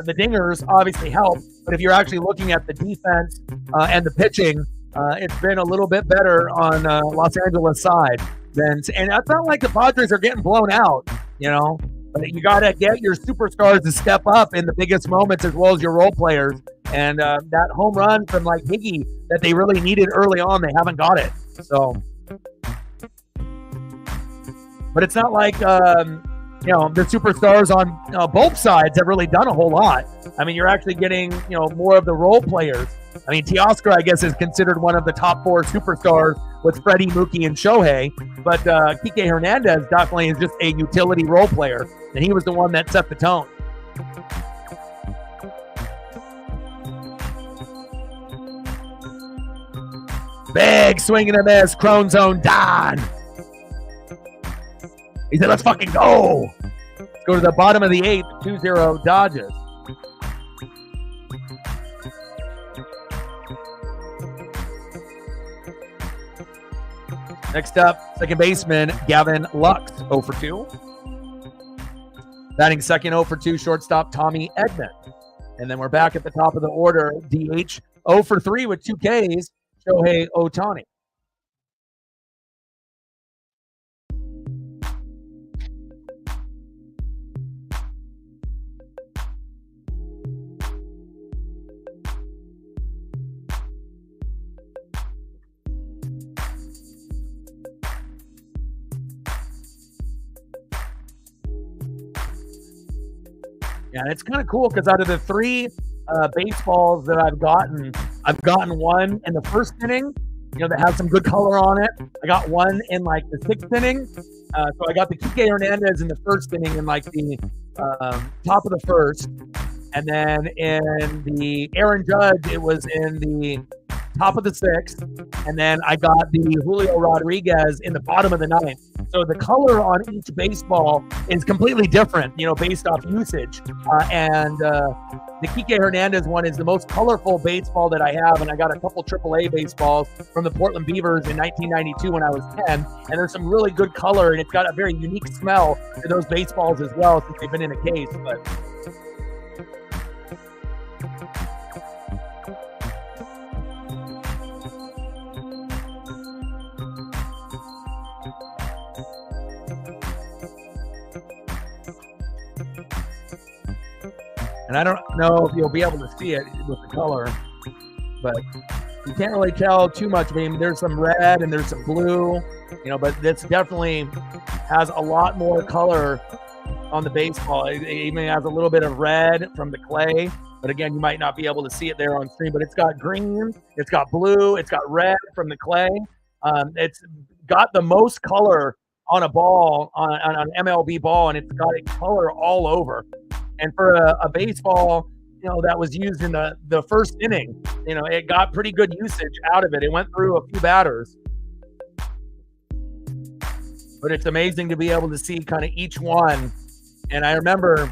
the dingers obviously help. But if you're actually looking at the defense and the pitching, it's been a little bit better on Los Angeles side. And it's not like the Padres are getting blown out, you know. But you got to get your superstars to step up in the biggest moments as well as your role players. And that home run from like Higgy that they really needed early on, they haven't got it. So, but it's not like the superstars on both sides have really done a whole lot. I mean, you're actually getting, more of the role players. I mean, Teoscar, I guess, is considered one of the top 4 superstars with Freddie, Mookie, and Shohei. But Kike Hernandez definitely is just a utility role player. And he was the one that set the tone. Big swing and a miss. Crone zone, Don. He said, let's fucking go. Let's go to the bottom of the 8th. 2-0 Dodgers. Next up, second baseman Gavin Lux, 0 for 2. Batting second, 0 for 2, shortstop Tommy Edman. And then we're back at the top of the order. DH, 0 for 3 with 2 Ks, Shohei Ohtani. Yeah, and it's kind of cool because out of the 3 baseballs that I've gotten one in the first inning, that has some good color on it. I got one in like the 6th inning. So I got the Kike Hernandez in the first inning in like the top of the first. And then in the Aaron Judge, it was in the top of the 6th. And then I got the Julio Rodriguez in the bottom of the 9th. So the color on each baseball is completely different, based off usage. And the Kike Hernandez one is the most colorful baseball that I have. And I got a couple AAA baseballs from the Portland Beavers in 1992 when I was 10. And there's some really good color, and it's got a very unique smell to those baseballs as well since they've been in a case. But and I don't know if you'll be able to see it with the color, but you can't really tell too much. I mean, there's some red and there's some blue, but this definitely has a lot more color on the baseball. It even has a little bit of red from the clay, but again, you might not be able to see it there on screen, but it's got green, it's got blue, it's got red from the clay. It's got the most color on a ball, on an MLB ball, and it's got a color all over. And for a baseball, that was used in the first inning, it got pretty good usage out of it. It went through a few batters. But it's amazing to be able to see kind of each one. And I remember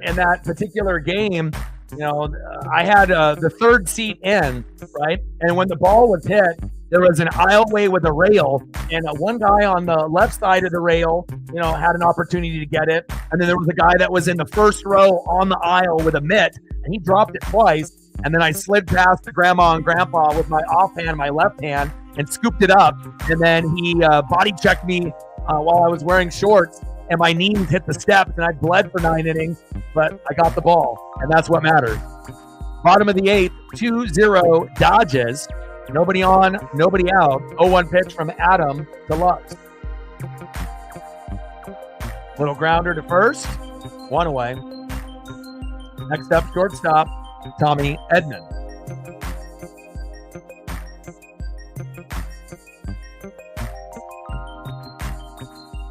in that particular game, I had the third seat in, right? And when the ball was hit, there was an aisleway with a rail, and one guy on the left side of the rail, had an opportunity to get it. And then there was a guy that was in the first row on the aisle with a mitt, and he dropped it twice. And then I slid past the grandma and grandpa with my offhand, my left hand, and scooped it up. And then he body checked me while I was wearing shorts. And my knees hit the steps, and I bled for 9 innings, but I got the ball, and that's what matters. Bottom of the 8th, 2-0 Dodgers. Nobody on, nobody out. 0-1 pitch from Adam to Lux. Little grounder to first, 1 away. Next up, shortstop, Tommy Edman.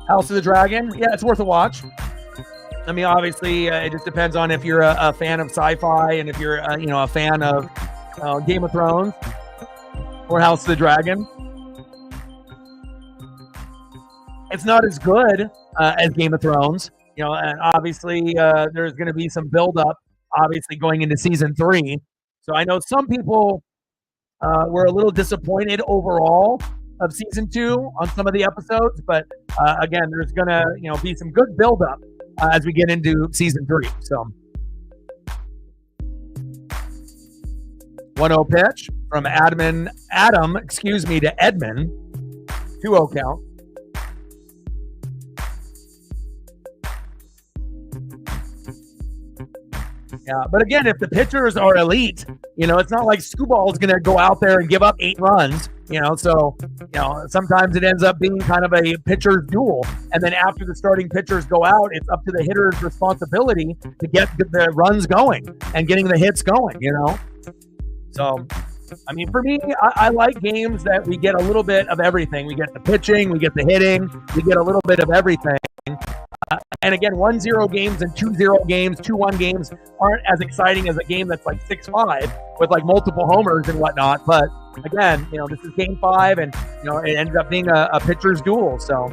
House of the Dragon, yeah, it's worth a watch. I mean, obviously, it just depends on if you're a fan of sci-fi and if you're, a fan of Game of Thrones or House of the Dragon. It's not as good as Game of Thrones, and obviously there's going to be some build-up, obviously, going into season 3. So I know some people were a little disappointed overall of season 2 on some of the episodes, but again, there's gonna be some good buildup as we get into season 3. So 1-0 pitch from Adam to Edman. 2-0 count. Yeah, but again, if the pitchers are elite, it's not like Scooball is going to go out there and give up 8 runs. So sometimes it ends up being kind of a pitcher's duel, and then after the starting pitchers go out, it's up to the hitter's responsibility to get the runs going and getting the hits going. So. I mean, for me, I like games that we get a little bit of everything. We get the pitching, we get the hitting, we get a little bit of everything. And again, 1-0 games and 2-0 games, 2-1 games aren't as exciting as a game that's like 6-5 with like multiple homers and whatnot. But again, this is game 5, and it ended up being a pitcher's duel. So.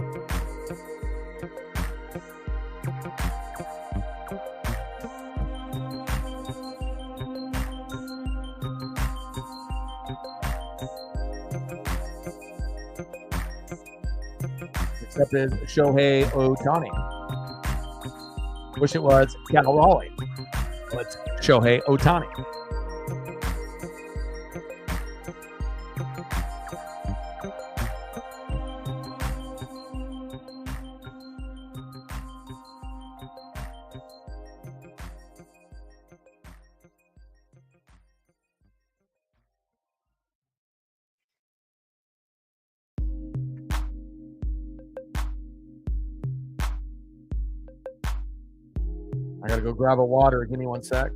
Except is Shohei Ohtani. Wish it was Cal Raleigh. Well, it's Shohei Ohtani. I gotta go grab a water. Give me one sec.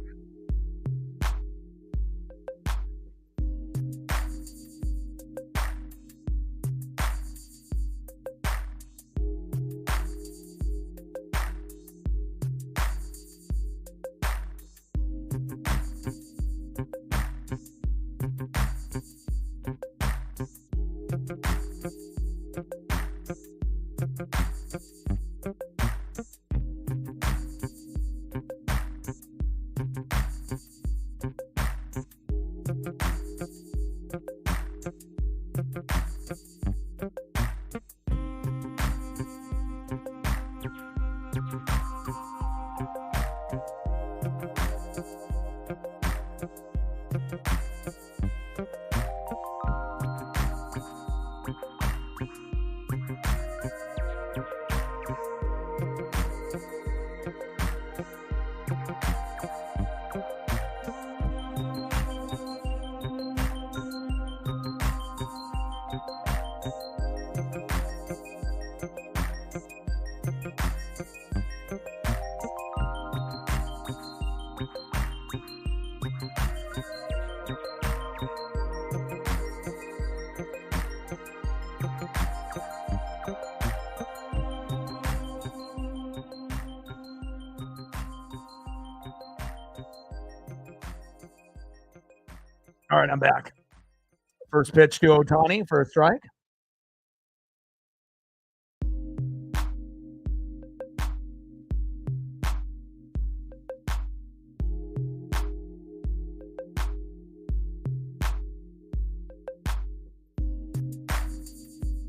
All right, I'm back. First pitch to Ohtani for a strike.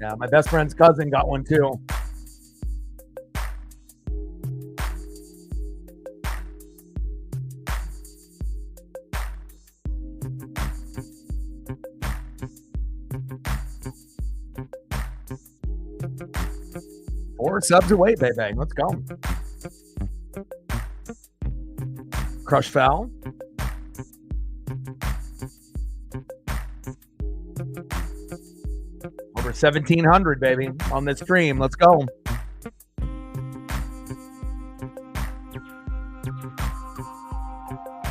Yeah, my best friend's cousin got one too. Four subs away, baby. Let's go. Crush foul. Over 1,700, baby, on this stream. Let's go.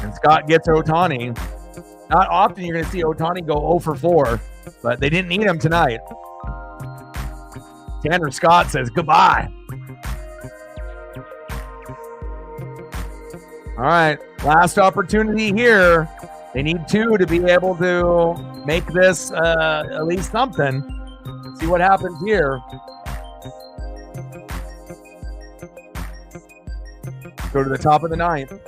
And Scott gets Ohtani. Not often you're going to see Ohtani go 0 for 4, but they didn't need him tonight. Tanner Scott says goodbye. All right, last opportunity here. They need 2 to be able to make this at least something. Let's see what happens here. Go to the top of the 9th.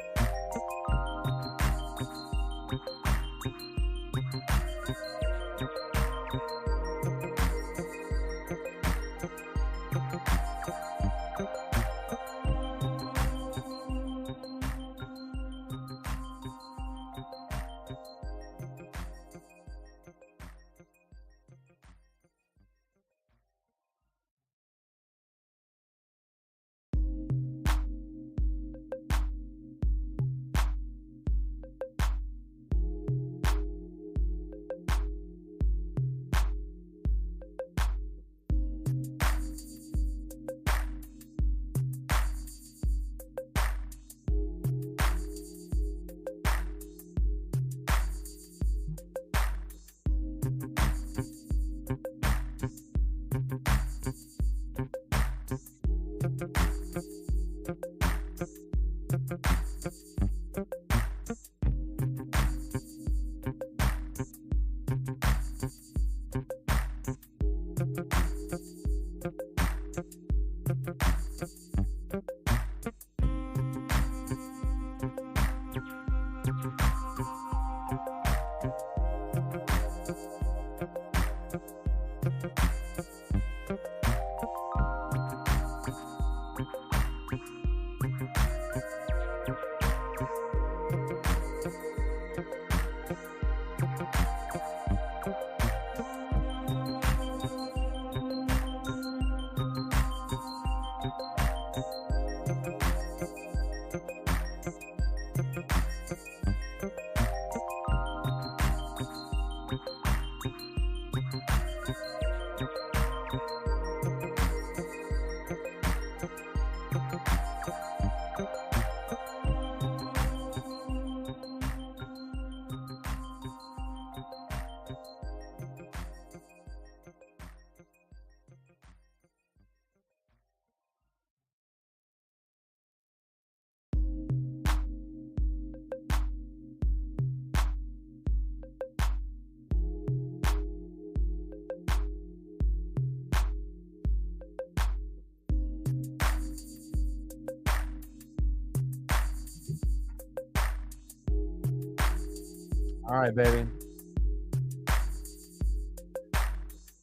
All right, baby.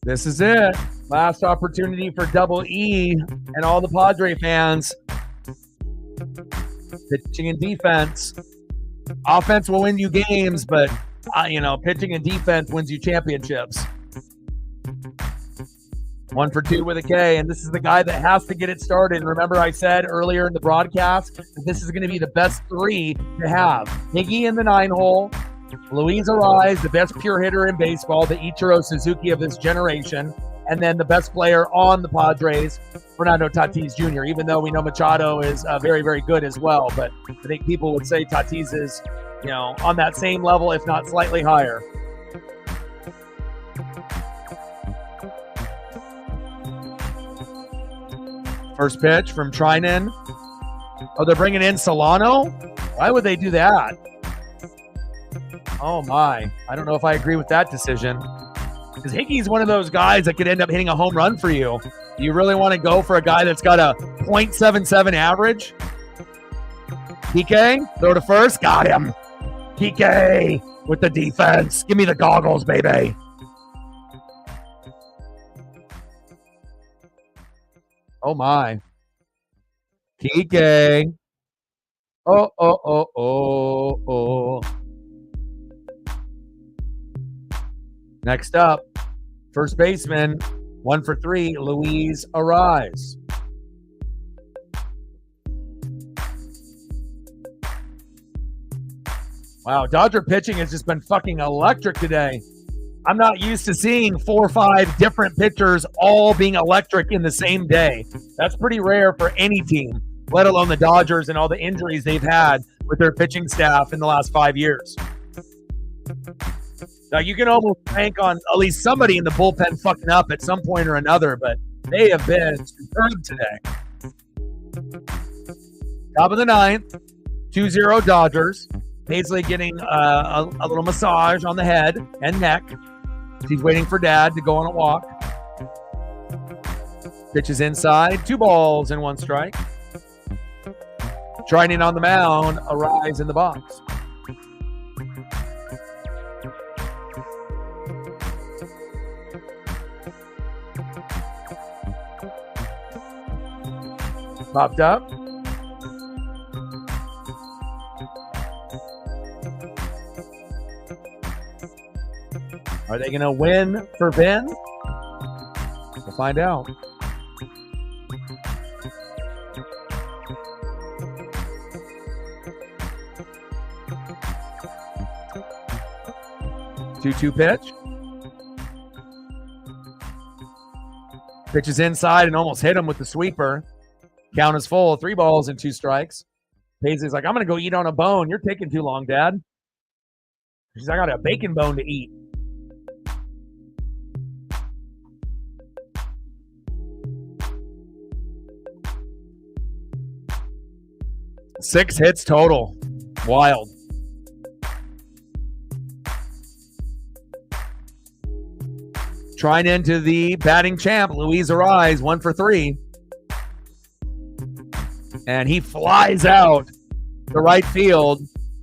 This is it. Last opportunity for Double E and all the Padre fans. Pitching and defense. Offense will win you games, but, pitching and defense wins you championships. 1 for 2 with a K, and this is the guy that has to get it started. And remember I said earlier in the broadcast that this is going to be the best 3 to have. Higgy in the 9-hole, Luis Ariz, the best pure hitter in baseball, the Ichiro Suzuki of this generation, and then the best player on the Padres, Fernando Tatis Jr., even though we know Machado is very, very good as well. But I think people would say Tatis is, on that same level, if not slightly higher. First pitch from Trinan. Oh, they're bringing in Solano? Why would they do that? Oh, my. I don't know if I agree with that decision. Because Higgy's one of those guys that could end up hitting a home run for you. Do you really want to go for a guy that's got a .77 average? PK, throw to first. Got him. PK with the defense. Give me the goggles, baby. Oh, my. PK. Oh. Next up, first baseman, 1 for 3, Luis Ariz. Wow, Dodger pitching has just been fucking electric today. I'm not used to seeing 4 or 5 different pitchers all being electric in the same day. That's pretty rare for any team, let alone the Dodgers and all the injuries they've had with their pitching staff in the last 5 years. Now, you can almost bank on at least somebody in the bullpen fucking up at some point or another, but they have been superb today. Top of the 9th, 2-0 Dodgers. Paisley getting a little massage on the head and neck. She's waiting for Dad to go on a walk. Pitches inside, 2 balls and 1 strike. Trinan on the mound, Ariz in the box. Popped up. Are they going to win for Vin? We'll find out. Two-two pitch. Pitches inside and almost hit him with the sweeper. Count is full. 3 balls and 2 strikes. Paisley's like, I'm going to go eat on a bone. You're taking too long, Dad. She's like, I got a bacon bone to eat. Six hits total. Wild. Trying into the batting champ, Luis Ariz, 1 for 3. And he flies out to right field,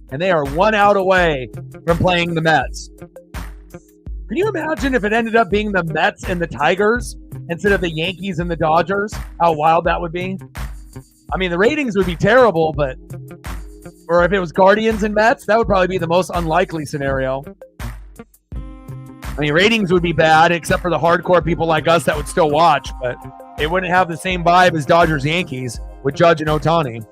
and they are 1 out away from playing the Mets. Can you imagine if it ended up being the Mets and the Tigers instead of the Yankees and the Dodgers? How wild that would be. I mean, the ratings would be terrible, but or if it was Guardians and Mets, that would probably be the most unlikely scenario. I mean, ratings would be bad, except for the hardcore people like us that would still watch, but it wouldn't have the same vibe as Dodgers-Yankees with Judge and Ohtani.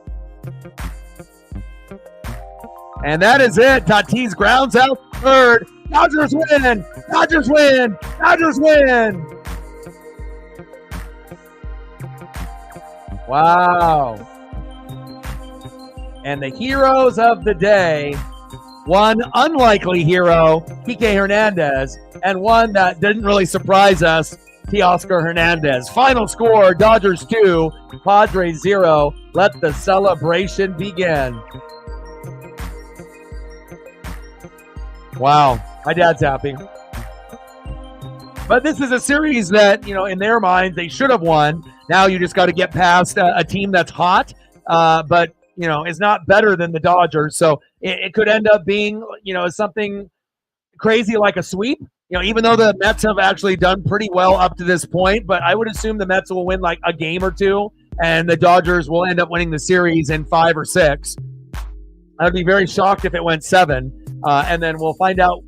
And that is it. Tatis grounds out third. Dodgers win! Dodgers win! Dodgers win! Wow. And the heroes of the day, one unlikely hero, Kike Hernandez, and one that didn't really surprise us, Teoscar Hernandez. Final score, Dodgers 2, Padres 0. Let the celebration begin. Wow. My dad's happy. But this is a series that, in their minds, they should have won. Now you just got to get past a team that's hot, but, is not better than the Dodgers. So it could end up being, something crazy like a sweep. Even though the Mets have actually done pretty well up to this point, but I would assume the Mets will win like a game or two, and the Dodgers will end up winning the series in 5 or 6. I would be very shocked if it went 7, and then we'll find out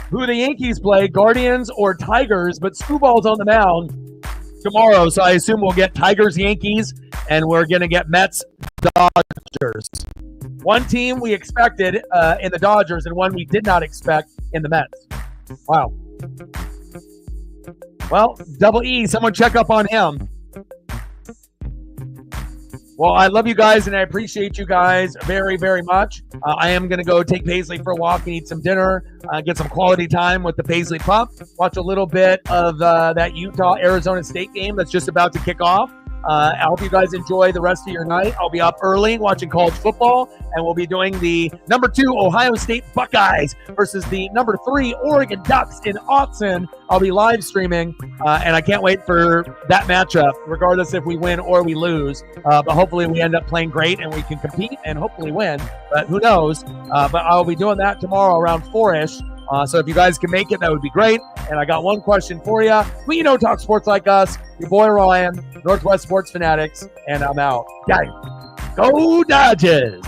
who the Yankees play, Guardians or Tigers, but Screwball's on the mound tomorrow, so I assume we'll get Tigers, Yankees, and we're going to get Mets, Dodgers. One team we expected in the Dodgers and one we did not expect in the Mets. Wow. Well, Double E, someone check up on him. Well, I love you guys, and I appreciate you guys very, very much. I am going to go take Paisley for a walk and eat some dinner, get some quality time with the Paisley pup, watch a little bit of that Utah-Arizona State game that's just about to kick off. I hope you guys enjoy the rest of your night. I'll be up early watching college football, and we'll be doing the number 2 Ohio State Buckeyes versus the number 3 Oregon Ducks in Autzen. I'll be live streaming, and I can't wait for that matchup, regardless if we win or we lose. But hopefully we end up playing great and we can compete and hopefully win. But who knows? But I'll be doing that tomorrow around 4-ish. So if you guys can make it, that would be great. And I got one question for you. We talk sports like us. Your boy Ryan, Northwest Sports Fanatics, and I'm out. Gang. Go Dodgers!